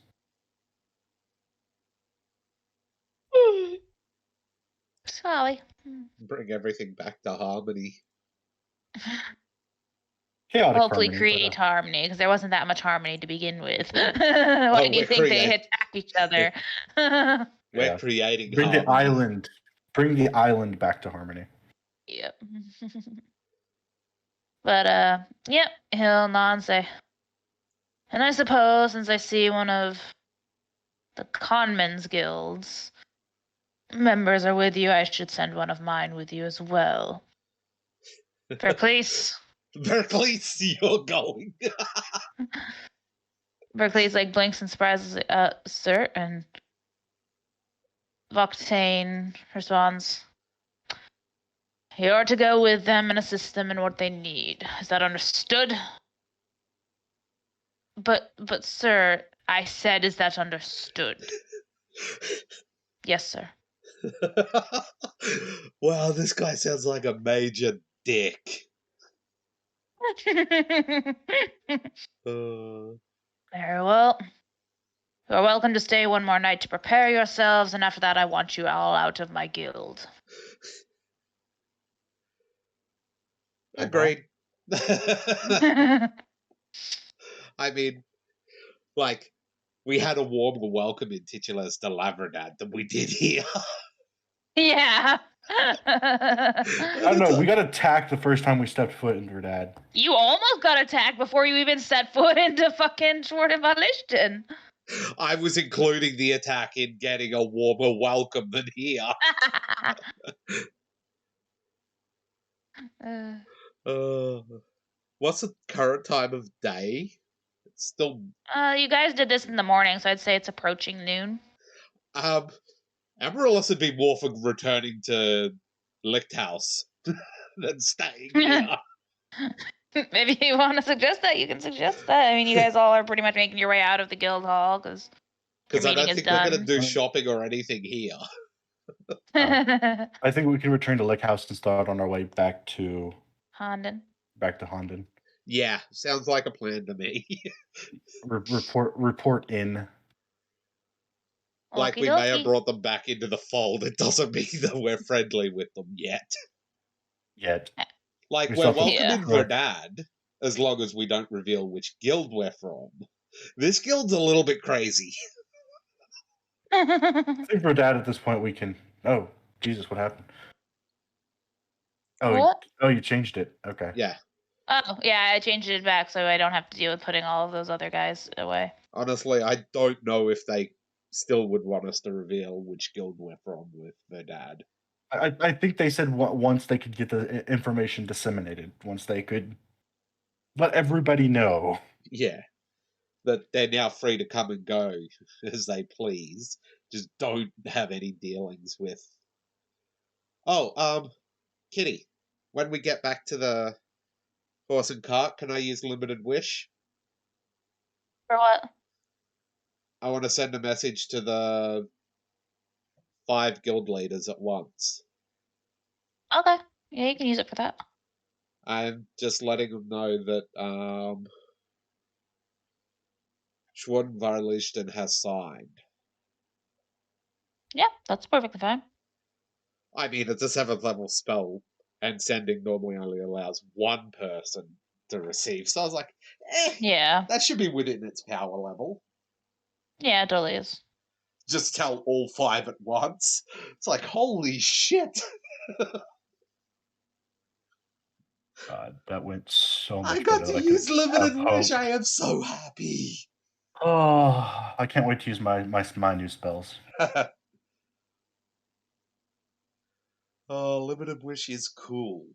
Sorry. Bring everything back to harmony. Chaotic Hopefully harmony, create harmony, because there wasn't that much harmony to begin with. Why do you think they attack each other? We're creating Bring harmony. Bring the island back to harmony. Yep. But yep, he'll nod and say, "And I suppose since I see one of the conmen's guilds members are with you, I should send one of mine with you as well. Verclease." Verclease, you're going. Verclease like blinks in surprise, sir, and Voctane responds, "You're to go with them and assist them in what they need. Is that understood?" But sir, I said, is that understood? Yes, sir. Wow, this guy sounds like a major dick. Very well. You are welcome to stay one more night to prepare yourselves, and after that I want you all out of my guild. Agreed. I mean, like, we had a warmer welcome in Titular's to Lavradad than we did here. Yeah. I don't know. We got attacked the first time we stepped foot in Verdad. You almost got attacked before you even set foot into fucking Schwarzenbach-Lichten. I was including the attack in getting a warmer welcome than here. What's the current time of day? It's still. You guys did this in the morning, so I'd say it's approaching noon. Amaryllis would be more for returning to Lichthouse than staying here. Maybe you want to suggest that, you can suggest that. I mean, you guys all are pretty much making your way out of the guild hall because I don't think we're going to done. do shopping or anything here. I think we can return to Lick House and start on our way back to Honden. Yeah, sounds like a plan to me. report in. Like we may have brought them back into the fold. It doesn't mean that we're friendly with them yet. Like, we're welcome in Verdad, as long as we don't reveal which guild we're from. This guild's a little bit crazy. I think Verdad at this point we can... Oh, Jesus, what happened? Oh, what? Oh, you changed it. Okay. Yeah. Oh, yeah, I changed it back so I don't have to deal with putting all of those other guys away. Honestly, I don't know if they still would want us to reveal which guild we're from with Verdad. I think they said once they could get the information disseminated, once they could let everybody know. Yeah. That they're now free to come and go as they please. Just don't have any dealings with... Oh, Kitteh, when we get back to the horse and cart, can I use limited wish? For what? I want to send a message to the 5 guild leaders at once. Okay. Yeah, you can use it for that. I'm just letting them know that Schwarzenbach-Lichten has signed. Yeah, that's perfectly fine. I mean, it's a 7th level spell, and sending normally only allows one person to receive. So I was like, yeah, that should be within its power level. Yeah, it totally is. Just tell all 5 at once. It's like, holy shit. God, that went so much I got better to use limited wish. I am so happy. Oh, I can't wait to use my new spells. Oh, limited wish is cool.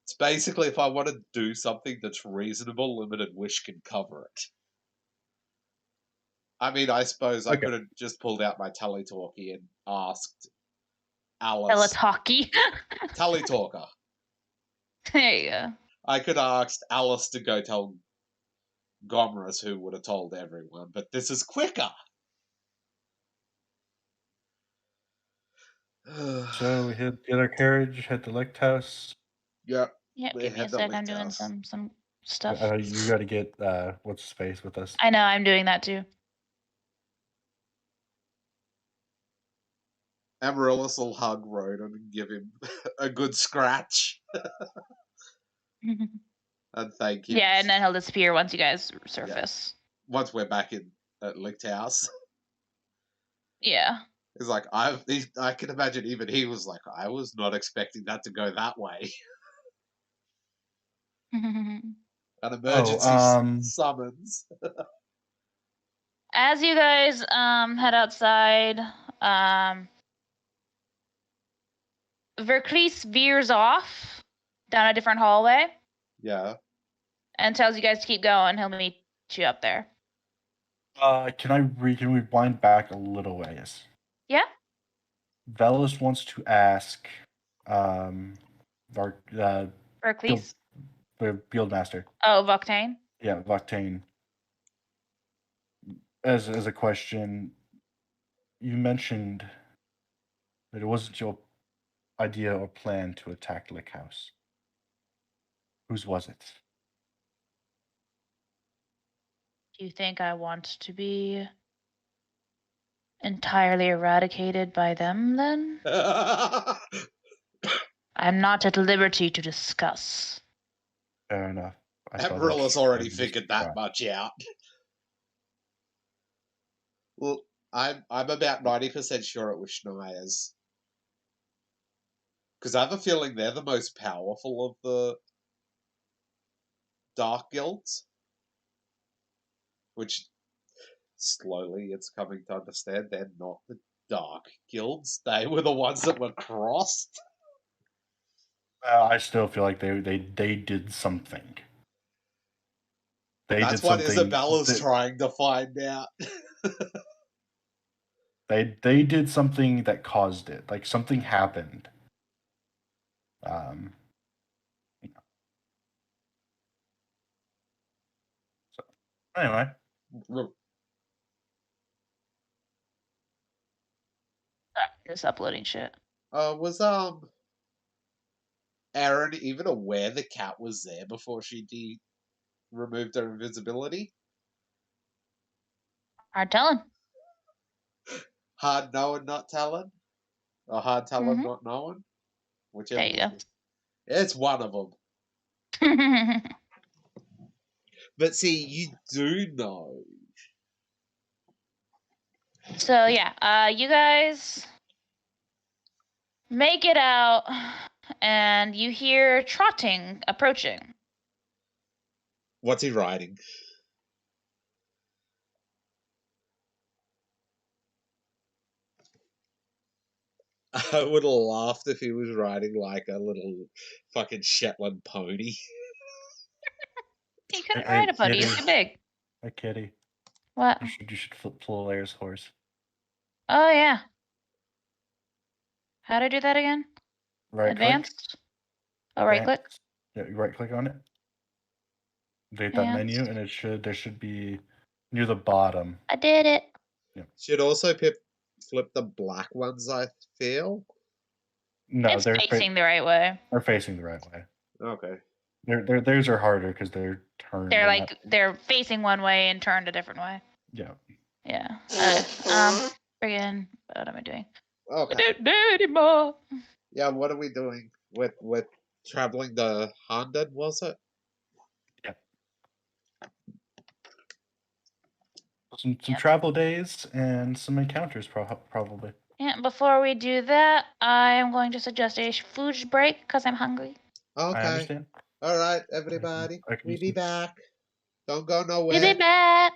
It's basically, if I want to do something that's reasonable, limited wish can cover it. I mean, I suppose I could have just pulled out my Tally Talkie and asked Alice. Tally Talker. There you go. I could have asked Alice to go tell Gomras, who would have told everyone, but this is quicker. So we get our carriage, head to Lichthouse. Yeah. Yeah, give me a sec. I'm doing some stuff. You got to get what's space with us. I know, I'm doing that too. Amaryllis will hug Ronan and give him a good scratch. And thank him. Yeah, and then he'll disappear once you guys surface. Yeah. Once we're back at Lichthouse. Yeah. It's like, I can imagine even he was like, I was not expecting that to go that way. An emergency summons. As you guys head outside, Vercrease veers off down a different hallway. Yeah. And tells you guys to keep going. He'll meet you up there. Can we wind back a little ways? Yeah. Velas wants to ask Vercrease? The Guildmaster. Oh, Voctane? Yeah, Voctane. As a question, you mentioned that it wasn't your idea or plan to attack Lick House. Whose was it? Do you think I want to be entirely eradicated by them, then? I'm not at liberty to discuss. Fair enough. I suppose Amarilla's that's already just figured that right. much out. Well, I'm about 90% sure it was Schneier's. Because I have a feeling they're the most powerful of the Dark Guilds. Which, slowly, it's coming to understand they're not the Dark Guilds. They were the ones that were crossed. I still feel like they did something. They That's did what something. Isabella's trying to find out. They did something that caused it. Like something happened. You know. So anyway, Just uploading shit. Was Aaron even aware the cat was there before she removed her invisibility? Hard telling. Hard knowing, not telling? Or hard telling, Mhm. not knowing? Whichever There you one. It's one of them. go. But see, you do know. So yeah, you guys make it out, and you hear trotting approaching. What's he riding? I would have laughed if he was riding like a little fucking Shetland pony. He couldn't Hey, ride a pony; he's Kitty. too big. Hey, Kitty. What? You should flip Flolair's horse. Oh yeah. How do I do that again? Right Advanced. Oh, click. right click. Yeah, you right click on it. Hit that menu, Advanced. and there should be near the bottom. I did it. Should also flip the black ones, I feel. No, It's facing the right way. they're facing the right way. Okay. Theirs are harder because they're turned. They're facing one way and turned a different way. Yeah. Yeah. Friggin', what am I doing? Okay. I don't know anymore. Yeah, what are we doing with traveling to Honden, was it? Yeah. Some Yep. travel days and some encounters probably. Yeah, before we do that, I am going to suggest a food break because I'm hungry. Okay. I understand. All right, everybody. We be back. Don't go nowhere. We'll be back.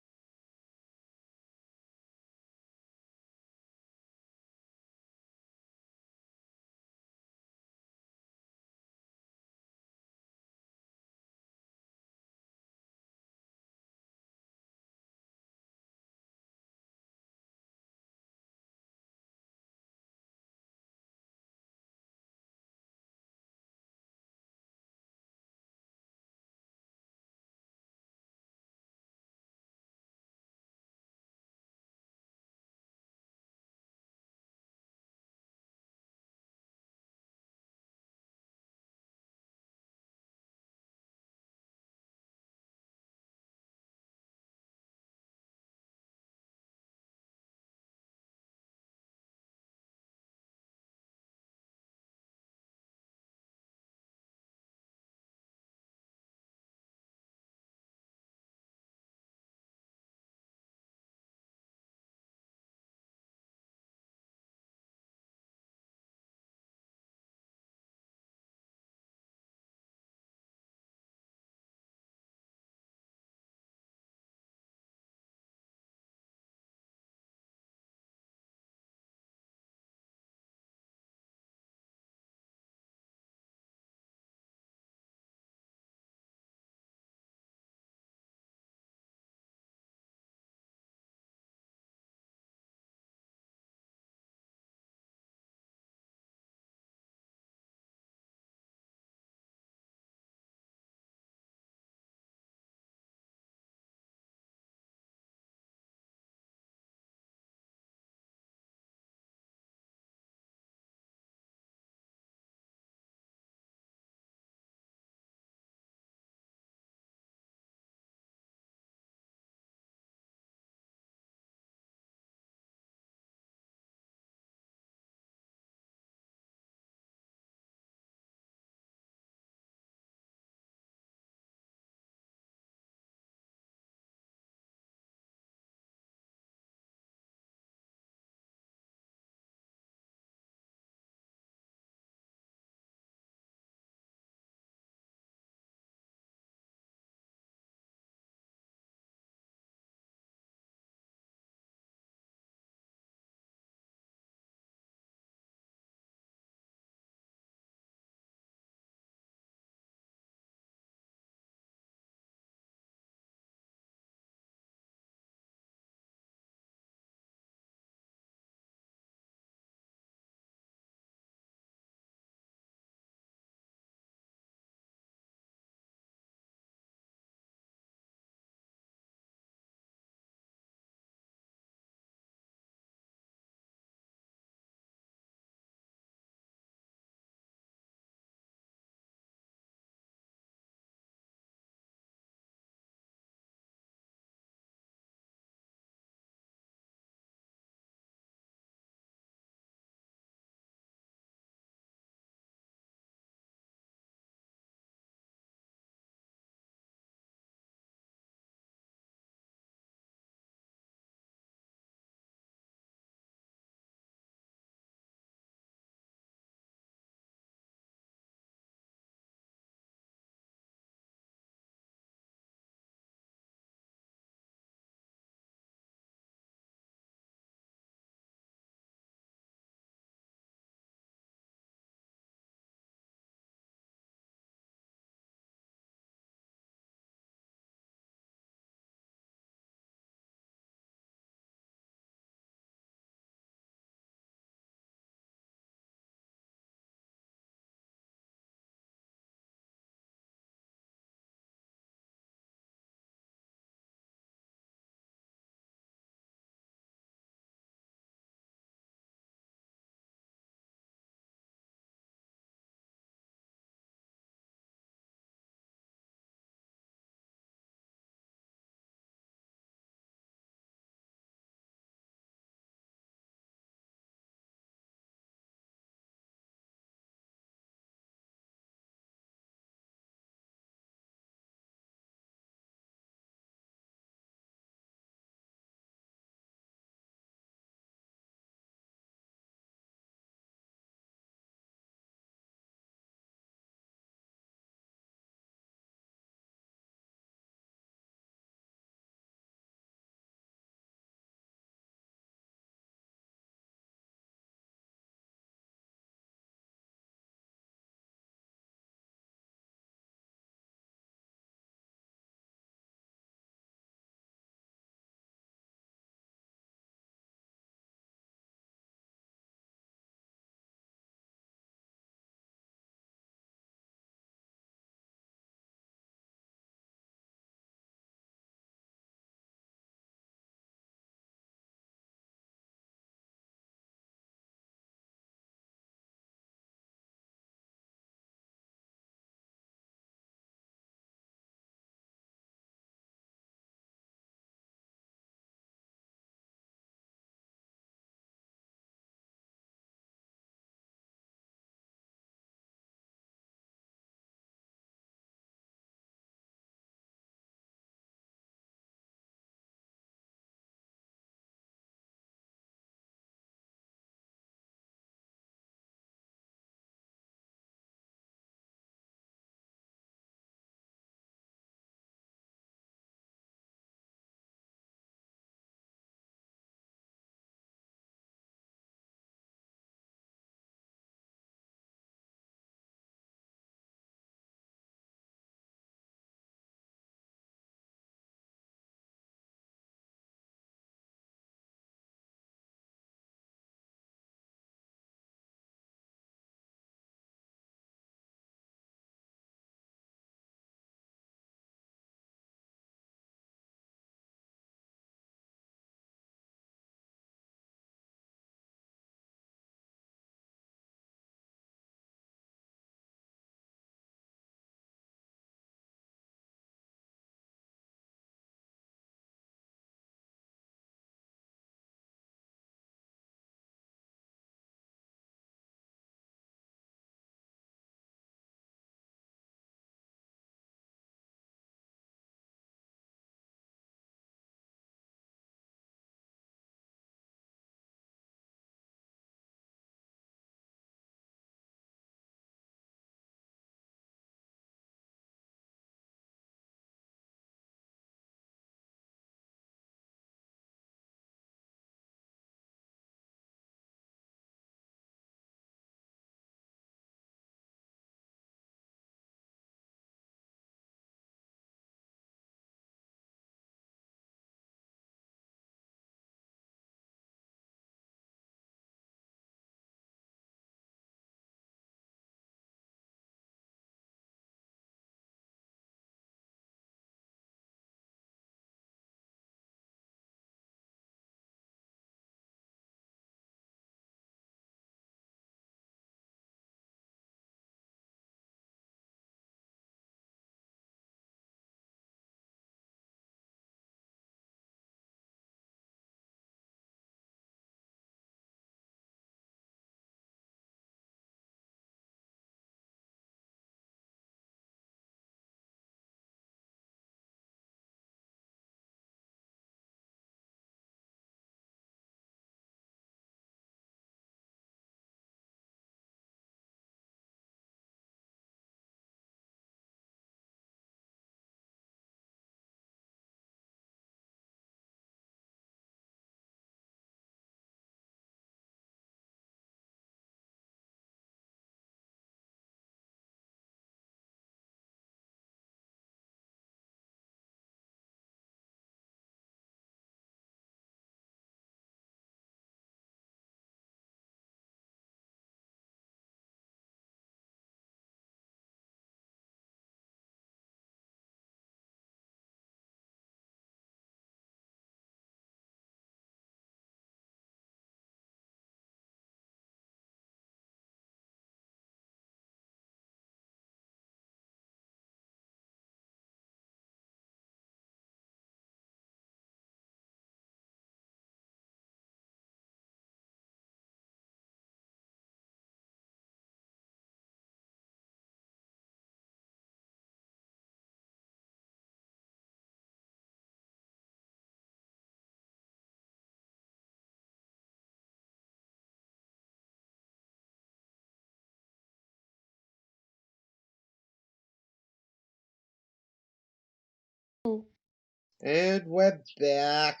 And we're back.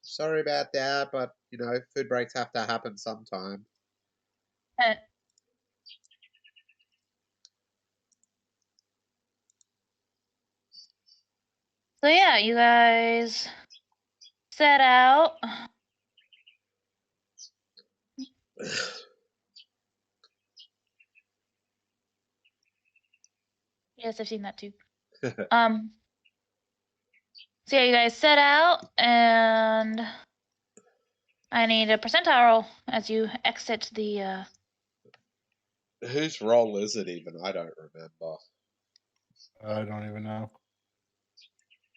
Sorry about that, but food breaks have to happen sometime. So yeah, you guys set out. Yes, I've seen that too. So yeah, you guys set out, and I need a percentile roll as you exit the. Whose role is it even? I don't remember. I don't even know.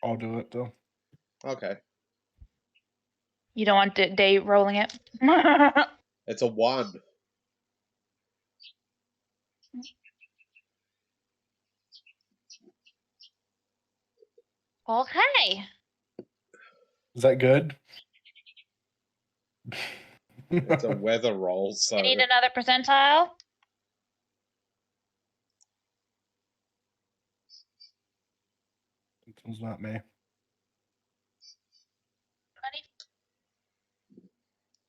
I'll do it though. Okay. You don't want Day rolling it. It's a 1. Okay. Is that good? It's a weather roll, so I need another percentile. It's not me.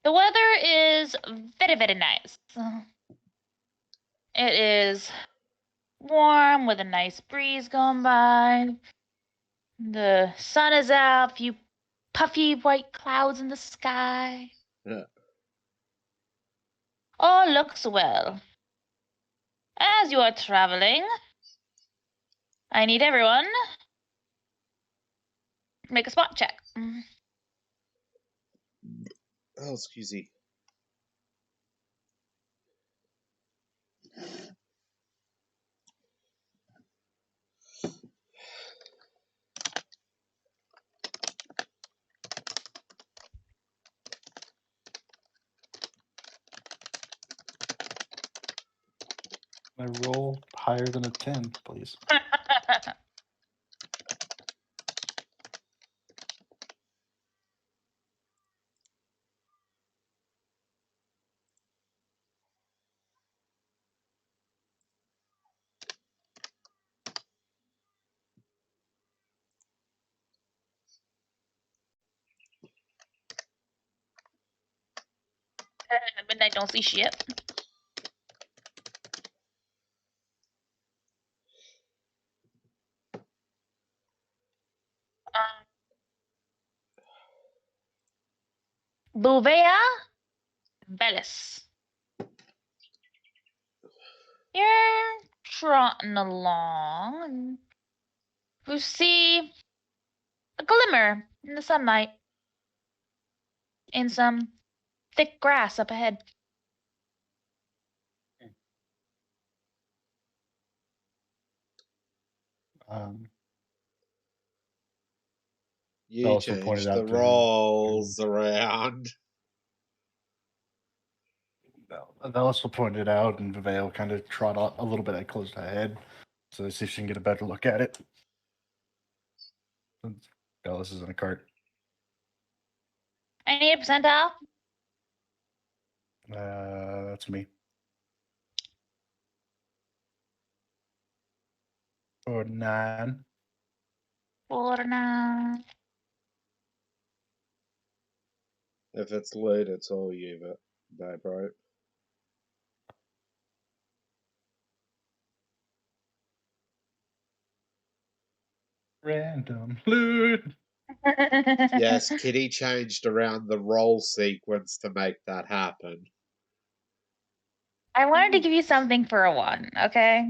The weather is very, very nice. It is warm with a nice breeze going by. The sun is out, few puffy white clouds in the sky. yeah. All looks well. As you are traveling, I need everyone make a spot check. Oh, excuse me. I roll higher than a 10, please. Midnight don't see shit. Bouvet Bellis. You're trotting along, and you see a glimmer in the sunlight in some thick grass up ahead. You also pointed changed out the to- rolls around. Velasco pointed out, and Viveo kind of trot a little bit close ahead, so see if she can get a better look at it. Dallas is in a cart. I need a percentile. That's me. Or 9. 49. If it's late, it's all you, but bro. Random loot. Yes, Kitty changed around the roll sequence to make that happen. I wanted to give you something for a 1, okay?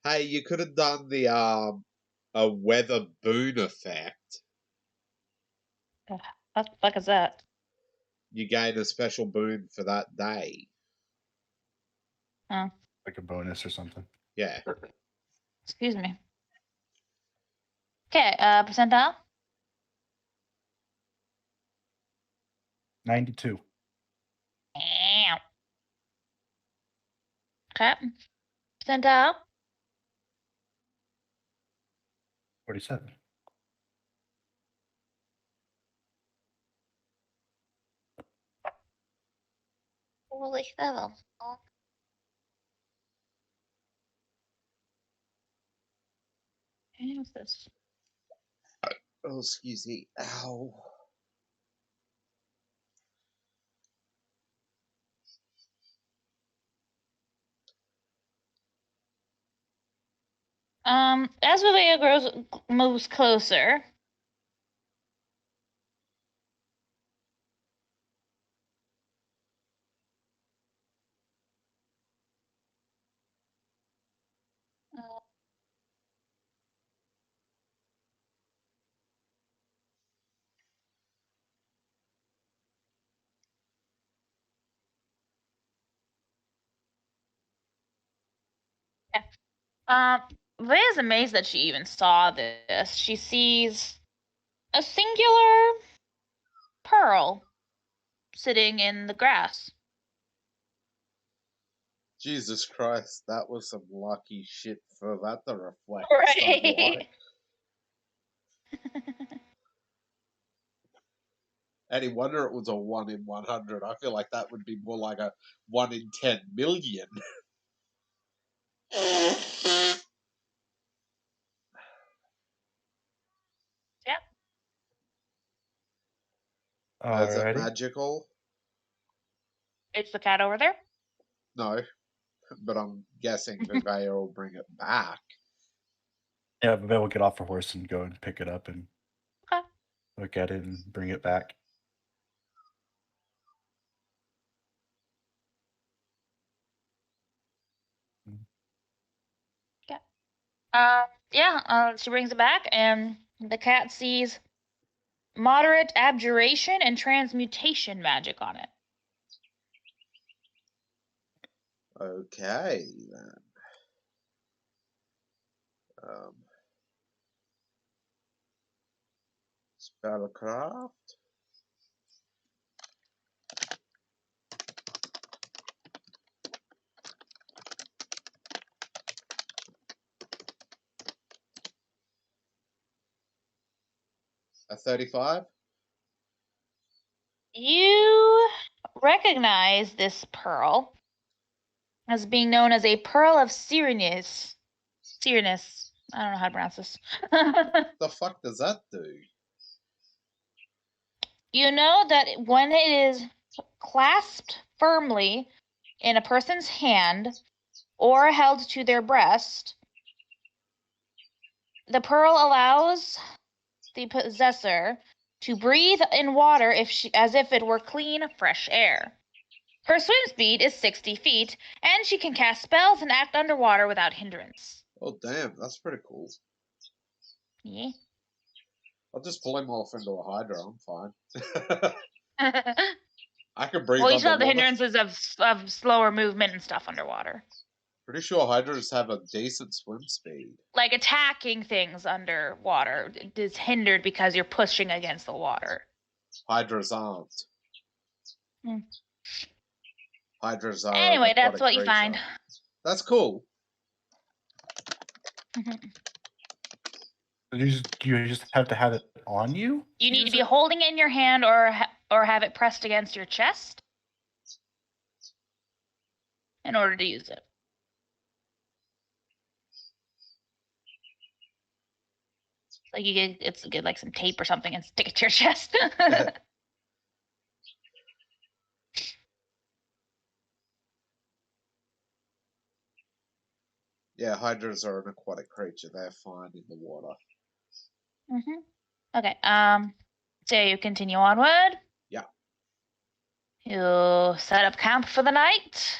Hey, you could have done the a weather boon effect. What the fuck is that? You gain a special boon for that day. Oh, Like a bonus or something. Yeah. excuse me. Okay, percentile. 92. Ow. Okay. Percentile. 47. Holy hell. What's this? Oh, excuse me. Ow. As Vivea moves closer, Vivea is amazed that she even saw this. She sees a singular pearl sitting in the grass. Jesus Christ, that was some lucky shit for that to reflect Right. Any wonder it was a 1 in 100. I feel like that would be more like a 1 in 10 million. Yeah. Is it Alrighty. magical? It's the cat over there. No, but I'm guessing Vivea will bring it back. Yeah, but we'll get off her horse and go and pick it up and Okay. look at it and bring it back. She brings it back, and the cat sees moderate abjuration and transmutation magic on it. Okay, then. Spellcraft. A 35? You recognize this pearl as being known as a pearl of Cyrenus. Cyrenus. I don't know how to pronounce this. The fuck does that do? You know that when it is clasped firmly in a person's hand or held to their breast, the pearl allows the possessor to breathe in water as if it were clean, fresh air. Her swim speed is 60 feet, and she can cast spells and act underwater without hindrance. Oh, damn, that's pretty cool. Yeah. I'll just pull him off into a Hydra. I'm fine. Well, I can breathe you still have the underwater. hindrances of slower movement and stuff underwater. Pretty sure Hydras have a decent swim speed. Like attacking things underwater is hindered because you're pushing against the water. Hydras aren't. Hmm. Hydras are. Anyway, that's what you find. That's cool. You just have to have it on you? You need to be holding it in your hand or have it pressed against your chest in order to use it. Like it's get like some tape or something and stick it to your chest. Yeah, Hydras are an aquatic creature. They're fine in the water. Okay. So you continue onward. Yeah. You set up camp for the night.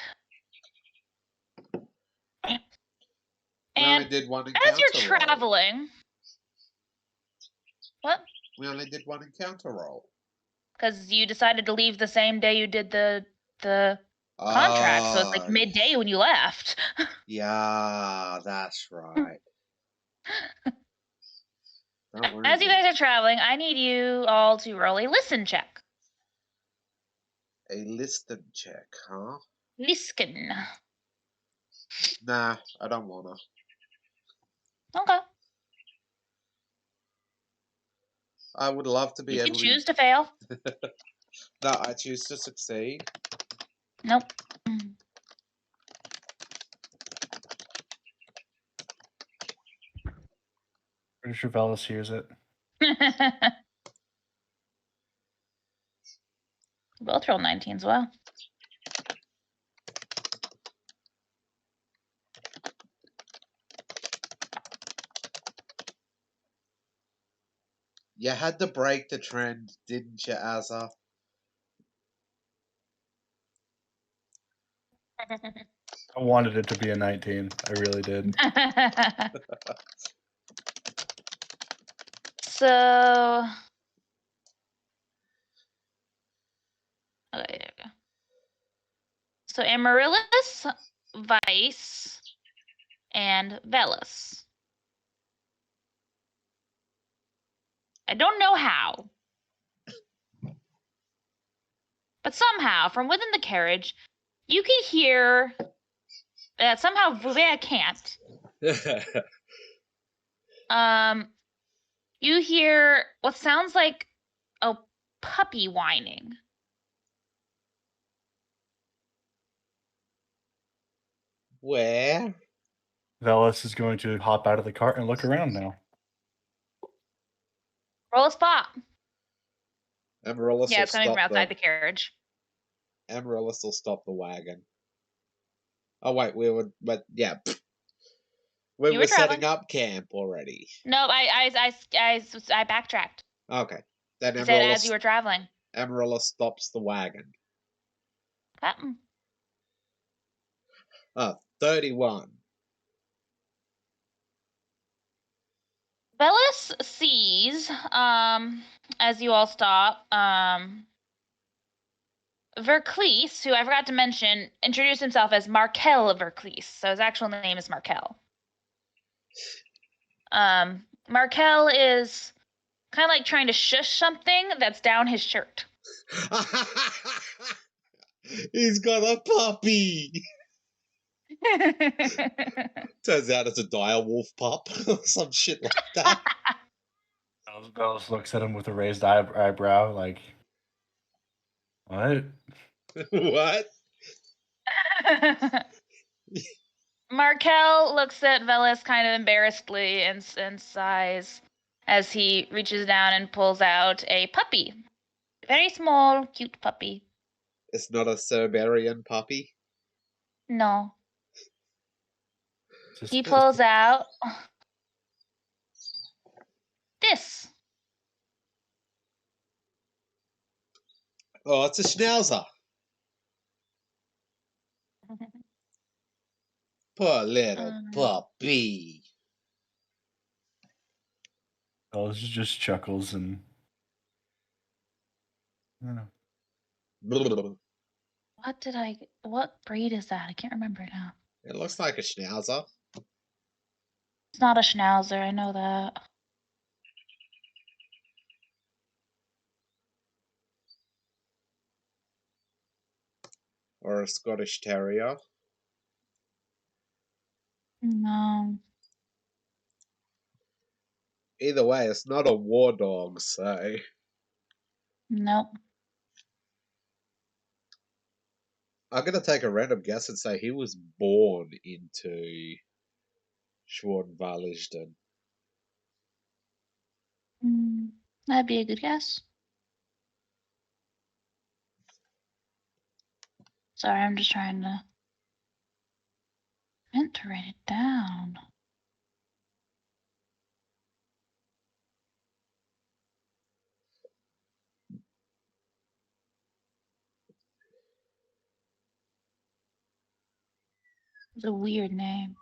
We And only did one encounter as you're roll. traveling, what? We only did one encounter roll. Because you decided to leave the same day you did the contract, so it's like midday when you left. Yeah, that's right. As you guys are traveling, I need you all to roll a listen check. A listen check, huh? Listen. Nah, I don't wanna. Okay. I would love to be You able can choose to fail. No, I choose to succeed. Nope. Pretty sure Velas hears it. Both rolled 19s. Well. You had to break the trend, didn't you, Azza? I wanted it to be a 19. I really did. So. Okay, there we go. So Amaryllis, Vice, and Velis. I don't know how. But somehow, from within the carriage, you can hear that somehow Venja can't. You hear what sounds like a puppy whining. Where? Velis is going to hop out of the cart and look around now. Roll a spot. Amaryllis Yeah, will it's coming from stop outside the carriage. Amaryllis will stop the wagon. Oh wait, but yeah, we You were were setting traveling. up camp already. No, I backtracked. Okay, then I said as you were traveling. Amaryllis stops the wagon. 31. Velis sees, as you all stop, Vercleese, who I forgot to mention, introduced himself as Markel Vercleese, so his actual name is Markel. Markel is kind of like trying to shush something that's down his shirt. He's got a puppy. Turns out it's a direwolf pup or some shit like that. Velis looks at him with a raised eyebrow, like, what? What? Markel looks at Velis kind of embarrassedly and sighs as he reaches down and pulls out a puppy. Very small, cute puppy. It's not a Siberian puppy. No. Just, He pulls out this. Oh, it's a schnauzer. Poor little puppy. Velis just chuckles and. What breed is that? I can't remember now. It looks like a schnauzer. It's not a schnauzer, I know that. Or a Scottish Terrier. No. Either way, it's not a war dog, so. Nope. I'm going to take a random guess and say he was born into Schwarzenwaldistan. That'd be a good guess. Sorry, I'm just trying to. Meant to write it down. It's a weird name.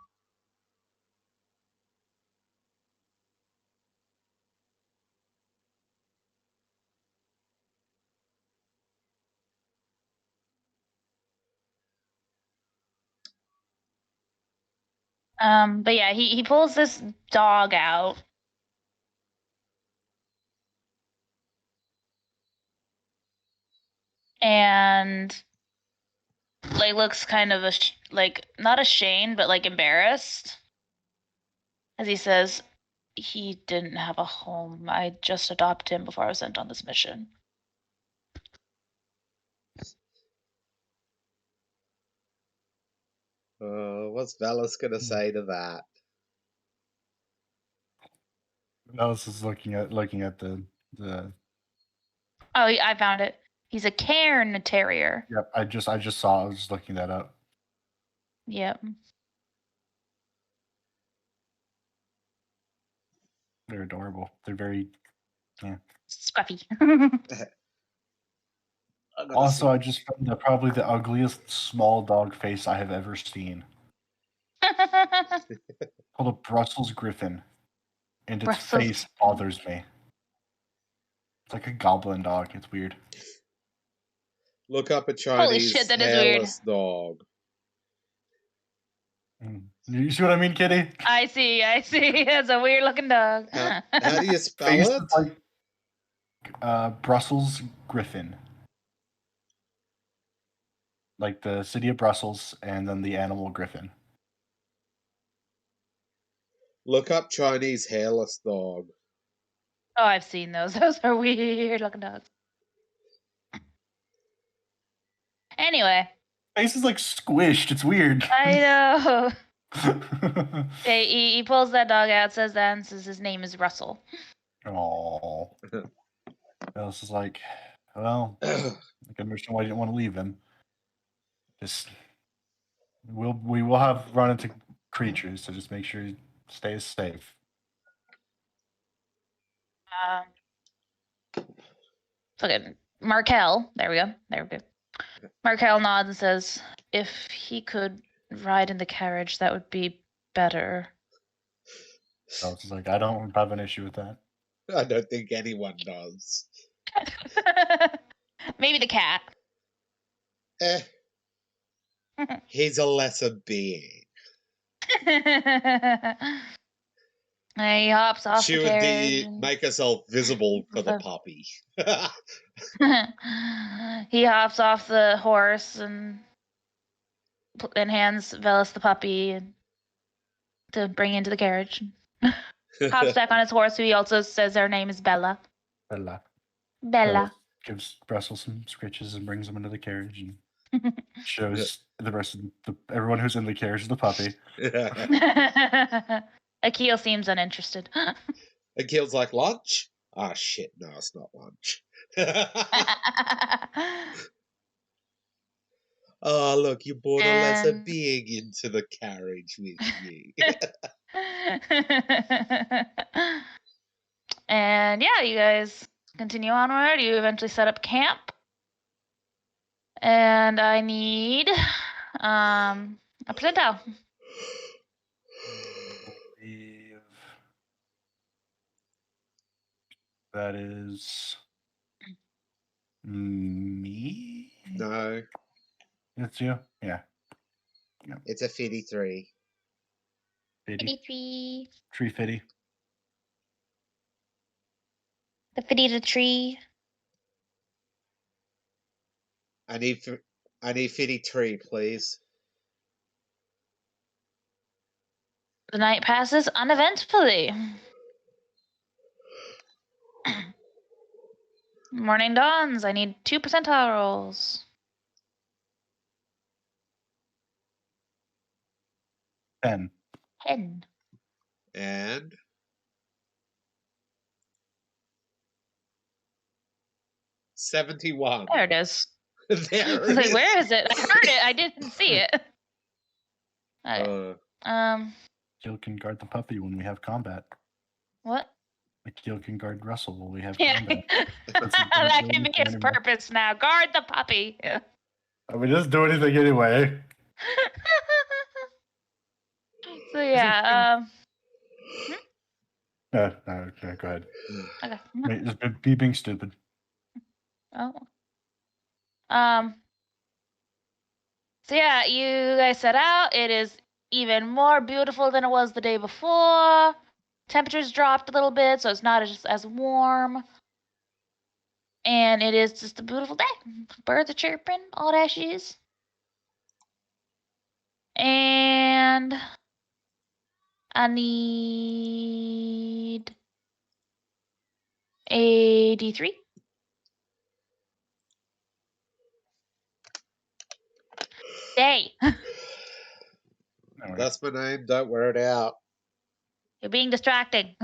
But yeah, he pulls this dog out. And like looks kind of like not ashamed, but like embarrassed. As he says, he didn't have a home. I just adopted him before I was sent on this mission. What's Valis going to say to that? I was just looking at the. Oh, I found it. He's a cairn terrier. Yep, I just saw. I was just looking that up. Yep. They're adorable. They're very. Scruffy. Also, I just found probably the ugliest small dog face I have ever seen. Called a Brussels Griffin, and its Brussels face bothers me. It's like a goblin dog. It's weird. Look up a Holy Chinese shit, that is weird. hairless dog. You see what I mean, Kitty? I see. It's a weird looking dog. How do you spell Face it? is like Brussels Griffin. Like the city of Brussels, and then the animal griffin. Look up Chinese hairless dog. Oh, I've seen those. Those are weird looking dogs. Anyway. Face is like squished. It's weird. I know. He pulls that dog out, says that, and says his name is Russell. Oh. Alice is like, well, I can understand why you didn't want to leave him. Just we will have run into creatures, so just make sure he stays safe. Okay, Markel. There we go. Markel nods and says, "If he could ride in the carriage, that would be better." So it's like, I don't have an issue with that. I don't think anyone does. Maybe the cat. He's a lesser being. He hops off She the would carriage. make herself visible for the puppy. He hops off the horse and hands Velis the puppy to bring into the carriage. Hops back on his horse, who he also says her name is Bella. Bella. Gives Brussels some scritches and brings him into the carriage and shows the rest of everyone who's in the carriage the puppy. Akil seems uninterested. Akil's like, lunch? Ah, shit, no, it's not lunch. Oh, look, you brought a lesser being into the carriage with you. And yeah, you guys continue onward. You eventually set up camp. And I need a percentile. That is me? No. It's you? Yeah. It's a 53. 53. Tree fitty. The fitty the tree. I need 53, please. The night passes uneventfully. Morning dawns. I need 2 percentile rolls. 10. 10. And 71. There it is. There I was like, where is it? I heard it. I didn't see it. Okay. Akil can guard the puppy when we have combat. What? Akil can guard Russell when we have Yeah. combat. That can be his purpose now. Guard the puppy. Yeah. I mean, just do anything anyway. So yeah. No, go ahead. Okay. Wait, just be being stupid. Oh. So yeah, you guys set out. It is even more beautiful than it was the day before. Temperatures dropped a little bit, so it's not as warm. And it is just a beautiful day. Birds are chirping, all that shit. And I need a D3. Day. That's my name. Don't wear it out. You're being distracting.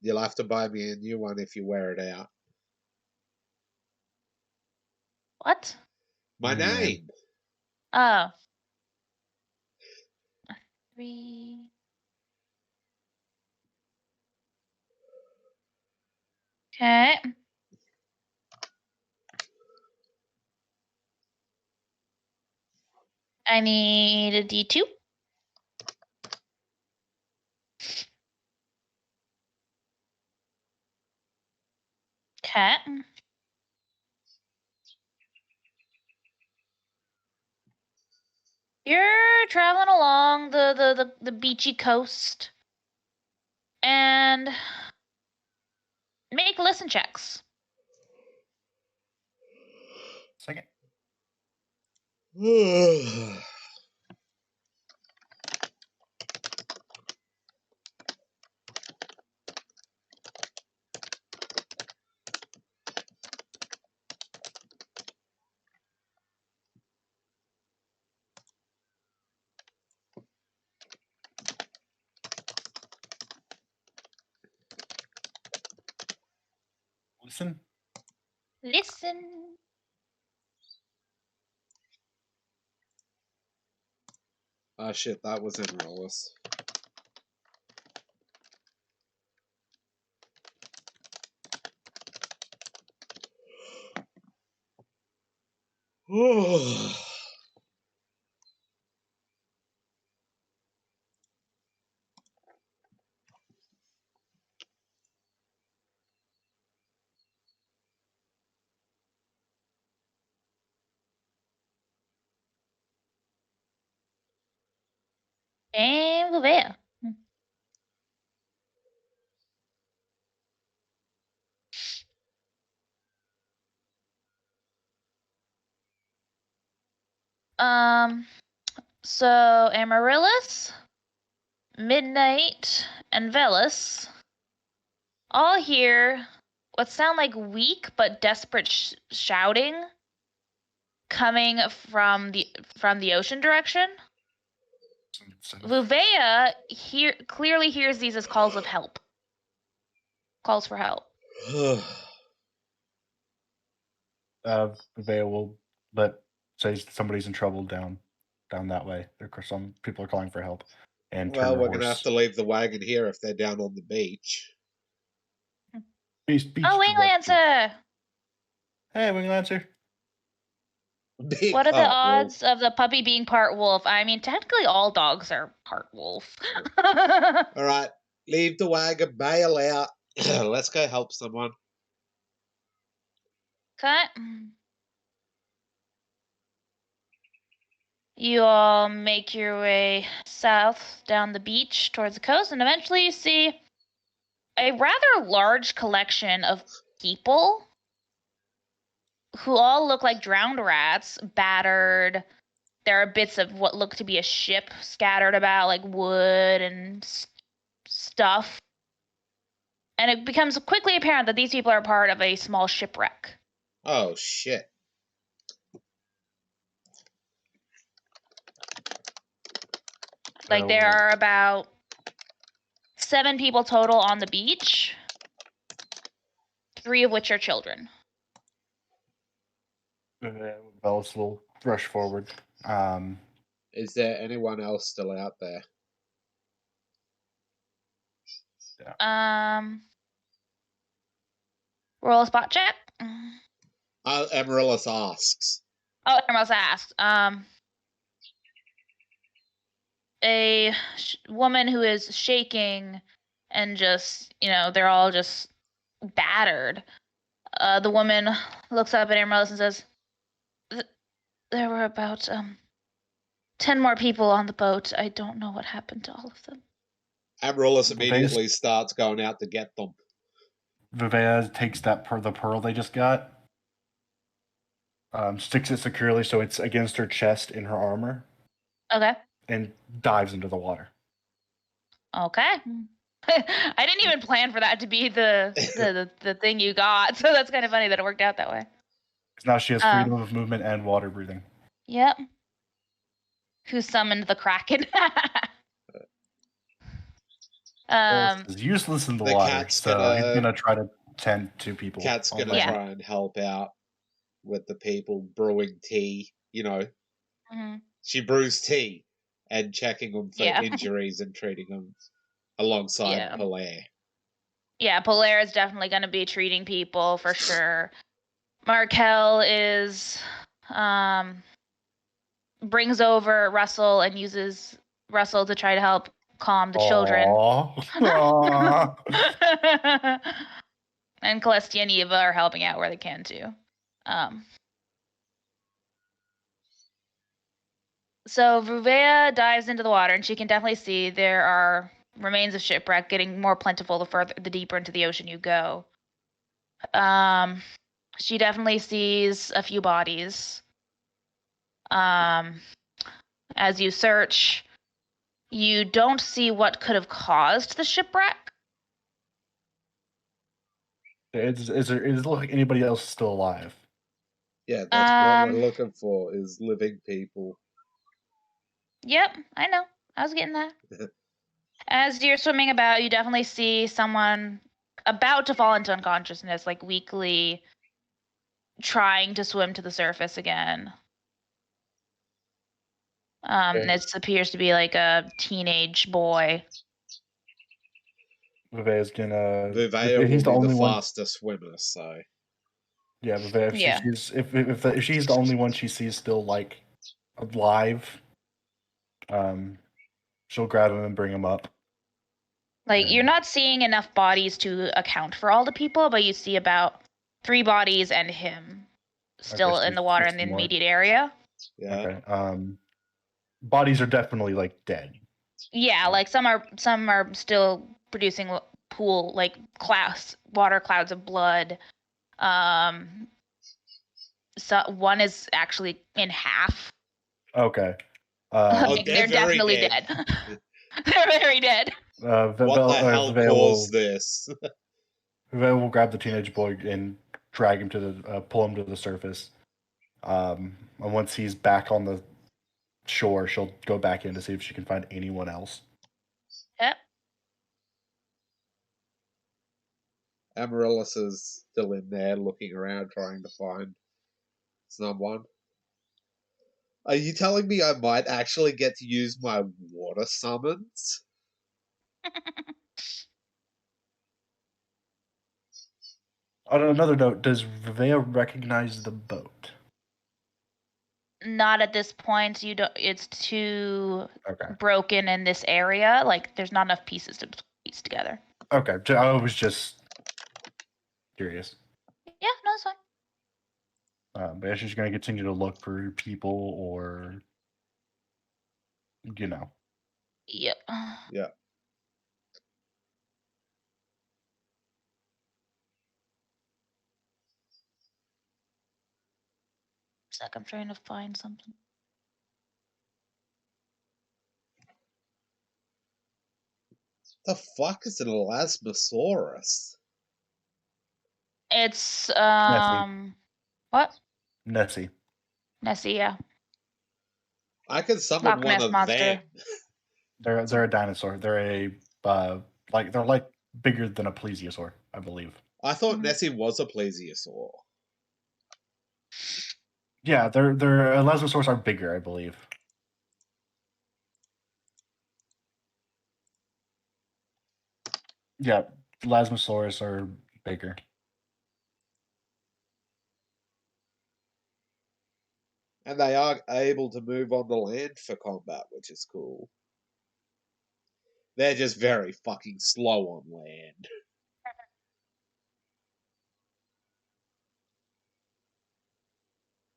You'll have to buy me a new one if you wear it out. What? My name. Oh. 3. Okay. I need a D2. Okay. You're traveling along the beachy coast and make listen checks. Second. Listen. Listen. Oh shit, that was in Rollis. And there. So Amaryllis, Midnight, and Velis all hear what sound like weak but desperate shouting coming from the ocean direction. Vuvea clearly hears these as calls of help. Calls for help. Vea will say somebody's in trouble down that way. Some people are calling for help. And Well, turn we're their going to have horse. to leave the wagon here if they're down on the beach. Beach Oh, direction. Winglancer! Hey, Winglancer. Big What are the part odds wolf. of the puppy being part wolf? I mean, technically all dogs are part wolf. All right, leave the wagon, bail out. Let's go help someone. Cut. You all make your way south down the beach towards the coast, and eventually you see a rather large collection of people who all look like drowned rats, battered. There are bits of what look to be a ship scattered about, like wood and stuff. And it becomes quickly apparent that these people are part of a small shipwreck. Oh, shit. Like, there are about 7 people total on the beach, 3 of which are children. Velis will rush forward. Is there anyone else still out there? Roll a spot check. Amaryllis asks. Oh, Amaryllis asked. A woman who is shaking and just, they're all just battered. The woman looks up at Amaryllis and says, there were about 10 more people on the boat. I don't know what happened to all of them. Amaryllis immediately starts going out to get them. Vuvea takes the pearl they just got, sticks it securely so it's against her chest in her armor. Okay. And dives into the water. Okay. I didn't even plan for that to be the thing you got, so that's kind of funny that it worked out that way. Because now she has freedom of movement and water breathing. Yep. Who summoned the Kraken? Is useless in the The water, cat's so he's gonna- gonna try to tend to people. Cat's on gonna land. Yeah. try and help out with the people brewing tea. Mhm. She brews tea and checking them for Yeah. injuries and treating them alongside Yeah. Polaire. Yeah, Polaire is definitely going to be treating people for sure. Markel is brings over Russell and uses Russell to try to help calm the children. Aw. And Celestia and Eva are helping out where they can too. So Vuvea dives into the water, and she can definitely see there are remains of shipwreck getting more plentiful the deeper into the ocean you go. She definitely sees a few bodies. As you search, you don't see what could have caused the shipwreck. Is it look like anybody else still alive? Yeah, that's what we're looking for, is living people. Yep, I know. I was getting that. As you're swimming about, you definitely see someone about to fall into unconsciousness, like weakly trying to swim to the surface again. This appears to be like a teenage boy. Vuvea's gonna. Vuvea will He's the be only the one. fastest swimmer, so Yeah, Vuvea. Yeah. If she's the only one she sees still like alive, she'll grab him and bring him up. Like, you're not seeing enough bodies to account for all the people, but you see about 3 bodies and him still Okay, so in the water in 6 the more. immediate area. yeah. Okay. Bodies are definitely like dead. Yeah, like some are still producing water clouds of blood. So one is actually in half. Okay. Like, they're they're very definitely dead. dead. They're very dead. What the hell caused this? Vuvea will grab the teenage boy and drag him to the pull him to the surface. And once he's back on the shore, she'll go back in to see if she can find anyone else. Yep. Amaryllis is still in there looking around trying to find someone. Are you telling me I might actually get to use my water summons? On another note, does Vuvea recognize the boat? Not at this point. It's too Okay. broken in this area. Like, there's not enough pieces to piece together. Okay. I was just curious. Yeah, no, it's fine. But yeah, she's going to continue to look for people or, Yep. Yeah. Sec, I'm trying to find something. The fuck is an elasmosaurus? It's Nessie. what? Nessie. Nessie, yeah. I can summon Loch one Ness of monster. them. They're a dinosaur. They're they're bigger than a plesiosaur, I believe. I thought Nessie was a plesiosaur. Yeah, their elasmosaurs are bigger, I believe. Yeah, elasmosaurus are bigger. And they are able to move on the land for combat, which is cool. They're just very fucking slow on land.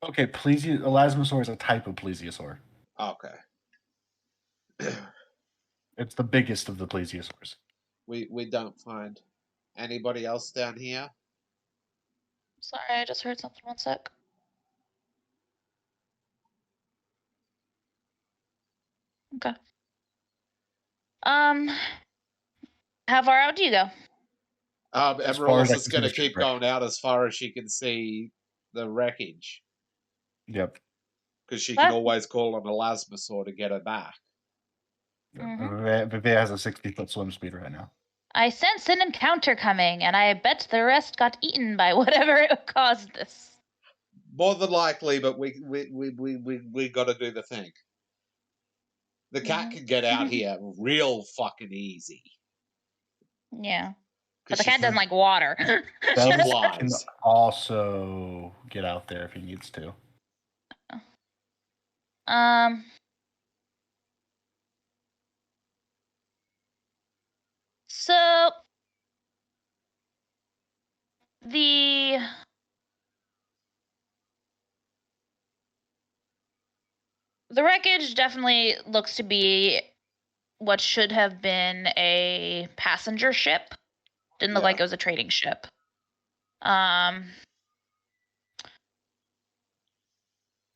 Okay, elasmosaur is a type of plesiosaur. Okay. It's the biggest of the plesiosaurs. We don't find anybody else down here. Sorry, I just heard something. One sec. Okay. How far out do you go? As far as Amaryllis I is can see going to the keep shipwreck. going out as far as she can see the wreckage. Yep. Because she can always call on a elasmosaur to get her back. Vivea has a 60-foot swim speed right now. I sense an encounter coming, and I bet the rest got eaten by whatever caused this. More than likely, but we got to do the thing. The cat can get out here real fucking easy. Yeah. But 'Cause the cat doesn't like water. She Can flies. also get out there if he needs to. So the wreckage definitely looks to be what should have been a passenger ship. Didn't look Yeah. like it was a trading ship.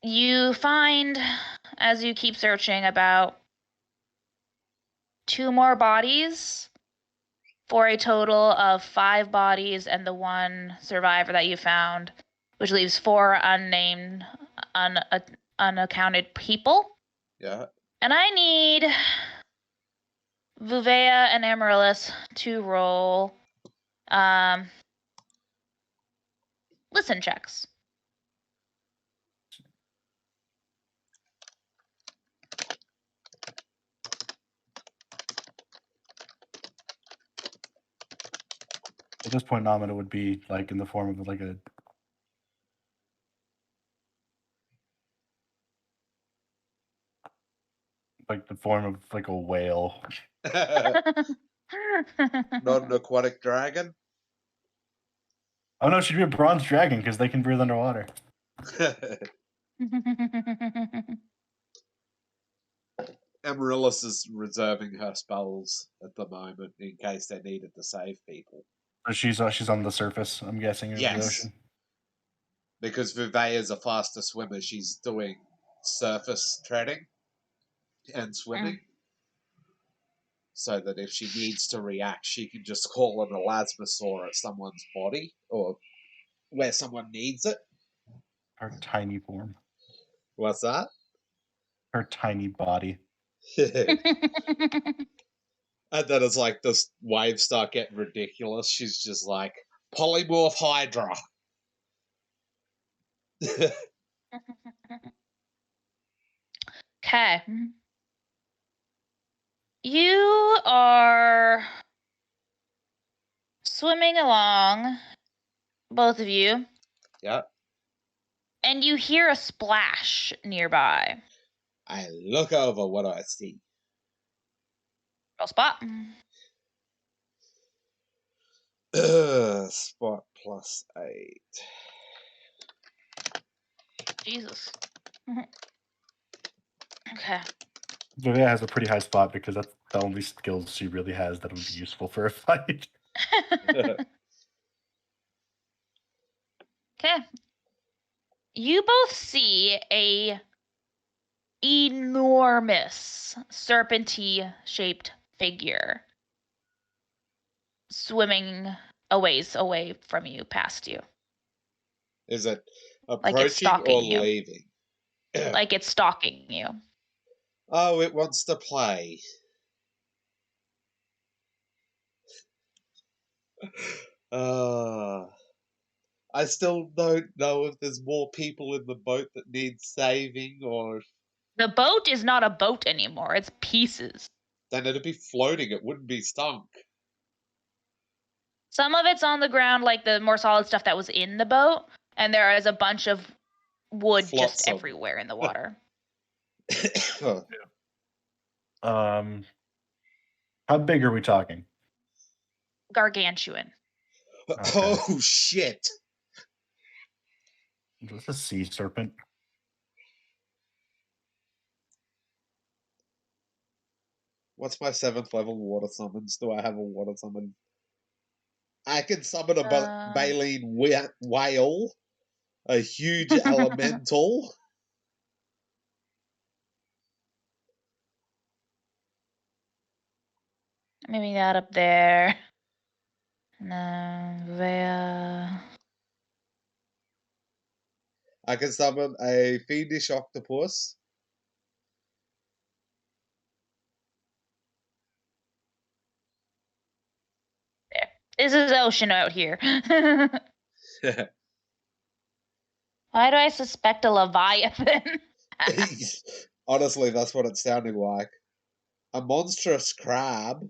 You find, as you keep searching, about 2 more bodies for a total of 5 bodies and the 1 survivor that you found, which leaves 4 unnamed, unaccounted people. Yeah. And I need Vuvea and Amaryllis to roll listen checks. At this point, Namada would be like in the form of like a whale. Not an aquatic dragon. Oh no, she'd be a bronze dragon because they can breathe underwater. Amaryllis is reserving her spells at the moment in case they needed to save people. So she's on the surface, I'm guessing, of the Yes. ocean. Because Vivea is a faster swimmer, she's doing surface treading and swimming. So that if she needs to react, she can just call an elasmosaur at someone's body or where someone needs it. Her tiny form. What's that? Her tiny body. And then it's like this waves start getting ridiculous. She's just like, polymorph Hydra. Okay. You are swimming along, both of you. Yeah. And you hear a splash nearby. I look over, what do I see? Roll spot. Spot +8. Jesus. Okay. Vivea has a pretty high spot because that's the only skills she really has that would be useful for a fight. Okay. You both see a enormous serpentine-shaped figure swimming a ways away from you, past you. Is it Like it's approaching or stalking you. leaving? Like it's stalking you. Oh, it wants to play. I still don't know if there's more people in the boat that need saving, or The boat is not a boat anymore. It's pieces. then it'd be floating. It wouldn't be stunk. Some of it's on the ground, like the more solid stuff that was in the boat, and there is a bunch of wood just Flotsam. everywhere in the water. How big are we talking? Gargantuan. Okay. Oh shit! Is this a sea serpent? What's my 7th level water summons? Do I have a water summon? I can summon a baleen whale, a huge elemental. Maybe that up there. No, where? I can summon a fiendish octopus. This is ocean out here. Why do I suspect a leviathan? Honestly, that's what it's sounding like. A monstrous crab.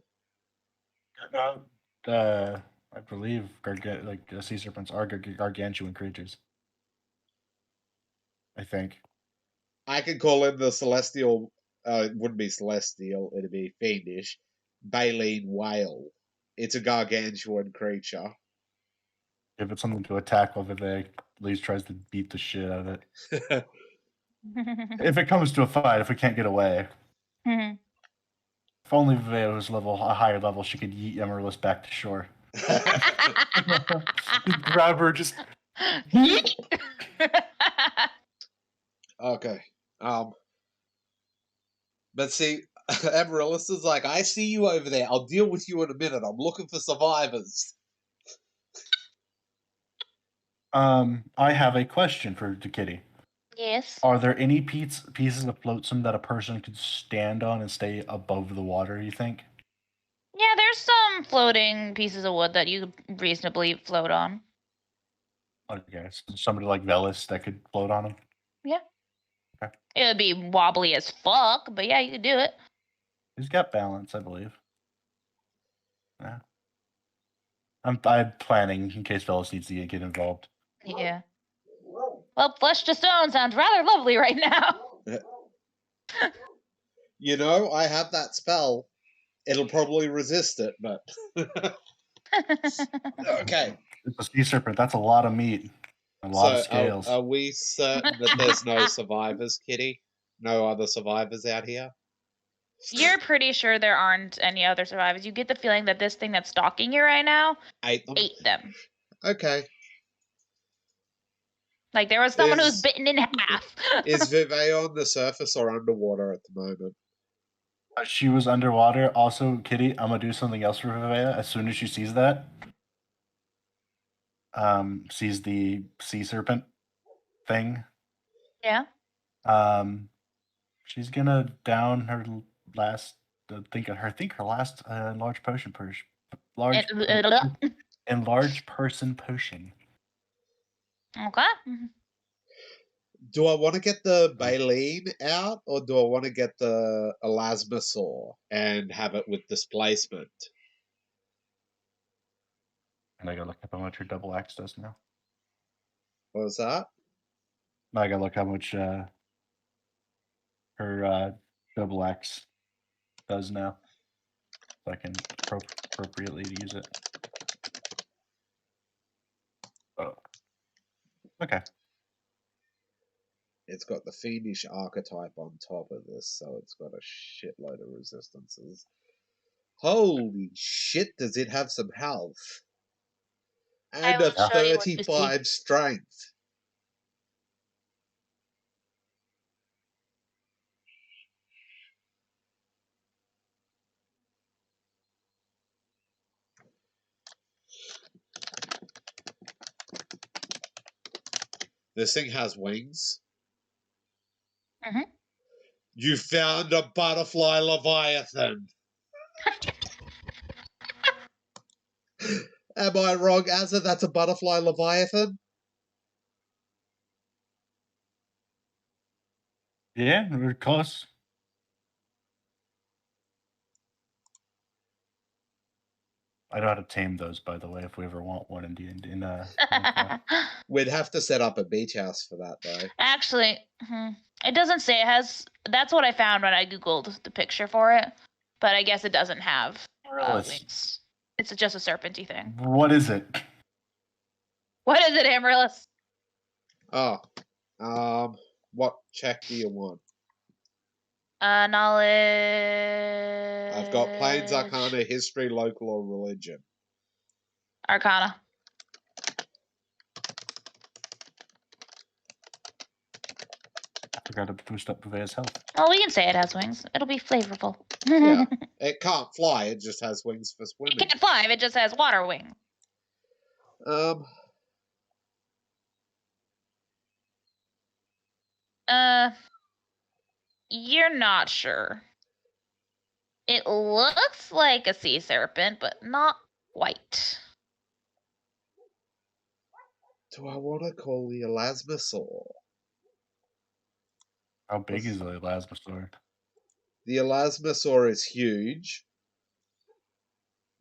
I believe sea serpents are gargantuan creatures. I think. I could call him the celestial. It wouldn't be celestial, it'd be fiendish. Baleen whale. It's a gargantuan creature. Give it something to attack over there. At least tries to beat the shit out of it. If it comes to a fight, if we can't get away. Mhm. If only Vivea was a higher level, she could yeet Amaryllis back to shore. Grab her, just. Okay. But see, Amaryllis is like, I see you over there. I'll deal with you in a minute. I'm looking for survivors. I have a question for Kitteh. Yes. Are there any pieces of flotsam that a person could stand on and stay above the water, you think? Yeah, there's some floating pieces of wood that you could reasonably float on. Okay, so somebody like Velis that could float on them? Yeah. Okay. It would be wobbly as fuck, but yeah, you could do it. He's got balance, I believe. Yeah. I'm planning in case Velis needs to get involved. Yeah. Well, flesh to stone sounds rather lovely right now. You know, I have that spell. It'll probably resist it, but okay. It's a sea serpent. That's a lot of meat. A lot of scales. Are we certain that there's no survivors, Kitteh? No other survivors out here? You're pretty sure there aren't any other survivors. You get the feeling that this thing that's stalking you right now Ate them. Okay. Like there was someone who's bitten in half. Is Vivea on the surface or underwater at the moment? She was underwater. Also, Kitteh, I'm gonna do something else for Vivea as soon as she sees that. Sees the sea serpent thing. Yeah. She's gonna down her last. Her last large potion. Enlarged person potion. Okay. Do I want to get the baleen out, or do I want to get the elasmosaur and have it with displacement? And I gotta look up how much her double axe does now. What was that? I gotta look how much her double axe does now, so I can appropriately use it. Oh, okay. It's got the fiendish archetype on top of this, so it's got a shitload of resistances. Holy shit, does it have some health? And a 35 strength. This thing has wings. Mm-hmm. You found a butterfly leviathan. Am I wrong, Azza? That's a butterfly leviathan? Yeah, we're close. I know how to tame those, by the way, if we ever want one in We'd have to set up a beach house for that, though. Actually, it doesn't say it has. That's what I found when I googled the picture for it, but I guess it doesn't have wings. It's just a serpenty thing. What is it? What is it, Amaryllis? Oh, what check do you want? Knowledge. I've got Plains Arcana, History, Local, or Religion. Arcana. I forgot to boost up Vivea's health. Well, we can say it has wings. It'll be flavorful. Yeah, it can't fly. It just has wings for swimming. It can't fly. It just has water wings. You're not sure. It looks like a sea serpent, but not quite. Do I want to call the elasmosaur? How big is the elasmosaur? The elasmosaur is huge,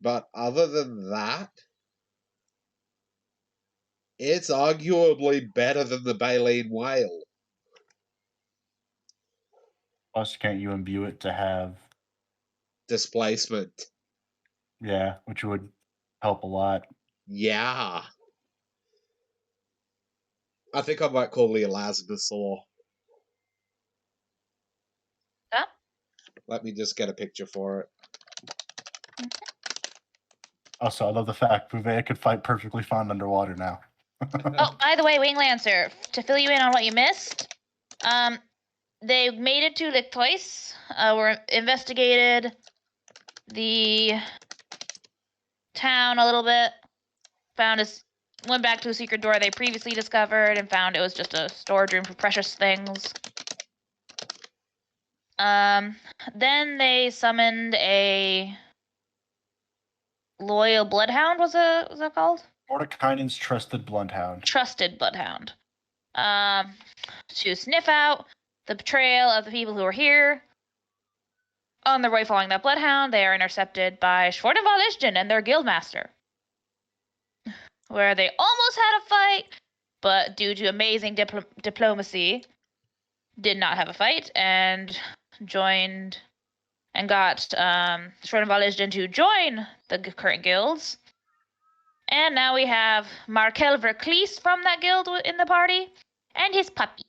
but other than that, it's arguably better than the baleen whale. Plus, can't you imbue it to have... Displacement. Yeah, which would help a lot. Yeah. I think I might call the elasmosaur. Huh? Let me just get a picture for it. Also, I love the fact Bouvet could fight perfectly fine underwater now. Oh, by the way, Winglancer, to fill you in on what you missed, they made it to Lictois, investigated the town a little bit, went back to a secret door they previously discovered and found it was just a storage room for precious things. Then they summoned a loyal bloodhound, was that called? Mordekainen's trusted bloodhound. Trusted bloodhound. To sniff out the betrayal of the people who are here. On their way following that bloodhound, they are intercepted by Schwarzenwald and their guildmaster, where they almost had a fight, but due to amazing diplomacy, did not have a fight and joined and got Schwarzenwald to join the current guilds. And now we have Markel Verklees from that guild in the party, and his puppy.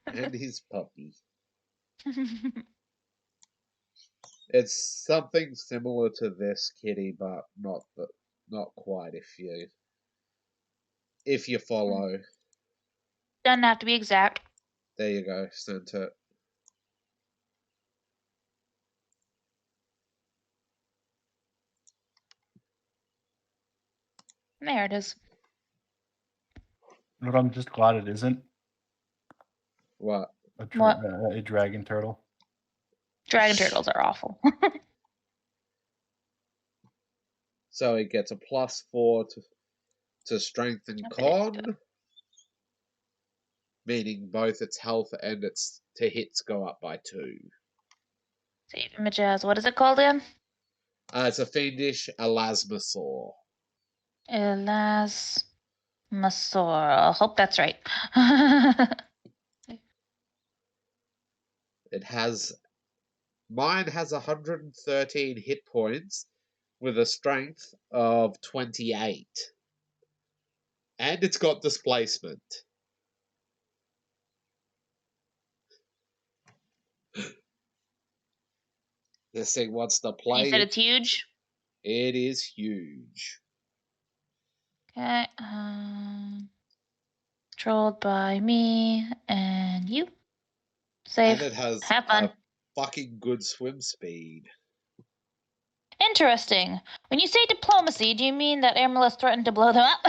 And his puppy. It's something similar to this, Kitty, but not quite. If you follow, Doesn't have to be exact. there you go. Sent it. There it is. But I'm just glad it isn't What? a dragon turtle. Dragon turtles are awful. So it gets a +4 to strength and con, meaning both its health and its to hits go up by 2. Save images. What is it called again? It's a fiendish elasmosaur. Elasmosaur. I hope that's right. Mine has 113 hit points with a strength of 28. And it's got displacement. This thing wants to play. You said it's huge? It is huge. Okay. Controlled by me and you. Save. And it has Have fun. a fucking good swim speed. Interesting. When you say diplomacy, do you mean that Amaryllis threatened to blow them up?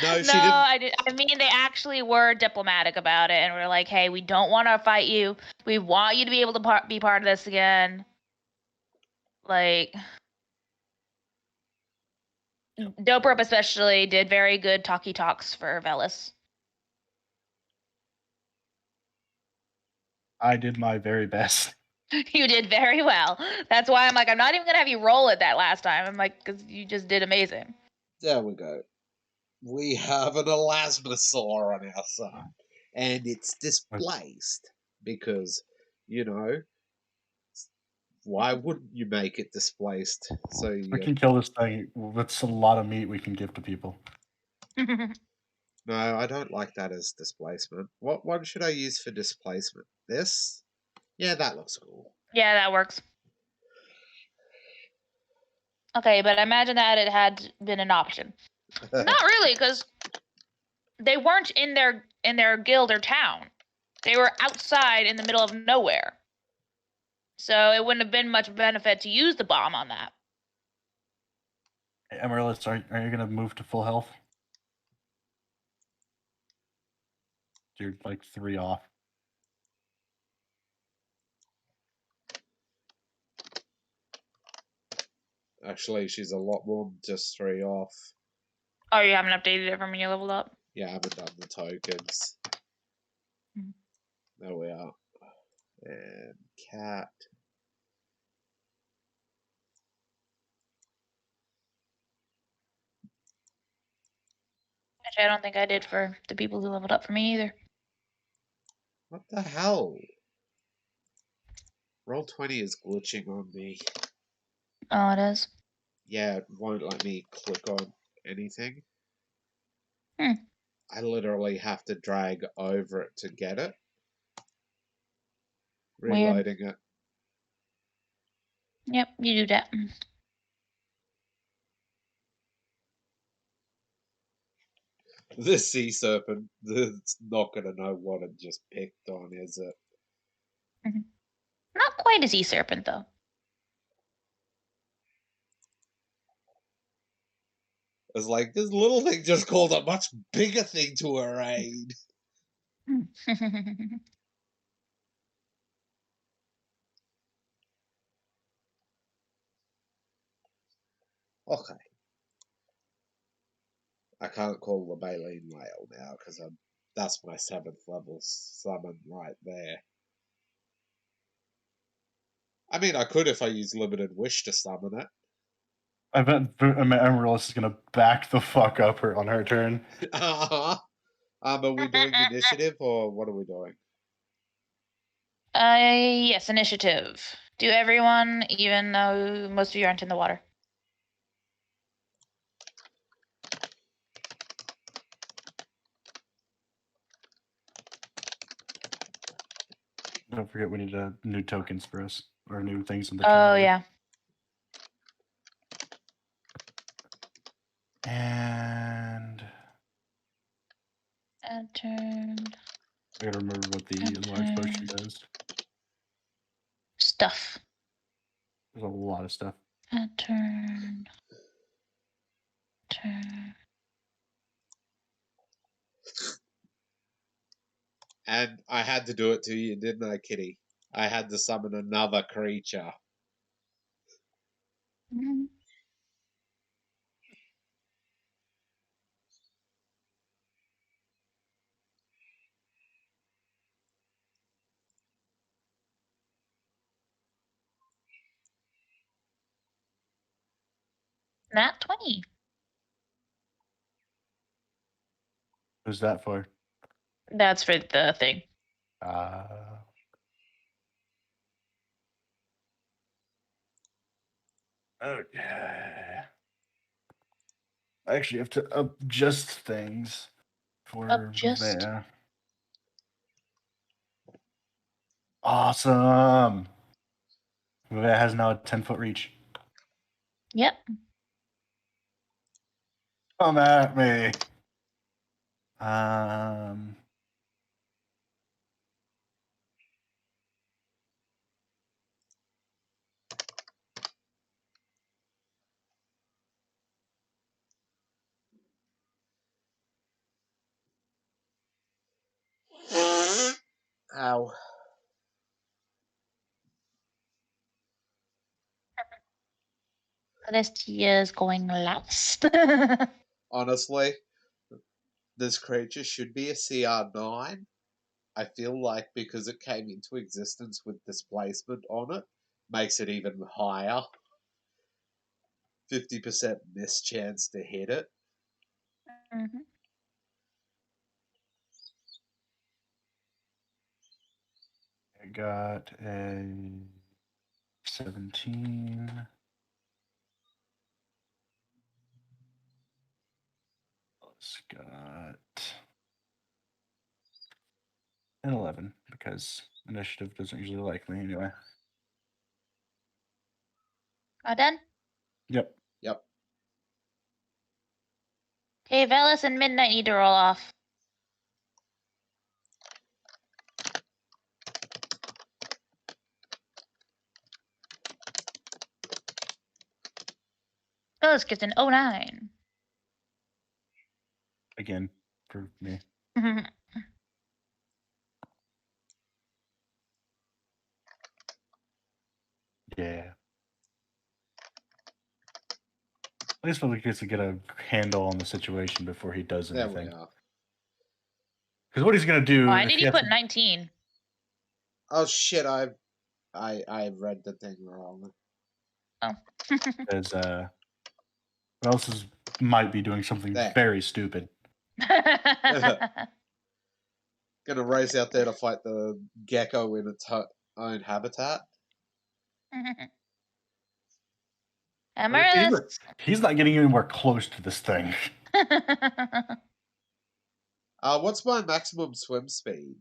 No, she No, didn't. I mean they actually were diplomatic about it and were like, "Hey, we don't want to fight you. We want you to be able to be part of this again." Like, Doprop especially did very good talky talks for Velis. I did my very best. You did very well. That's why I'm like, I'm not even gonna have you roll it that last time. I'm like, because you just did amazing. There we go. We have an elasmosaur on our side. And it's displaced. Because, why wouldn't you make it displaced? So We can kill this thing. That's a lot of meat we can give to people. No, I don't like that as displacement. What one should I use for displacement? This? Yeah, that looks cool. Yeah, that works. Okay, but imagine that it had been an option. Not really, because they weren't in their guild or town. They were outside in the middle of nowhere. So it wouldn't have been much benefit to use the bomb on that. Hey, Amaryllis, are you going to move to full health? You're like 3 off. Actually, she's a lot more than just 3 off. Oh, you haven't updated it from when you leveled up? Yeah, I haven't done the tokens. Mhm. There we are. And cat. Actually, I don't think I did for the people who leveled up for me either. What the hell? Roll20 is glitching on me. Oh, it is. Yeah, it won't let me click on anything. Hmm. I literally have to drag over it to get it. Weird. Reloading it. Yep, you do that. The sea serpent, it's not gonna know what it just picked on, is it? Not quite a sea serpent, though. It's like this little thing just called a much bigger thing to her aid. Okay. I can't call the baleen whale now because that's my 7th level summon right there. I mean, I could if I use limited wish to summon it. I bet Amaryllis is gonna back the fuck up her on her turn. Are we doing initiative or what are we doing? Yes, initiative. Do everyone, even though most of you aren't in the water. Don't forget we need new tokens for us, or new things in the Oh, calendar. yeah. And Add turn. I gotta remember what the Add enlarged potion turn. does. Stuff. There's a lot of stuff. Add turn. Turn. And I had to do it to you, didn't I, Kitty? I had to summon another creature. Mhm. Nat 20. Who's that for? That's for the thing. Okay. I actually have to adjust things for Adjust. there. Awesome. That has now a 10-foot reach. Yep. Come at me. Um. Ow. Celestia is going last. Honestly, this creature should be a CR9. I feel like because it came into existence with displacement on it, makes it even higher. 50% miss chance to hit it. Mhm. I got a 17. Let's got an 11 because initiative doesn't usually like me anyway. All done? Yep. Yep. Okay, Velis and Midnight need to roll off. Velis gets an 09. Again, for me. Yeah. At least he gets to get a handle on the situation before he does There anything. we are. Because what he's gonna do? Why if did he you has put to- 19? Oh shit! I read the thing wrong. Because might be doing something There. very stupid. Gonna race out there to fight the gecko in its own habitat. Amaryllis. He's not getting anywhere close to this thing. What's my maximum swim speed?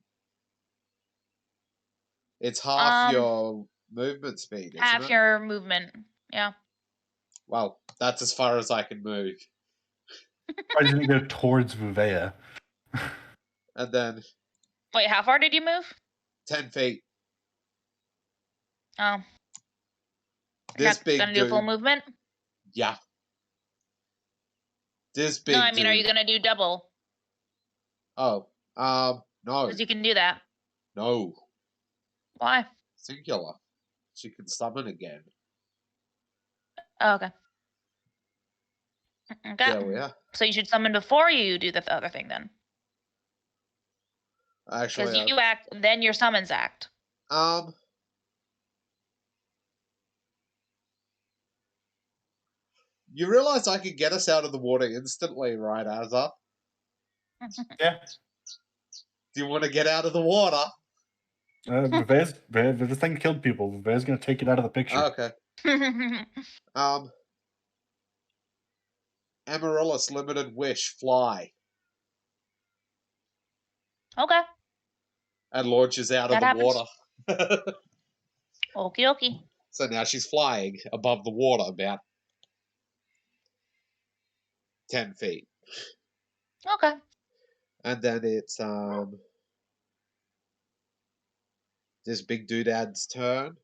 It's half your movement speed, isn't Half it? your movement. Yeah. Well, that's as far as I can move. Probably gonna go towards Vuvea. And then Wait, how far did you move? 10 feet. Oh. This Not big gonna do a full dude. movement? Yeah. This big No, I mean, dude. are you gonna do double? Oh, no. Because you can do that. No. Why? Singular. She can summon again. Oh, okay. Okay. There we are. So you should summon before you do the other thing then. Actually, Because you act, then your summons act. You realize I could get us out of the water instantly, right, Azza? Yeah. Do you want to get out of the water? This thing killed people. Vuvea's gonna take it out of the picture. Okay. Amaryllis, limited wish, fly. Okay. And launches out That of the happens. water. Okie dokie. So now she's flying above the water about 10 feet. Okay. And then it's this big doodad's turn.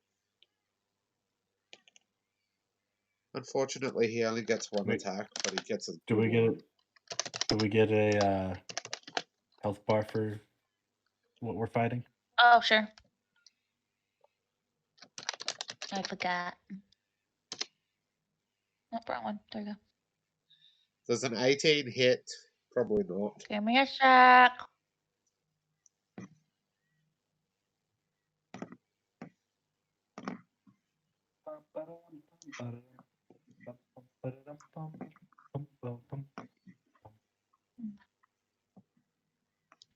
Unfortunately, he only gets one attack, but he gets a Do good we one. get a health bar for what we're fighting? Oh, sure. I forgot. Nope, wrong one. There you go. Does an 18 hit? Probably not. Give me a sec.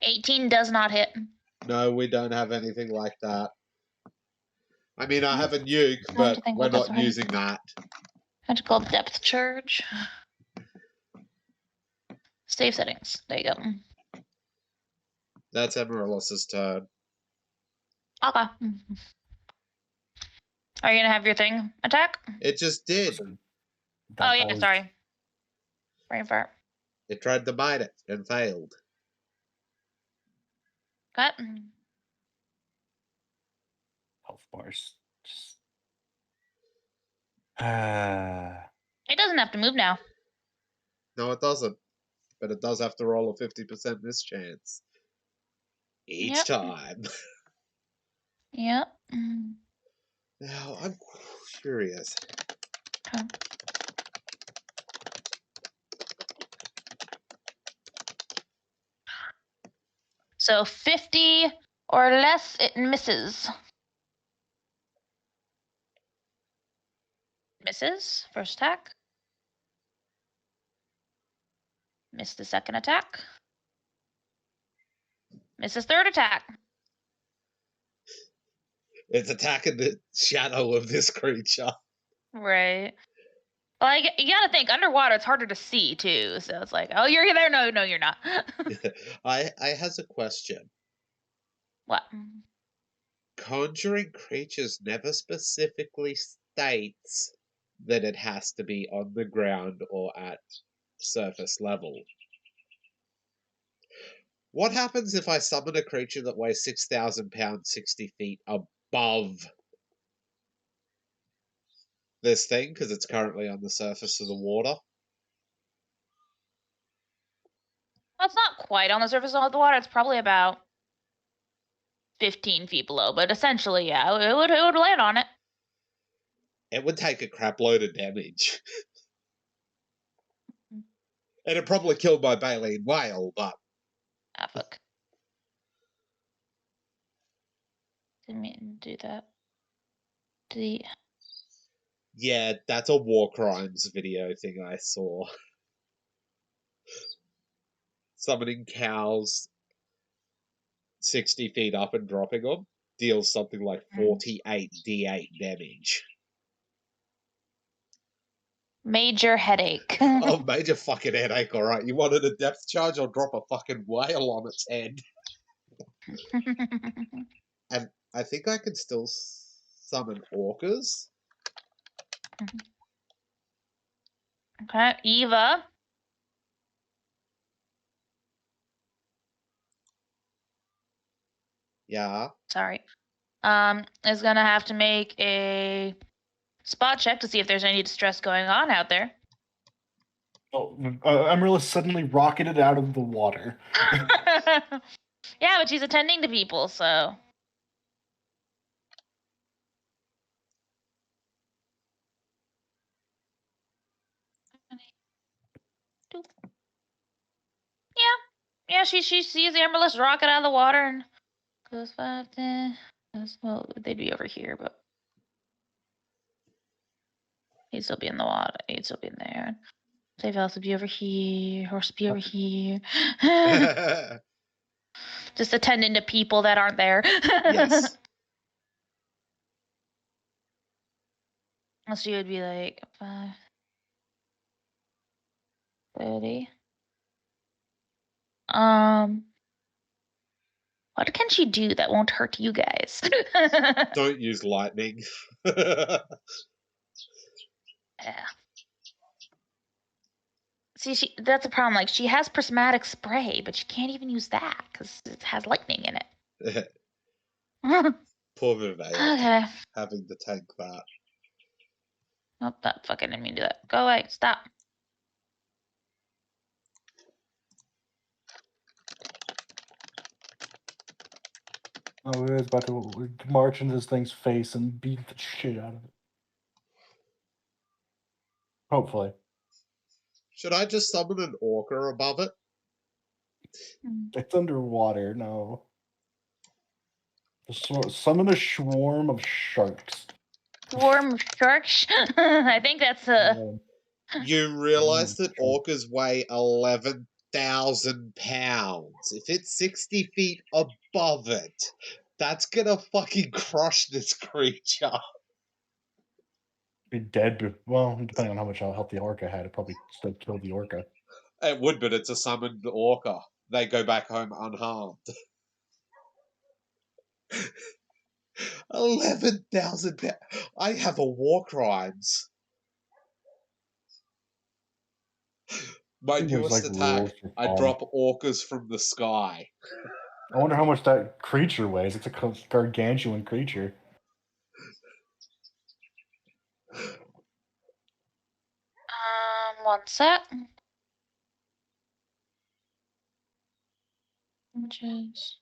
$18 does not hit. No, we don't have anything like that. I mean, I have a nuke, I but think we're we'll not just write- using that. Magical depth charge. Save settings. There you go. That's Amaryllis's turn. Okay. Are you gonna have your thing attack? It just did. Oh yeah, sorry. Brain fart. It tried to bite it and failed. Cut. Health bars. It doesn't have to move now. No, it doesn't. But it does have to roll a 50% mischance. Each Yep. time. Yep. Now, I'm curious. Okay. So 50 or less, it misses. Misses. First attack. Missed the second attack. Misses third attack. It's attacking the shadow of this creature. Right. Well, you gotta think, underwater it's harder to see too. So it's like, oh, you're there. No, you're not. I has a question. What? Conjuring creatures never specifically states that it has to be on the ground or at surface level. What happens if I summon a creature that weighs 6,000 pounds, 60 feet above this thing because it's currently on the surface of the water? Well, it's not quite on the surface of the water. It's probably about 15 feet below, but essentially, yeah, it would land on it. It would take a crap load of damage. And it probably killed my baleen whale, but Ah, fuck. Didn't mean to do that. yeah, that's a war crimes video thing I saw. Summoning cows 60 feet up and dropping them deals something like 48 d8 damage. Major headache. Oh, major fucking headache, alright. You wanted a depth charge? I'll drop a fucking whale on its head. And I think I can still summon orcas. Okay, Eva. Yeah. Sorry. Is gonna have to make a spot check to see if there's any distress going on out there. Oh, Amaryllis suddenly rocketed out of the water. Yeah, but she's attending to people, so. Yeah, she sees Amaryllis rocket out of the water and goes 5, 10. Well, they'd be over here, but he'd still be in the water. He'd still be in there. Save House would be over here. Horse would be over here. Just attending to people that aren't there. Yes. She would be like 5, 30. What can she do that won't hurt you guys? Don't use lightning. Yeah. See, that's a problem. Like, she has prismatic spray, but she can't even use that because it has lightning in it. Poor Vivek. Okay. Having to tank that. Nope, that fucking didn't mean to do that. Go away. Stop. Oh, we was about to march into this thing's face and beat the shit out of it. Hopefully. Should I just summon an orca above it? It's underwater, no. Summon a swarm of sharks. Swarm of sharks? I think that's a. You realize that orcas weigh 11,000 pounds. If it's 60 feet above it, that's gonna fucking crush this creature. Be dead. Well, depending on how much health the orca had, it probably still killed the orca. It would, but it's a summoned orca. They go back home unharmed. 11,000 pounds. I have a war crimes. My newest attack, I drop orcas from the sky. I wonder how much that creature weighs. It's a gargantuan creature. One sec. Images.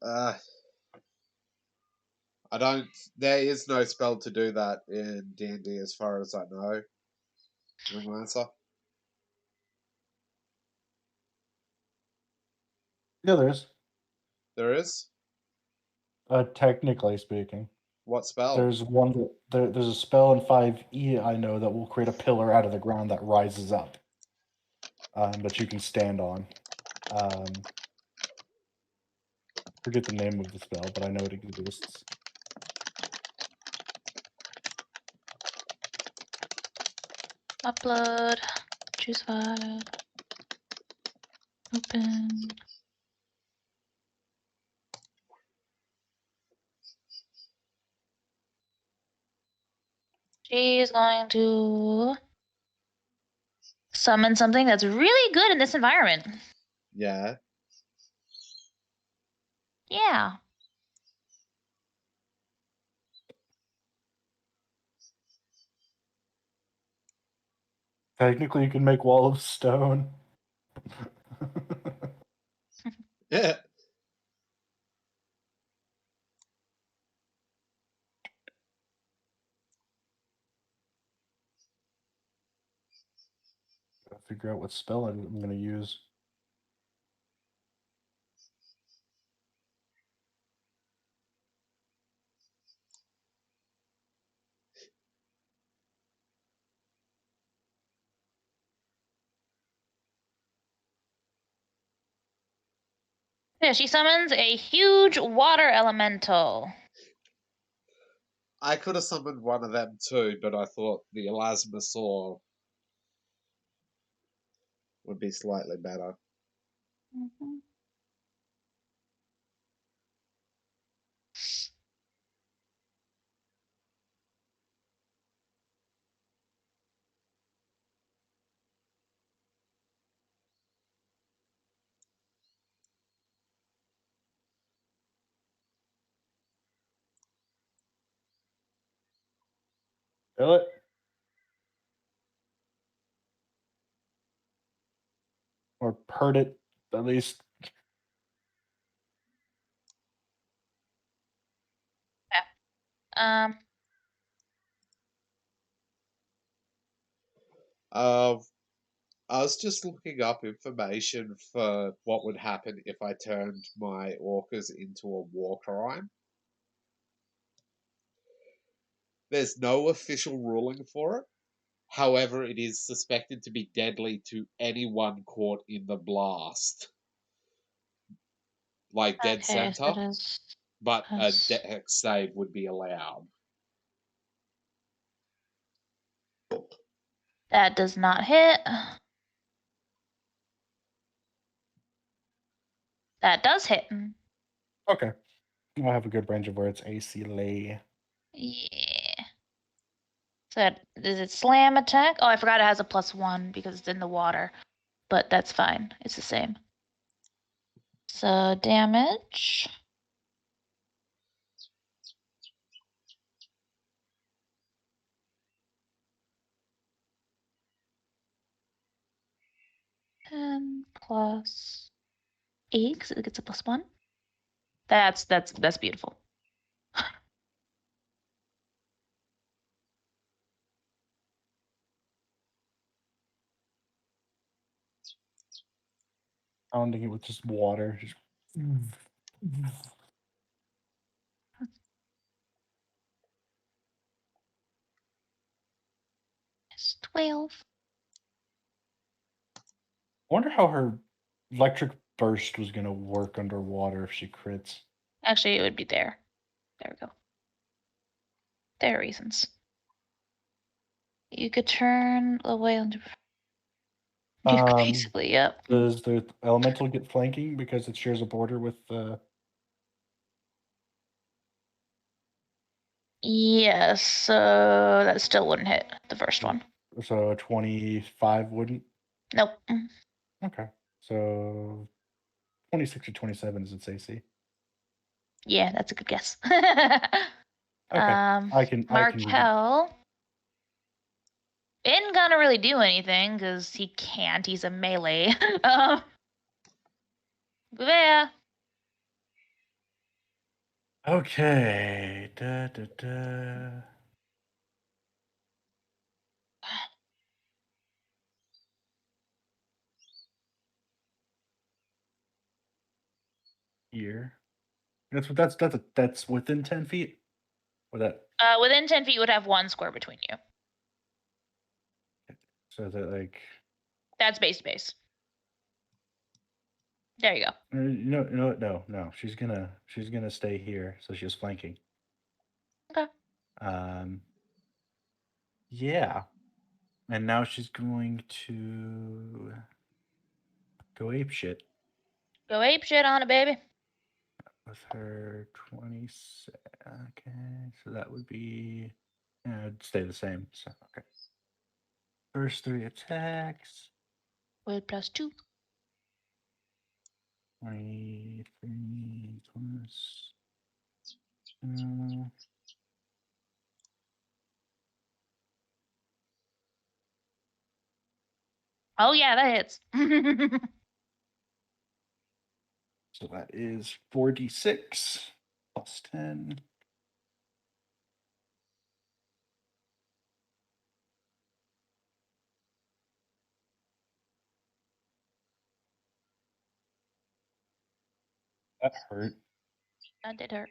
I don't. There is no spell to do that in D&D, as far as I know. Ringlancer. Yeah, there is. There is. Technically speaking. What spell? There's one. There's a spell in 5e I know that will create a pillar out of the ground that rises up, that you can stand on. Forget the name of the spell, but I know it exists. Upload. Choose file. Open. She's going to summon something that's really good in this environment. Yeah. Yeah. Technically, you can make wall of stone. Yeah. figure out what spell I'm going to use. Yeah, she summons a huge water elemental. I could have summoned one of them too, but I thought the Elasmosaur would be slightly better. Mm-hmm. Feel it? Or heard it, at least. Um, I was just looking up information for what would happen if I turned my orcas into a war crime. There's no official ruling for it. However, it is suspected to be deadly to anyone caught in the blast, like dead okay, so center, that is but a that's- dex save would be allowed. that does not hit. That does hit. Okay. I have a good range of where it's AC lay. Yeah. So does it slam attack? Oh, I forgot it has a +1 because it's in the water. But that's fine. It's the same. So damage. +8 because it gets a +1. That's beautiful. Pounding it with just water. Just... It's 12. I wonder how her electric burst was going to work underwater if she crits. Actually, it would be there. There we go. There are reasons. You could turn away into. Basically, yep. Does the elemental get flanking because it shares a border with Yes, so that still wouldn't hit the first one. so 25 wouldn't? Nope. Okay. So 26 or 27 is its AC. Yeah, that's a good guess. Okay. I can Markel isn't gonna really do anything because he can't. He's a melee. Yeah. Okay. Da, da, da. Here. That's within 10 feet? Or that Within 10 feet, you would have 1 square between you. so is that like That's base to base. There you go. no. She's gonna stay here, so she's flanking. Okay. Yeah. And now she's going to go ape shit Go ape shit on it, baby. with her 20. Okay, so that would be it'd stay the same. So okay. First 3 attacks. With +2. 23 plus. Oh yeah, that hits. So that is 4d6 plus 10. That hurt. That did hurt.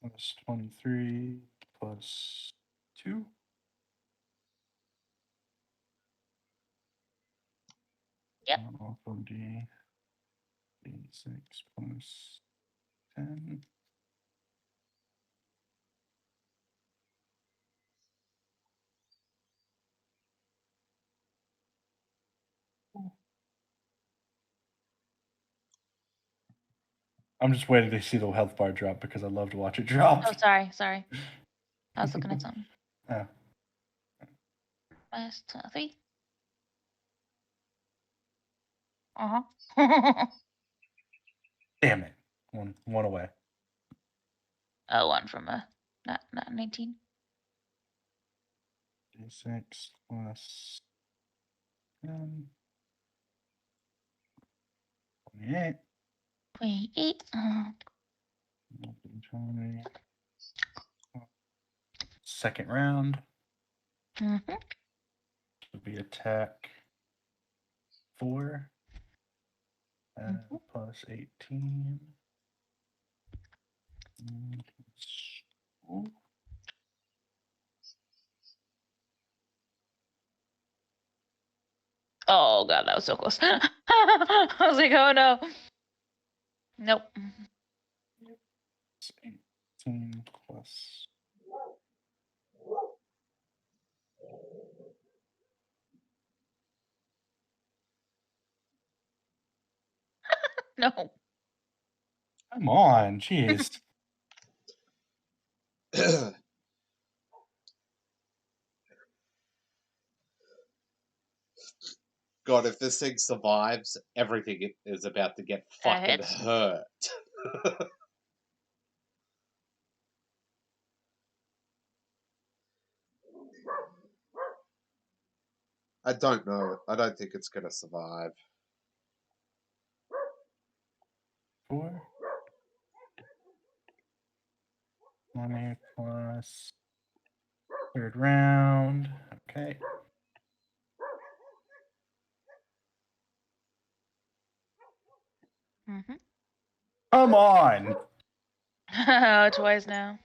Plus 23 plus 2. Yep. Also D6 plus 10. I'm just waiting to see the health bar drop because I love to watch it drop. Oh, sorry. I was looking at something. Yeah. Minus 3. Uh-huh. Damn it. One away. Oh, one from not 19. D6 plus 10. 28. 28. Second round Mm-hmm. would be attack 4 Mhm. plus 18. Oh god, that was so close. I was like, oh no. Nope. 18 plus. No. Come on, jeez. God, if this thing survives, everything is about to get fucking hits. hurt. I don't know. I don't think it's going to survive. 4. 20 plus. Third round. Okay. Mm-hmm. Come on. Twice now.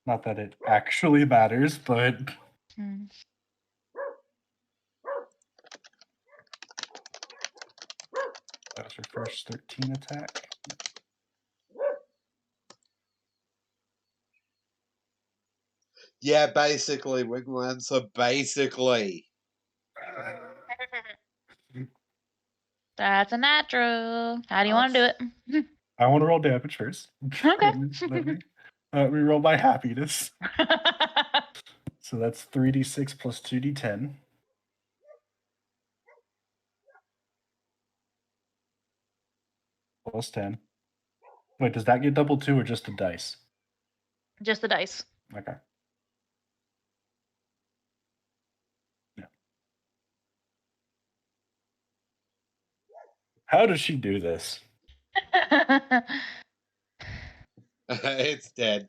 Not that it actually matters, but Mm. that was your first 13 attack. Yeah, basically, Wingland. So basically. That's a natural. How do you want to do it? I want to roll damage first. Okay. Let me roll my happiness. So that's 3d6 plus 2d10. Plus 10. Wait, does that get double 2 or just the dice? Just the dice. Okay. Yeah. How does she do this? It's dead.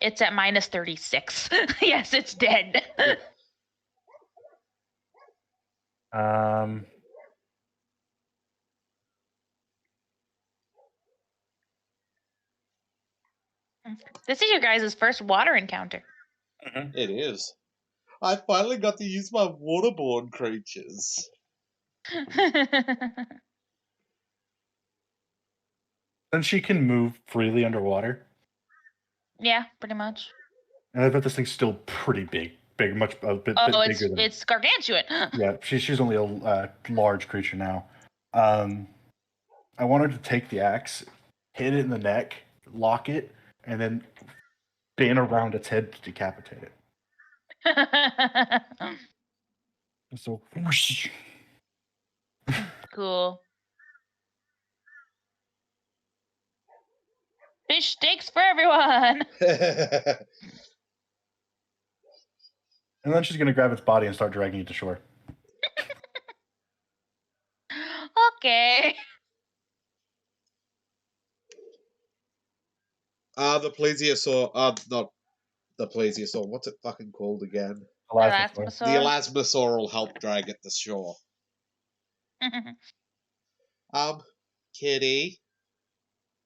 It's at minus 36. Yes, it's dead. This is your guys' first water encounter. It is. I finally got to use my waterborne creatures. And she can move freely underwater. Yeah, pretty much. And I bet this thing's still pretty big. Much a bit bigger than. It's gargantuan. Yeah, she's only a large creature now. I want her to take the axe, hit it in the neck, lock it, and then spin around its head to decapitate it. So whoosh. Cool. Fish steaks for everyone. And then she's gonna grab its body and start dragging it to shore. Okay. The plesiosaur. Not the plesiosaur. What's it fucking called again? Elasmosaur. The Elasmosaur will help drag it to shore. Kitty,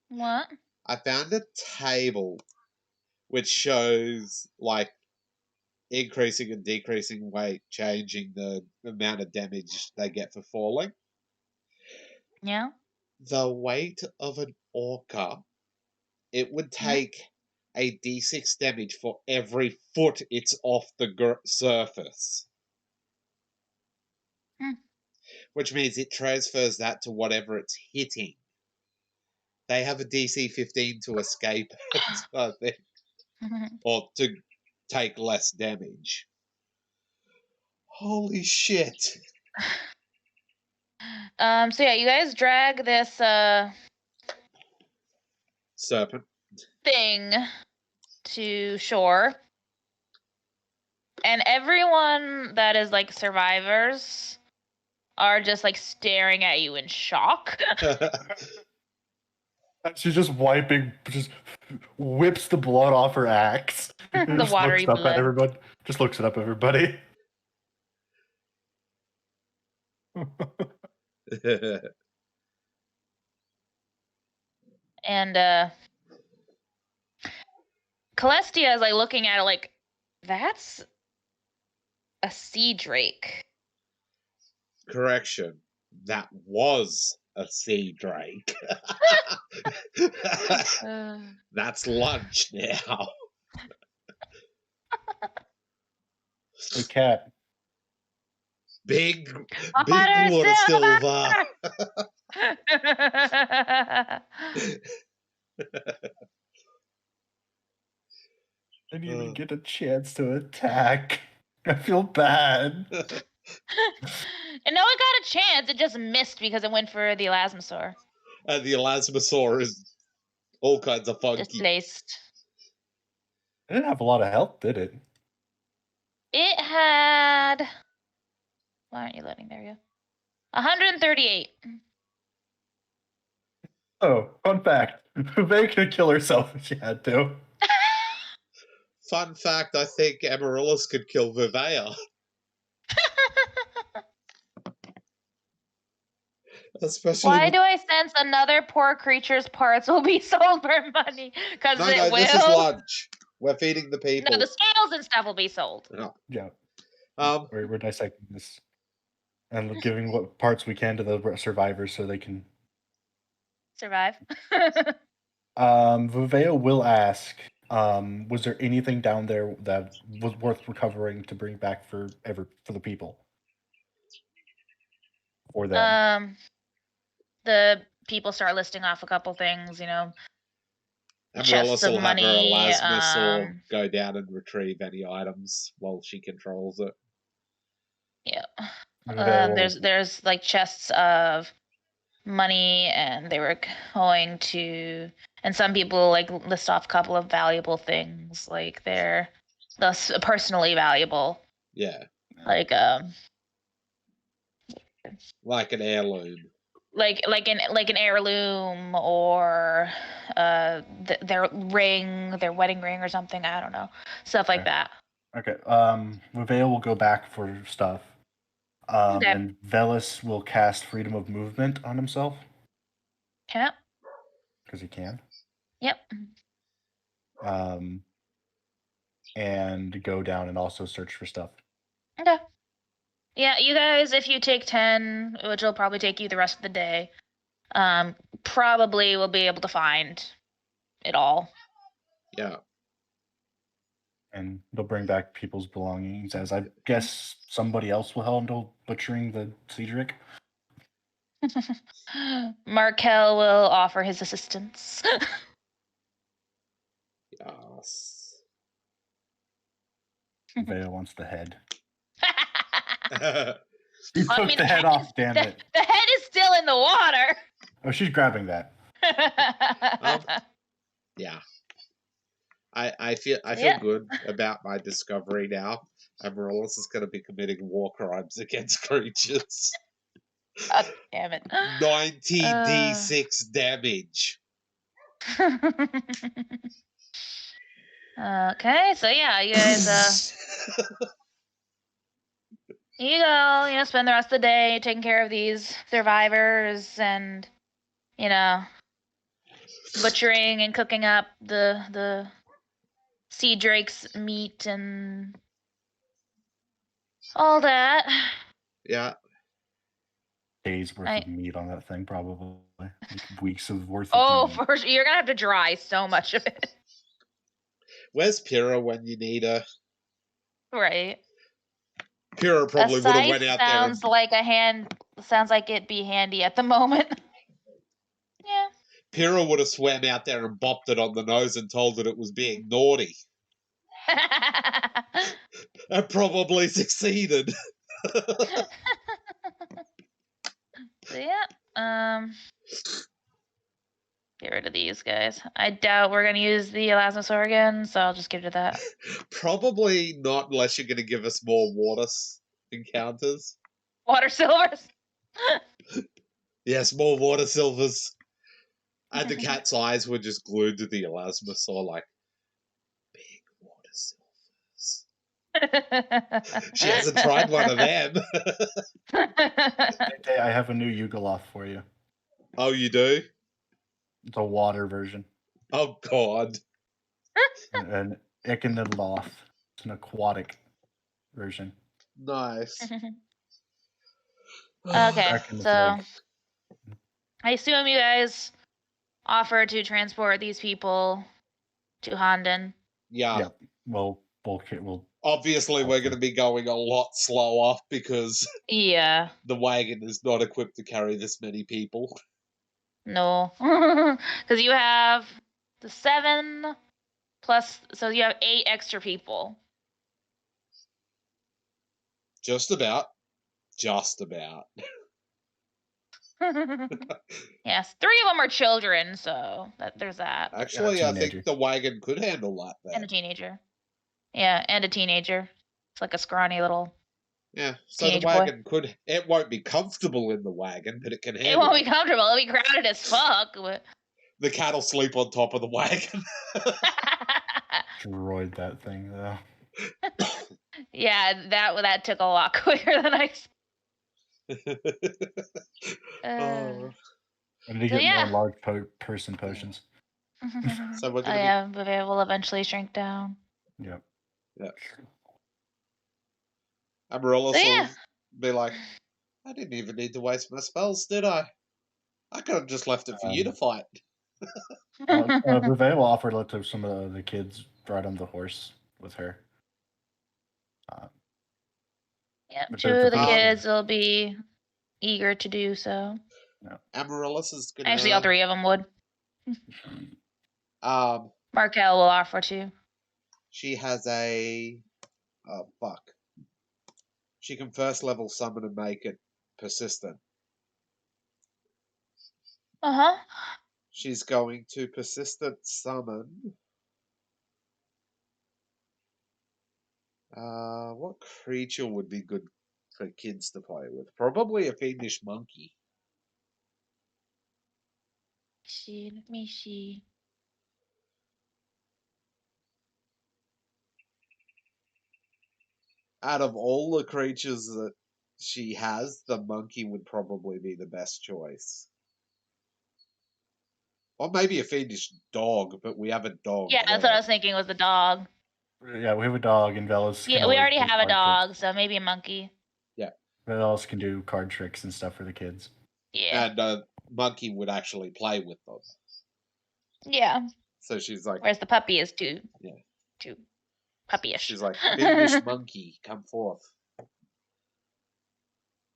What? I found a table which shows like increasing and decreasing weight, changing the amount of damage they get for falling. Yeah. The weight of an orca, it would take a d6 damage for every foot it's off the surface. Which means it transfers that to whatever it's hitting. They have a DC 15 to escape it, I think. Or to take less damage. Holy shit. So yeah, you guys drag this Serpent. thing to shore. And everyone that is like survivors are just like staring at you in shock. She's just wiping, just whips the blood off her axe. The Just watery looks up blood. at everybody. Just looks it up at everybody. And Celestia is like looking at it like, that's a sea drake. Correction. That was a sea drake. That's lunch now. Hey, cat. Big Water water silver. I didn't even get a chance to attack. I feel bad. And no one got a chance. It just missed because it went for the Elasmosaur. And the Elasmosaur is all kinds of funky. Displaced. It didn't have a lot of health, did it? It had... Why aren't you loading? There we go. 138. Oh, fun fact. Vega could kill herself if she had to. Fun fact, I think Amaryllis could kill Venja. Especially Why do I sense another poor creature's parts will be sold for money? Because No, it will. this is lunch. We're feeding the people. No, the scales and stuff will be sold. Oh. Yeah. We're dissecting this and giving what parts we can to the survivors so they can survive. Viveo will ask, was there anything down there that was worth recovering to bring back for the people? Or them? The people start listing off a couple things, Amaryllis chests of will have money. her Elasmosaur go down and retrieve any items while she controls it. Yeah. There's like chests of money, and they were going to, and some people like list off a couple of valuable things, like they're thus personally valuable. Yeah. Like an heirloom. Like an heirloom, or their ring, their wedding ring or something. I don't know, stuff like that. Okay. Viveo will go back for stuff. Okay. And Velis will cast Freedom of Movement on himself. Yeah. Because he can. Yep. And go down and also search for stuff. Okay. Yeah, you guys, if you take 10, which will probably take you the rest of the day, probably will be able to find it all. Yeah. And they'll bring back people's belongings, as I guess somebody else will handle butchering the Cedric. Markel will offer his assistance. Yes. Veo wants the head. He took the head off, damn it. The head is still in the water. Oh, she's grabbing that. Yeah. I feel good about my discovery now. Amaryllis is going to be committing war crimes against creatures. God damn it. 90 d6 damage. Okay, so yeah, you guys you go, spend the rest of the day taking care of these survivors and, butchering and cooking up the sea drake's meat and all that. Yeah. Days worth I- of meat on that thing, probably. Like weeks of worth Oh, of meat. for sure. You're gonna have to dry so much of it. Where's Pyrrha when you need her? Right. Pyrrha probably A would have scythe went out there and sounds like it'd be handy at the moment. Yeah. Pyrrha would have swam out there and bopped it on the nose and told it it was being naughty. And probably succeeded. So yeah. Get rid of these guys. I doubt we're gonna use the Elasmosaur again, so I'll just get rid of that. Probably not unless you're going to give us more water encounters. Water silvers. Yes, more water silvers. And the cat's eyes were just glued to the Elasmosaur like, big water silvers. She hasn't tried one of them. Hey, I have a new Yugoloth for you. Oh, you do? It's a water version. Oh, God. An Echinodoloth. It's an aquatic version. Nice. Okay, Back in the so flag. I assume you guys offered to transport these people to Honden. Yeah. Yeah. We'll Obviously, we're going to be going a lot slower because Yeah. the wagon is not equipped to carry this many people. No. Because you have the 7 plus, so you have 8 extra people. Just about. Just about. Yes, 3 of them are children, so there's that. Actually, I teenager. think the wagon could handle that And a then. teenager. Yeah, and a teenager. It's like a scrawny little. Yeah, so the Teenage boy. wagon could. It won't be comfortable in the wagon, but it can handle It won't be comfortable. It'll be crowded as fuck. But... The cat'll sleep on top of the wagon. destroyed that thing though. Yeah, that took a lot quicker than I expected. Oh. I need to So get yeah. more large person potions. So we're Oh gonna yeah, but it will eventually shrink down. Yep. Yeah. Amaryllis So yeah. will be like, I didn't even need to waste my spells, did I? I could have just left it for you to fight. Vivea will offer to let some of the kids ride on the horse with her. Yep, But 2 of the Um, kids will be eager to do so. Amaryllis is gonna. Actually, all 3 of them would. Markel will offer to. She has a. Oh, fuck. She can first level summon and make it persistent. Uh-huh. She's going to persistent summon. What creature would be good for kids to play with? Probably a fiendish monkey. Let me see. Out of all the creatures that she has, the monkey would probably be the best choice. Or maybe a fiendish dog, but we have a dog. Yeah, that's what I was thinking was the dog. Yeah, we have a dog, and Velas. Yeah, we already have a dog, so maybe a monkey. Yeah. Velas can do card tricks and stuff for the kids. Yeah. And a monkey would actually play with them. Yeah. So she's like. Whereas the puppy is too puppyish. She's like, fiendish monkey, come forth.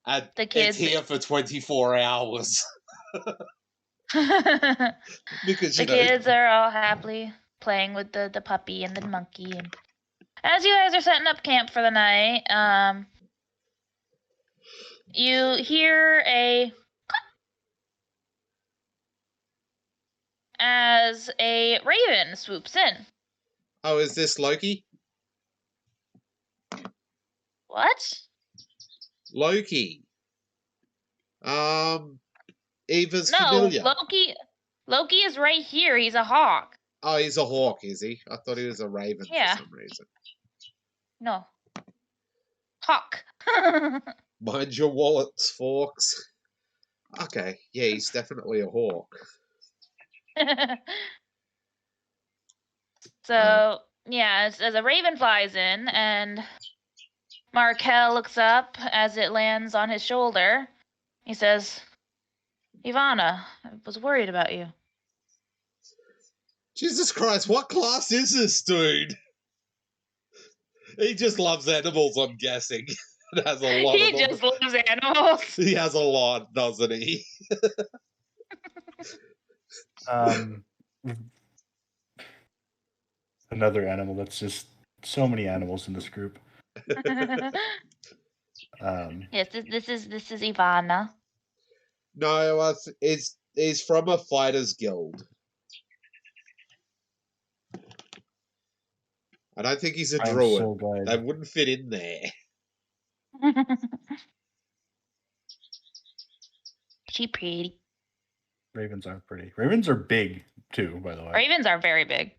And The kids. It's here for 24 hours. Because the kids are all happily playing with the puppy and the monkey, and as you guys are setting up camp for the night, you hear as a raven swoops in. Oh, is this Loki? What? Loki. Eva's No, familiar. Loki is right here. He's a hawk. Oh, he's a hawk, is he? I thought he was a raven Yeah. for some reason. No. Hawk. Mind your wallets, Forks. Okay, yeah, he's definitely a hawk. So, yeah, as a raven flies in, and Markel looks up as it lands on his shoulder. He says, Ivana, I was worried about you. Jesus Christ, what class is this dude? He just loves animals, I'm guessing. It has a lot He of them. just loves animals. He has a lot, doesn't he? Another animal that's just so many animals in this group. Yes, this is Ivana. No, he's from a fighters guild. I don't think he's a I'm druid. so glad. They wouldn't fit in there. She pretty. Ravens aren't pretty. Ravens are big too, by the way. Ravens are very big.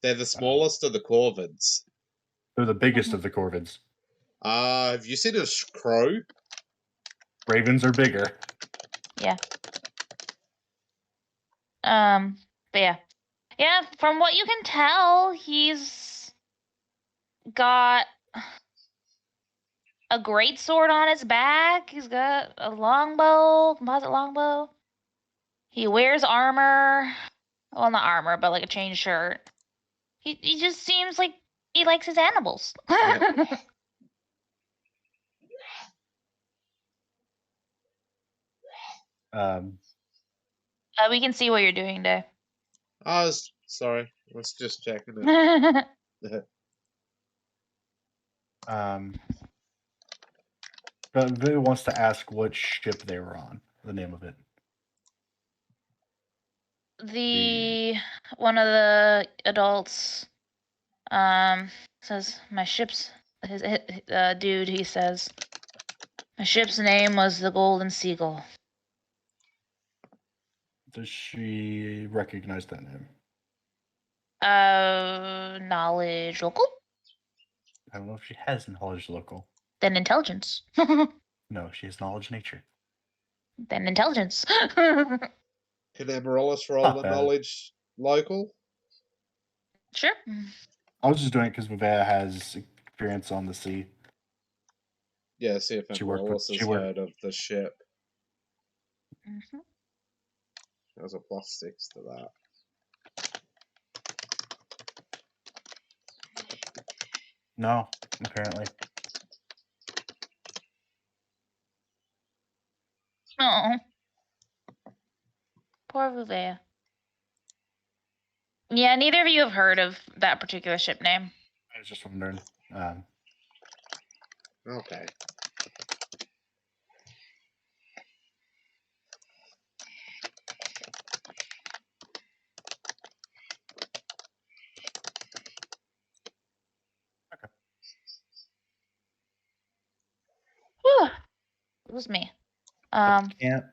They're the smallest of the corvids. They're the biggest of the corvids. Have you seen a crow? Ravens are bigger. Yeah. But yeah. Yeah, from what you can tell, he's got a great sword on his back. He's got a longbow, composite longbow. He wears armor. Well, not armor, but like a chain shirt. He just seems like he likes his animals. We can see what you're doing, Dave. Sorry. I was just checking it. But Viv wants to ask what ship they were on. The name of it. One of the adults says my ship's his dude. He says my ship's name was the Golden Seagull. Does she recognize that name? Knowledge local. I don't know if she has knowledge local. Then intelligence. No, she has knowledge nature. Then intelligence. Can Amaryllis roll the bad. knowledge local? Sure. I was just doing it because Vivea has experience on the sea. Yeah, see if She worked Amaryllis with- has heard of the ship. Mm-hmm. There's a +6 to that. No, apparently. Oh. Poor Vuvea. Yeah, neither of you have heard of that particular ship name. I was just wondering. Okay. Whew. It was me. Camp.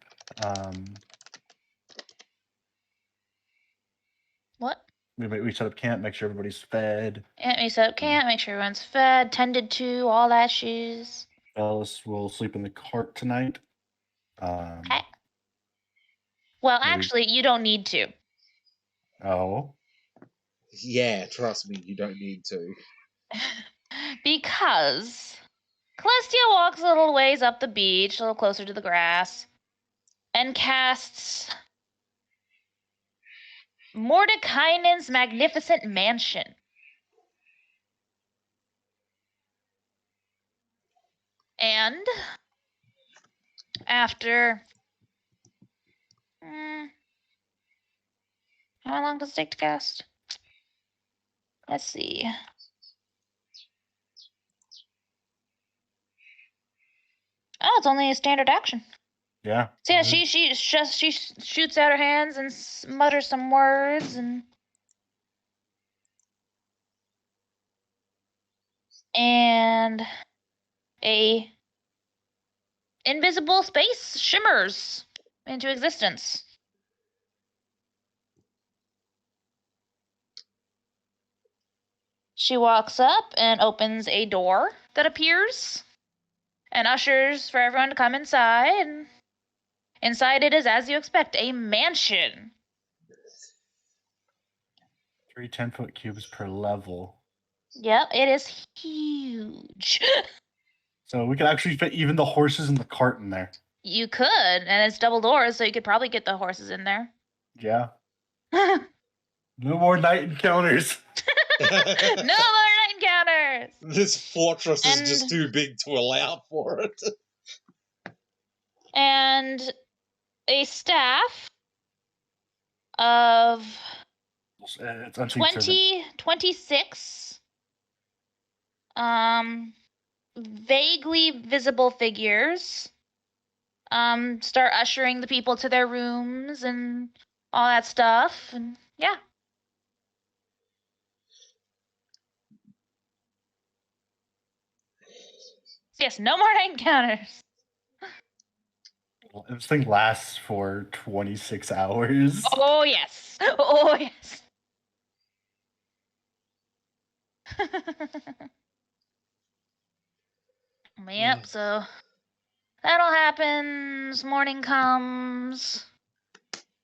What? We set up camp, make sure everybody's fed. And we set up camp, make sure everyone's fed, tended to, all that shoes. Ellis will sleep in the cart tonight. Okay. Well, maybe- actually, you don't need to. Oh. Yeah, trust me, you don't need to. Because Celestia walks a little ways up the beach, a little closer to the grass, and casts Mordekainen's Magnificent Mansion. And after how long does it take to cast? Let's see. Oh, it's only a standard action. Yeah. So yeah, she shoots out her hands and mutters some words and a invisible space shimmers into existence. She walks up and opens a door that appears and ushers for everyone to come inside. And inside it is, as you expect, a mansion. 3 10-foot cubes per level. Yep, it is huge. So we could actually fit even the horses in the cart in there. You could, and it's double doors, so you could probably get the horses in there. Yeah. No more night encounters. No more night encounters. This fortress is just too big to allow for it. And a staff of It's uncertain. 26 vaguely visible figures start ushering the people to their rooms and all that stuff. And yeah. Yes, no more night encounters. This thing lasts for 26 hours. Oh, yes. Oh, yes. Yep, so that all happens. Morning comes.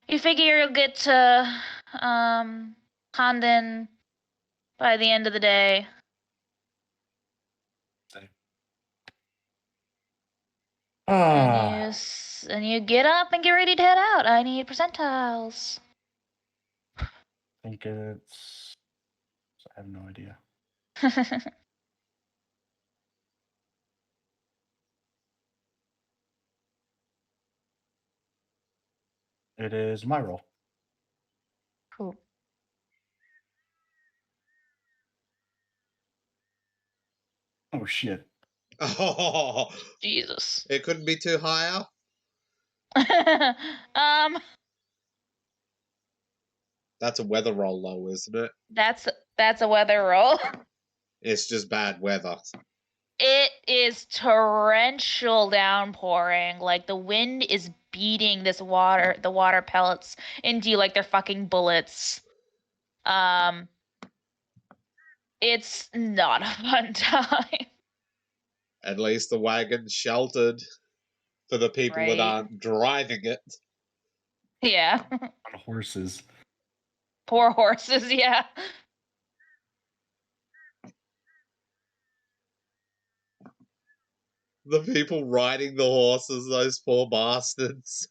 You figure you'll get to Condon by the end of the day. And you get up and get ready to head out. I need percentiles. I think it's... I have no idea. It is my roll. Cool. Oh, shit. Oh, Jesus. it couldn't be too higher. That's a weather roll, though, isn't it? That's a weather roll. It's just bad weather. It is torrential downpouring. Like the wind is beating the water pellets into you like they're fucking bullets. It's not a fun time. At least the wagon's sheltered for the people that aren't driving it. Yeah. On horses. Poor horses, yeah. The people riding the horses, those poor bastards.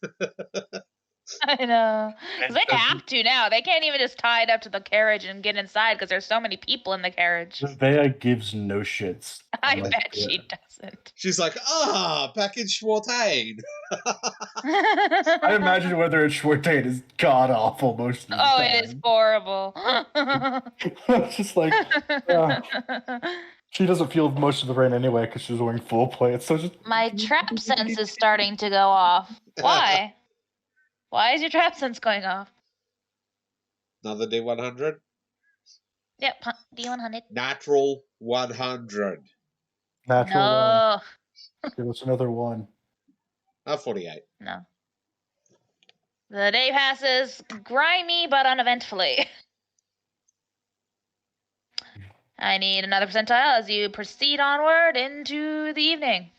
I know. 'Cause they have to now. They can't even just tie it up to the carriage and get inside because there's so many people in the carriage. Venja gives no shits. I bet she doesn't. She's like, back in Schwartain. I imagine whether it's Schwartain is god awful most of the time. It is horrible. It's just like, she doesn't feel most of the rain anyway because she's wearing full plate. So just My trap sense is starting to go off. Why? Why is your trap sense going off? Another D100? Yep, D100. Natural 100. Natural No. one. Give us another one. 48. No. The day passes grimy but uneventfully. I need another percentile as you proceed onward into the evening.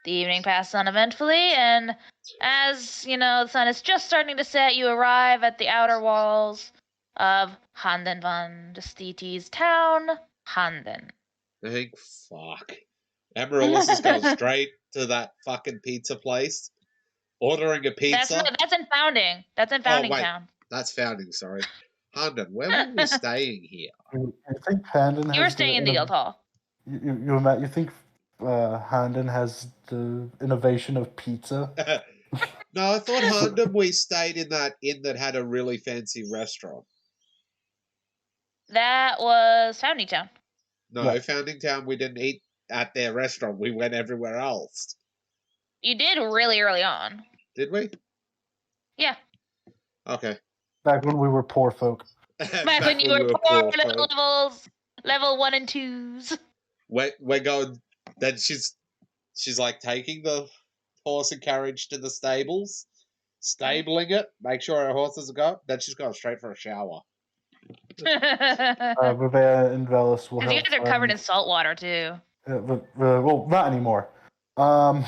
The evening passes uneventfully, and as, the sun is just starting to set, you arrive at the outer walls of Handen van de Stiete's town, Handen. Thank fuck. Amaryllis is going straight to that fucking pizza place, ordering a pizza. That's in Founding. That's in Founding Town. That's Founding, sorry. Handen, where were we staying here? You think Handen has... You were staying in the Guild Hall. You think Handen has the innovation of pizza? No, I thought Handen we stayed in that inn that had a really fancy restaurant. That was Founding Town. No, yeah. Founding Town we didn't eat at their restaurant. We went everywhere else. You did really early on. Did we? Yeah. Okay. Back when we were poor folk. Back when you were poor levels, level 1 and 2s. We're going. Then she's like taking the horse and carriage to the stables, stabling it, make sure her horses are going. Then she's going straight for a shower. Revea and Velis will Because you help guys are covered in find. salt water too. Well, not anymore. Because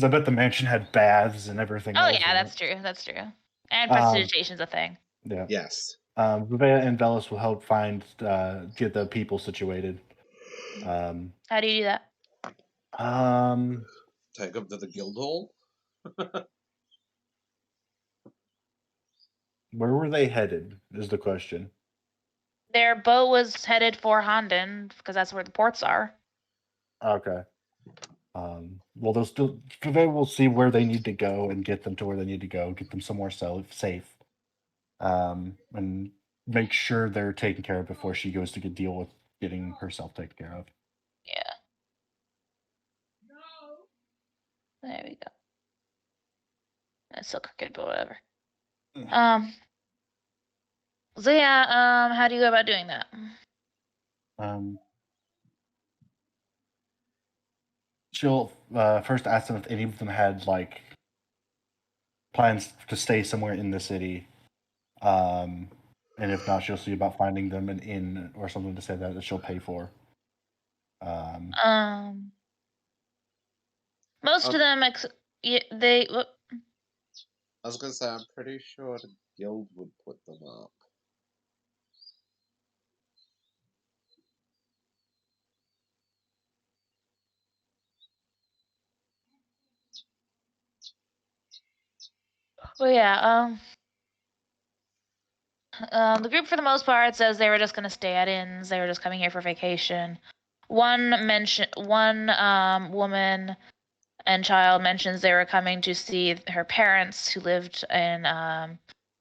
I bet the mansion had baths and everything Oh else. yeah, in that's it. true. That's true. And Um, prestigitation's a thing. Yeah. Yes. Revea and Velis will help find get the people situated. How do you do that? Take them to the guild hall. Where were they headed? Is the question. Their boat was headed for Honden because that's where the ports are. Okay. Well, they'll still. They will see where they need to go and get them to where they need to go. Get them somewhere safe. And make sure they're taken care of before she goes to deal with getting herself taken care of. Yeah. There we go. That's so crooked, but whatever. So yeah, how do you go about doing that? She'll first ask them if any of them had like plans to stay somewhere in the city. And if not, she'll see about finding them an inn or something to say that she'll pay for. Most of them, they. I was going to say, I'm pretty sure the guild would put them up. Well, yeah. The group for the most part says they were just gonna stay at inns. They were just coming here for vacation. One woman and child mentions they were coming to see her parents who lived in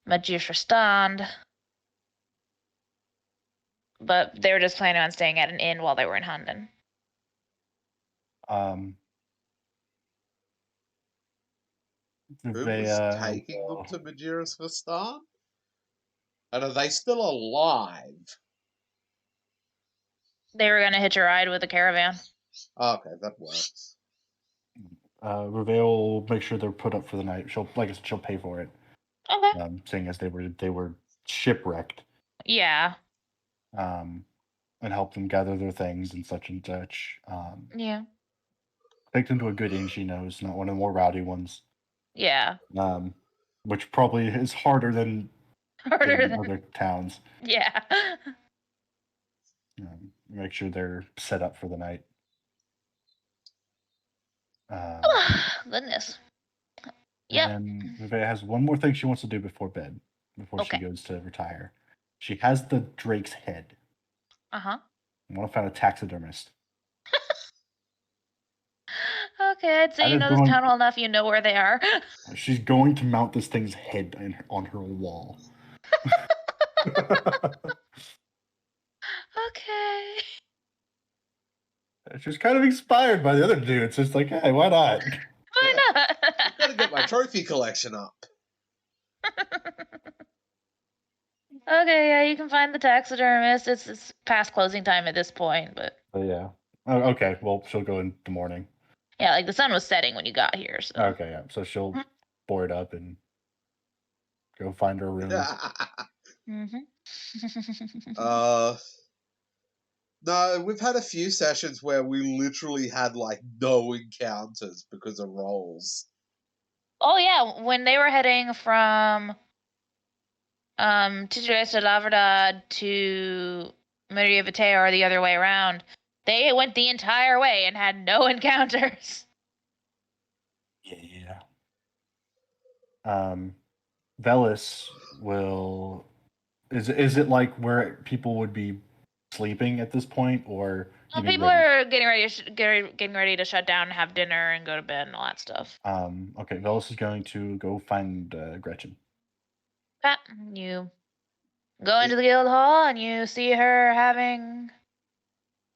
Majirstand, but they were just planning on staying at an inn while they were in Honden. Who was taking them to Majora's Vastan? And are they still alive? They were gonna hitch a ride with the caravan. Okay, that works. Revea will make sure they're put up for the night. She'll pay for it. Okay. Seeing as they were shipwrecked. Yeah. And help them gather their things and such and such. Yeah. Take them to a good inn she knows, not one of the more rowdy ones. Yeah. Which probably is harder than other towns. Yeah. Make sure they're set up for the night. Goodness. Yep. And Revea has one more thing she wants to do before bed, before she goes to retire. She has the drake's head. Uh-huh. I want to find a taxidermist. Okay, I'd say you know this town well enough, you know where they are. She's going to mount this thing's head on her wall. Okay. She's kind of inspired by the other dude. It's just like, hey, why not? Why not? Gotta get my trophy collection up. Okay, yeah, you can find the taxidermist. It's past closing time at this point, but yeah. Oh, okay, well, she'll go in the morning. yeah, like the sun was setting when you got here, so. Okay, yeah. So she'll board up and go find her room. No, we've had a few sessions where we literally had like no encounters because of rolls. Oh yeah, when they were heading from Titulares de Laverdad to Maria Vitae or the other way around, they went the entire way and had no encounters. Yeah. Velis will. Is it like where people would be sleeping at this point, or people are getting ready to shut down and have dinner and go to bed and all that stuff. Okay, Velis is going to go find Gretchen. Pat, you go into the guild hall and you see her having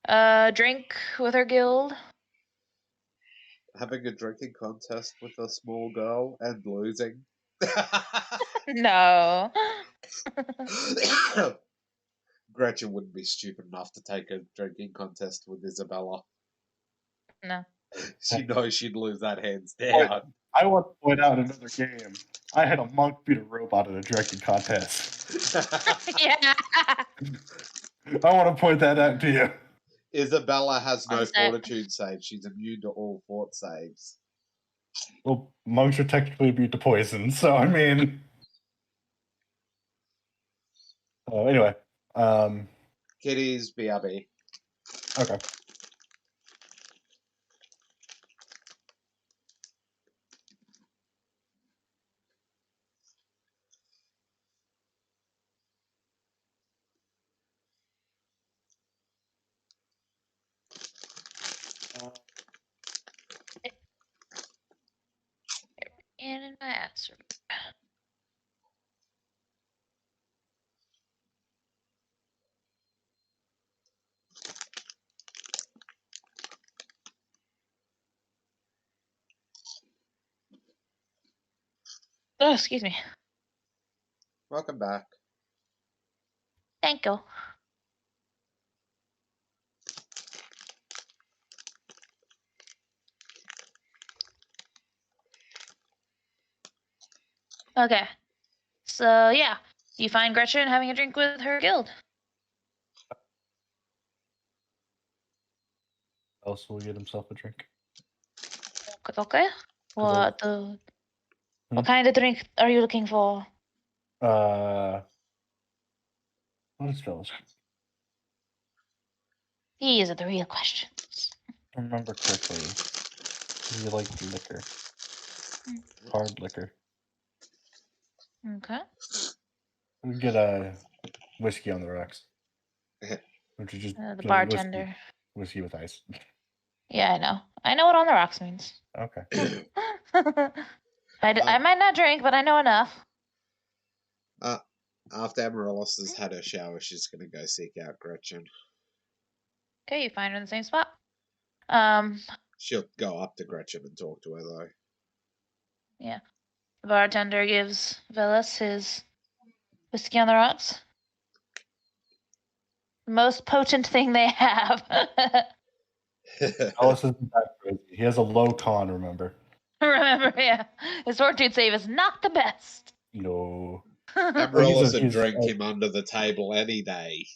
a drink with her guild. Having a drinking contest with a small girl and losing. No. Gretchen wouldn't be stupid enough to take a drinking contest with Isabella. No. She knows she'd lose that hands down. I want to point out another game. I had a monk beat a robot in a directing contest. Yeah. I want to point that out to you. Isabella has no One sec. fortitude save. She's immune to all fort saves. Well, monks are technically immune to poison, so I mean. Anyway, Kitty's BRB. okay. And in my ass. Oh, excuse me. Welcome back. Thank you. Okay. So, yeah. You find Gretchen having a drink with her guild. Else will get himself a drink. Okay. What kind of drink are you looking for? What is Phyllis? These are the real questions. If I remember correctly, you like liquor. Hard liquor. Okay. We get a whiskey on the rocks. Which is just The bartender. Whiskey with ice. Yeah, I know. I know what on the rocks means. Okay. I might not drink, but I know enough. After Amaryllis has had her shower, she's going to go seek out Gretchen. Okay, you find her in the same spot. She'll go up to Gretchen and talk to her, though. Yeah. The bartender gives Velas his whiskey on the rocks. The most potent thing they have. Alice isn't that crazy. He has a low con, remember? Remember, yeah. His fortitude save is not the best. No. Amaryllis would he's- drink him under the table any day.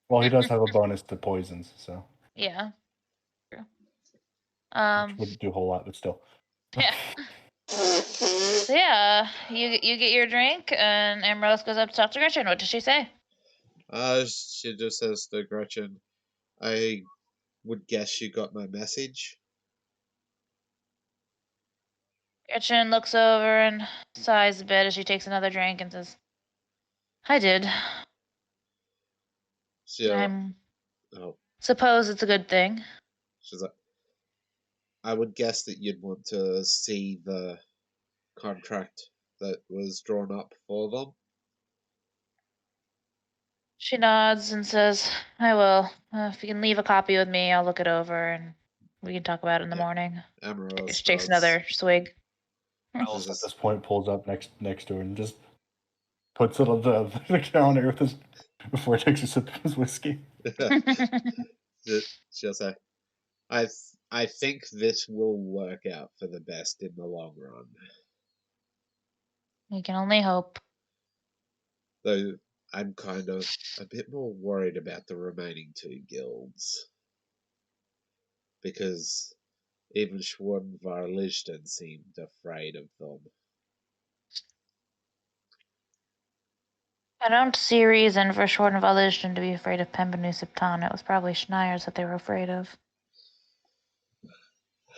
Well, he does have a bonus to poisons, so. Yeah. True. Which wouldn't do a whole lot, but still. Yeah. So yeah, you get your drink, and Amaryllis goes up to talk to Gretchen. What does she say? She just says to Gretchen, I would guess you got my message. Gretchen looks over and sighs a bit as she takes another drink and says, I did. I suppose it's a good thing. She's like, I would guess that you'd want to see the contract that was drawn up for them. She nods and says, I will. If you can leave a copy with me, I'll look it over and we can talk about it in the morning. Amaryllis She takes another swig. Alice at this point pulls up next to her and just puts it on the counter with his before he takes a sip of his whiskey. She'll say, I think this will work out for the best in the long run. We can only hope. Though I'm kind of a bit more worried about the remaining two guilds. Because even Schwarzenvarlichten seemed afraid of them. I don't see a reason for Schwarzenvallichten to be afraid of Pembenu Septan. It was probably Schneier's that they were afraid of.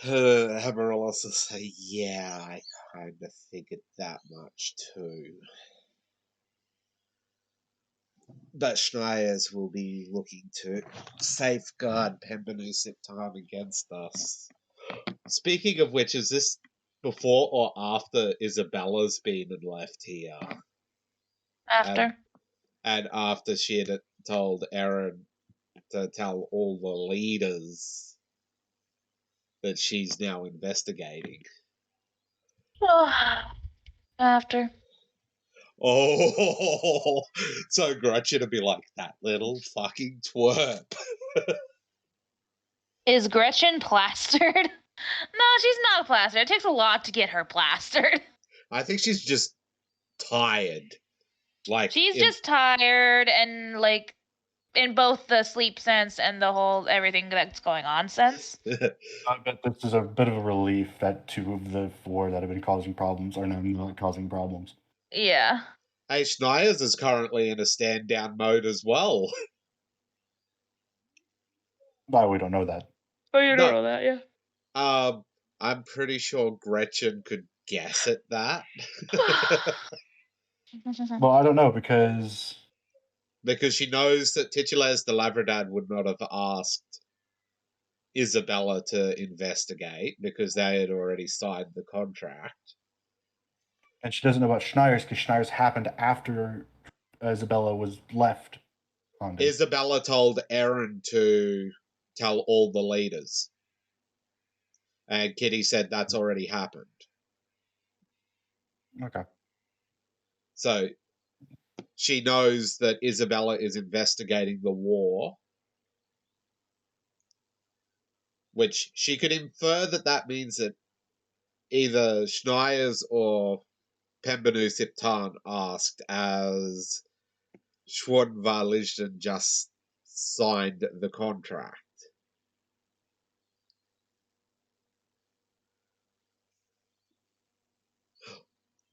Amaryllis will say, yeah, I kind of figured that much too. But Schneier's will be looking to safeguard Pembenu Septan against us. Speaking of which, is this before or after Isabella's been and left here? After. And after she had told Aaron to tell all the leaders that she's now investigating. After. Oh, so Gretchen would be like, that little fucking twerp. Is Gretchen plastered? No, she's not plastered. It takes a lot to get her plastered. I think she's just tired. Like She's just tired and like in both the sleep sense and the whole everything that's going on sense. I bet this is a bit of a relief that 2 of the 4 that have been causing problems are now not causing problems. Yeah. Hey, Schneier's is currently in a stand down mode as well. But we don't know that. Oh, you No. don't know that, yeah. I'm pretty sure Gretchen could guess at that. Well, I don't know because Because she knows that Titulas the Labradad would not have asked Isabella to investigate because they had already signed the contract. and she doesn't know about Schneier's because Schneier's happened after Isabella was left. Isabella told Erin to tell all the leaders. And Kitty said that's already happened. Okay. So she knows that Isabella is investigating the war, which she could infer that means that either Schneier's or Pembenu Siptan asked, as Schwarzenwald just signed the contract.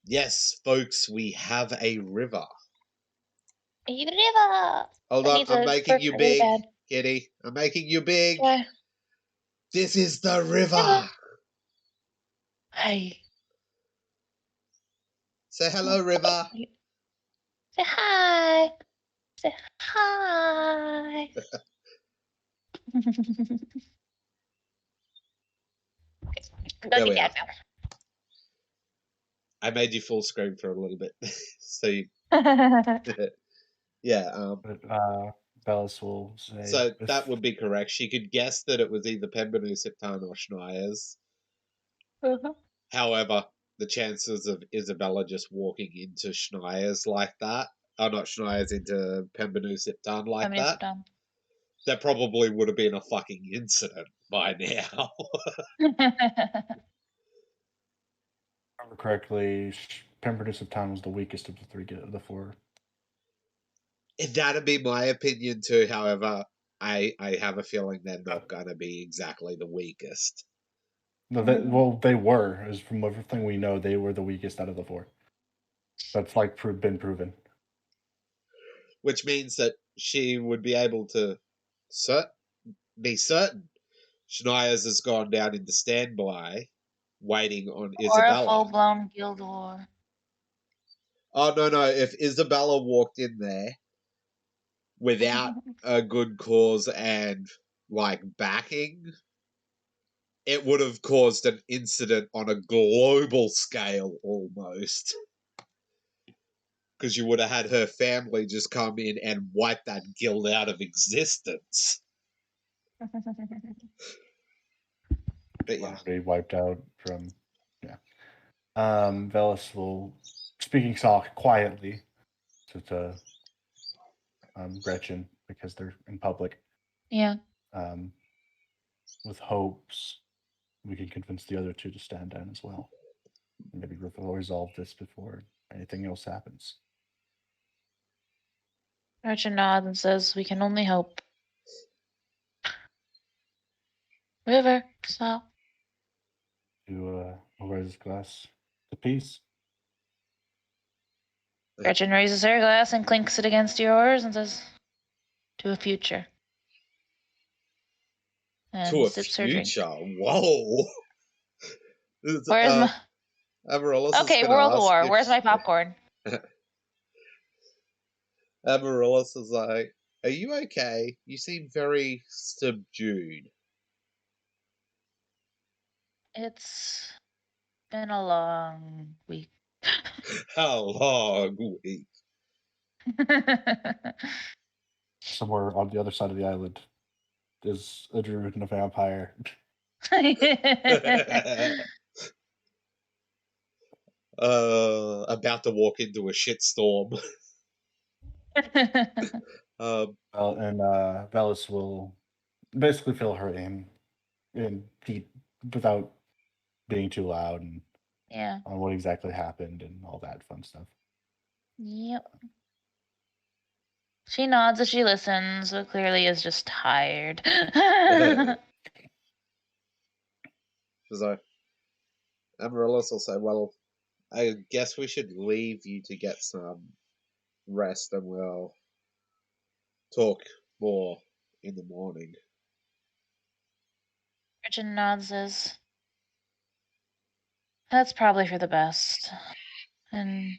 Yes, folks, we have a river. A river. Hold on, I'm making you big, Kitty. I'm making you big. Yeah. This is the river. Hey. Say hello, river. Say hi. Say hi. There we are. I made you full screen for a little bit. So you, yeah. Bellis will say. So that would be correct. She could guess that it was either Pembenu Siptan or Schneier's. However, the chances of Isabella just walking into Schneier's like that, not Schneier's, into Pembenu Siptan like that, there probably would have been a fucking incident by now. If I remember correctly, Pembroke of Town was the weakest of the 4. That'd be my opinion too. However, I have a feeling they're not going to be exactly the weakest. No, they were. As from everything we know, they were the weakest out of the 4. That's been proven. Which means that she would be able to be certain Schneier's has gone down into standby, waiting on Isabella. Or a full-blown guild war. Oh, no. If Isabella walked in there without a good cause and, backing, it would have caused an incident on a global scale almost. Because you would have had her family just come in and wipe that guild out of existence. But yeah. Already wiped out from, yeah. Velis will, speaking soft, quietly to Gretchen, because they're in public. Yeah. With hopes we can convince the other 2 to stand down as well. Maybe we'll resolve this before anything else happens. Gretchen nods and says, "We can only hope." River, stop. To raise his glass to peace. Gretchen raises her glass and clinks it against yours and says, "To a future." And To a sips her drink. future? Whoa! Where's my... Amaryllis Okay, is World ask War. if... Where's my popcorn? Amaryllis is like, "Are you okay? You seem very subdued." It's been a long week. How long week? Somewhere on the other side of the island is a druid and a vampire. About to walk into a shitstorm. And Velis will basically fill her in without being too loud and Yeah. on what exactly happened and all that fun stuff. Yep. She nods as she listens, but clearly is just tired. So Amaryllis will say, well, I guess we should leave you to get some rest and we'll talk more in the morning. Richard nods as that's probably for the best. And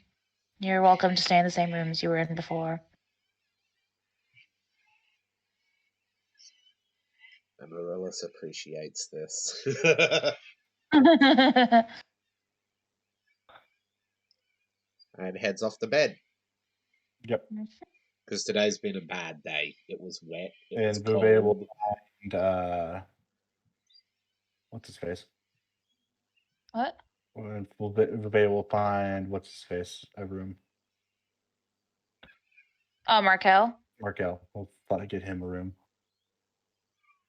you're welcome to stay in the same rooms you were in before. Amaryllis appreciates this. And heads off to bed. Yep. Because today's been a bad day. It was wet. It was And Bube will cold. find what's his face? What? Bube will find what's his face a room. Oh, Markel. Markel. We'll get him a room.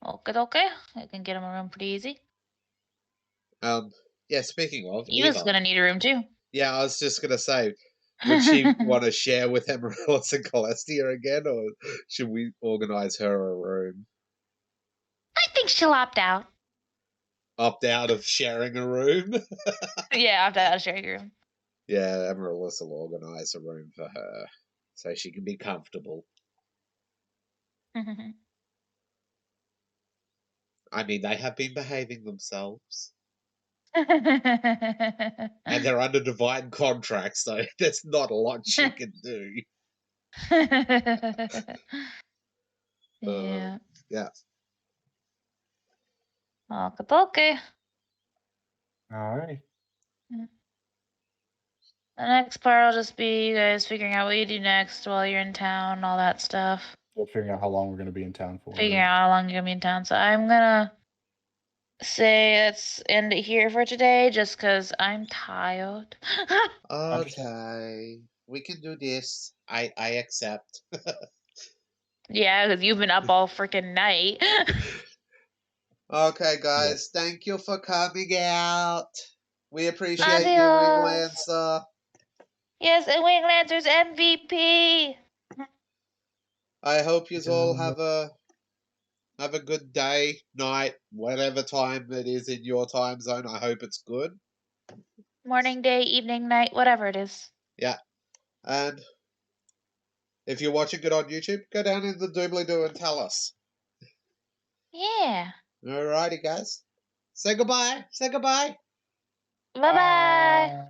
Okay. I can get him a room pretty easy. Yeah, speaking of, Eva's Eva. gonna need a room too. Yeah, I was just going to say, would she want to share with Amaryllis and Celestia again, or should we organise her a room? I think she'll opt out. Opt out of sharing a room? Yeah, opt out of sharing a room. Yeah, Amaryllis will organise a room for her so she can be comfortable. I mean, they have been behaving themselves. And they're under divine contract, so there's not a lot she can do. Yeah. Yeah. Okay. All right. The next part will just be you guys figuring out what you do next while you're in town, all that stuff. We'll figure out how long we're going to be in town for. Figuring out how long you're gonna be in town. So I'm gonna say let's end it here for today, just because I'm tired. Okay. We can do this. I accept. Yeah, because you've been up all freaking night. Okay, guys. Thank you for coming out. We appreciate you, Adios. Winglancer. Yes, and Winglancer's MVP. I hope you all have a good day, night, whatever time it is in your time zone. I hope it's good. Morning, day, evening, night, whatever it is. Yeah. And if you're watching it on YouTube, go down in the doobly-doo and tell us. Yeah. Alrighty, guys. Say goodbye. Say goodbye. Bye-bye.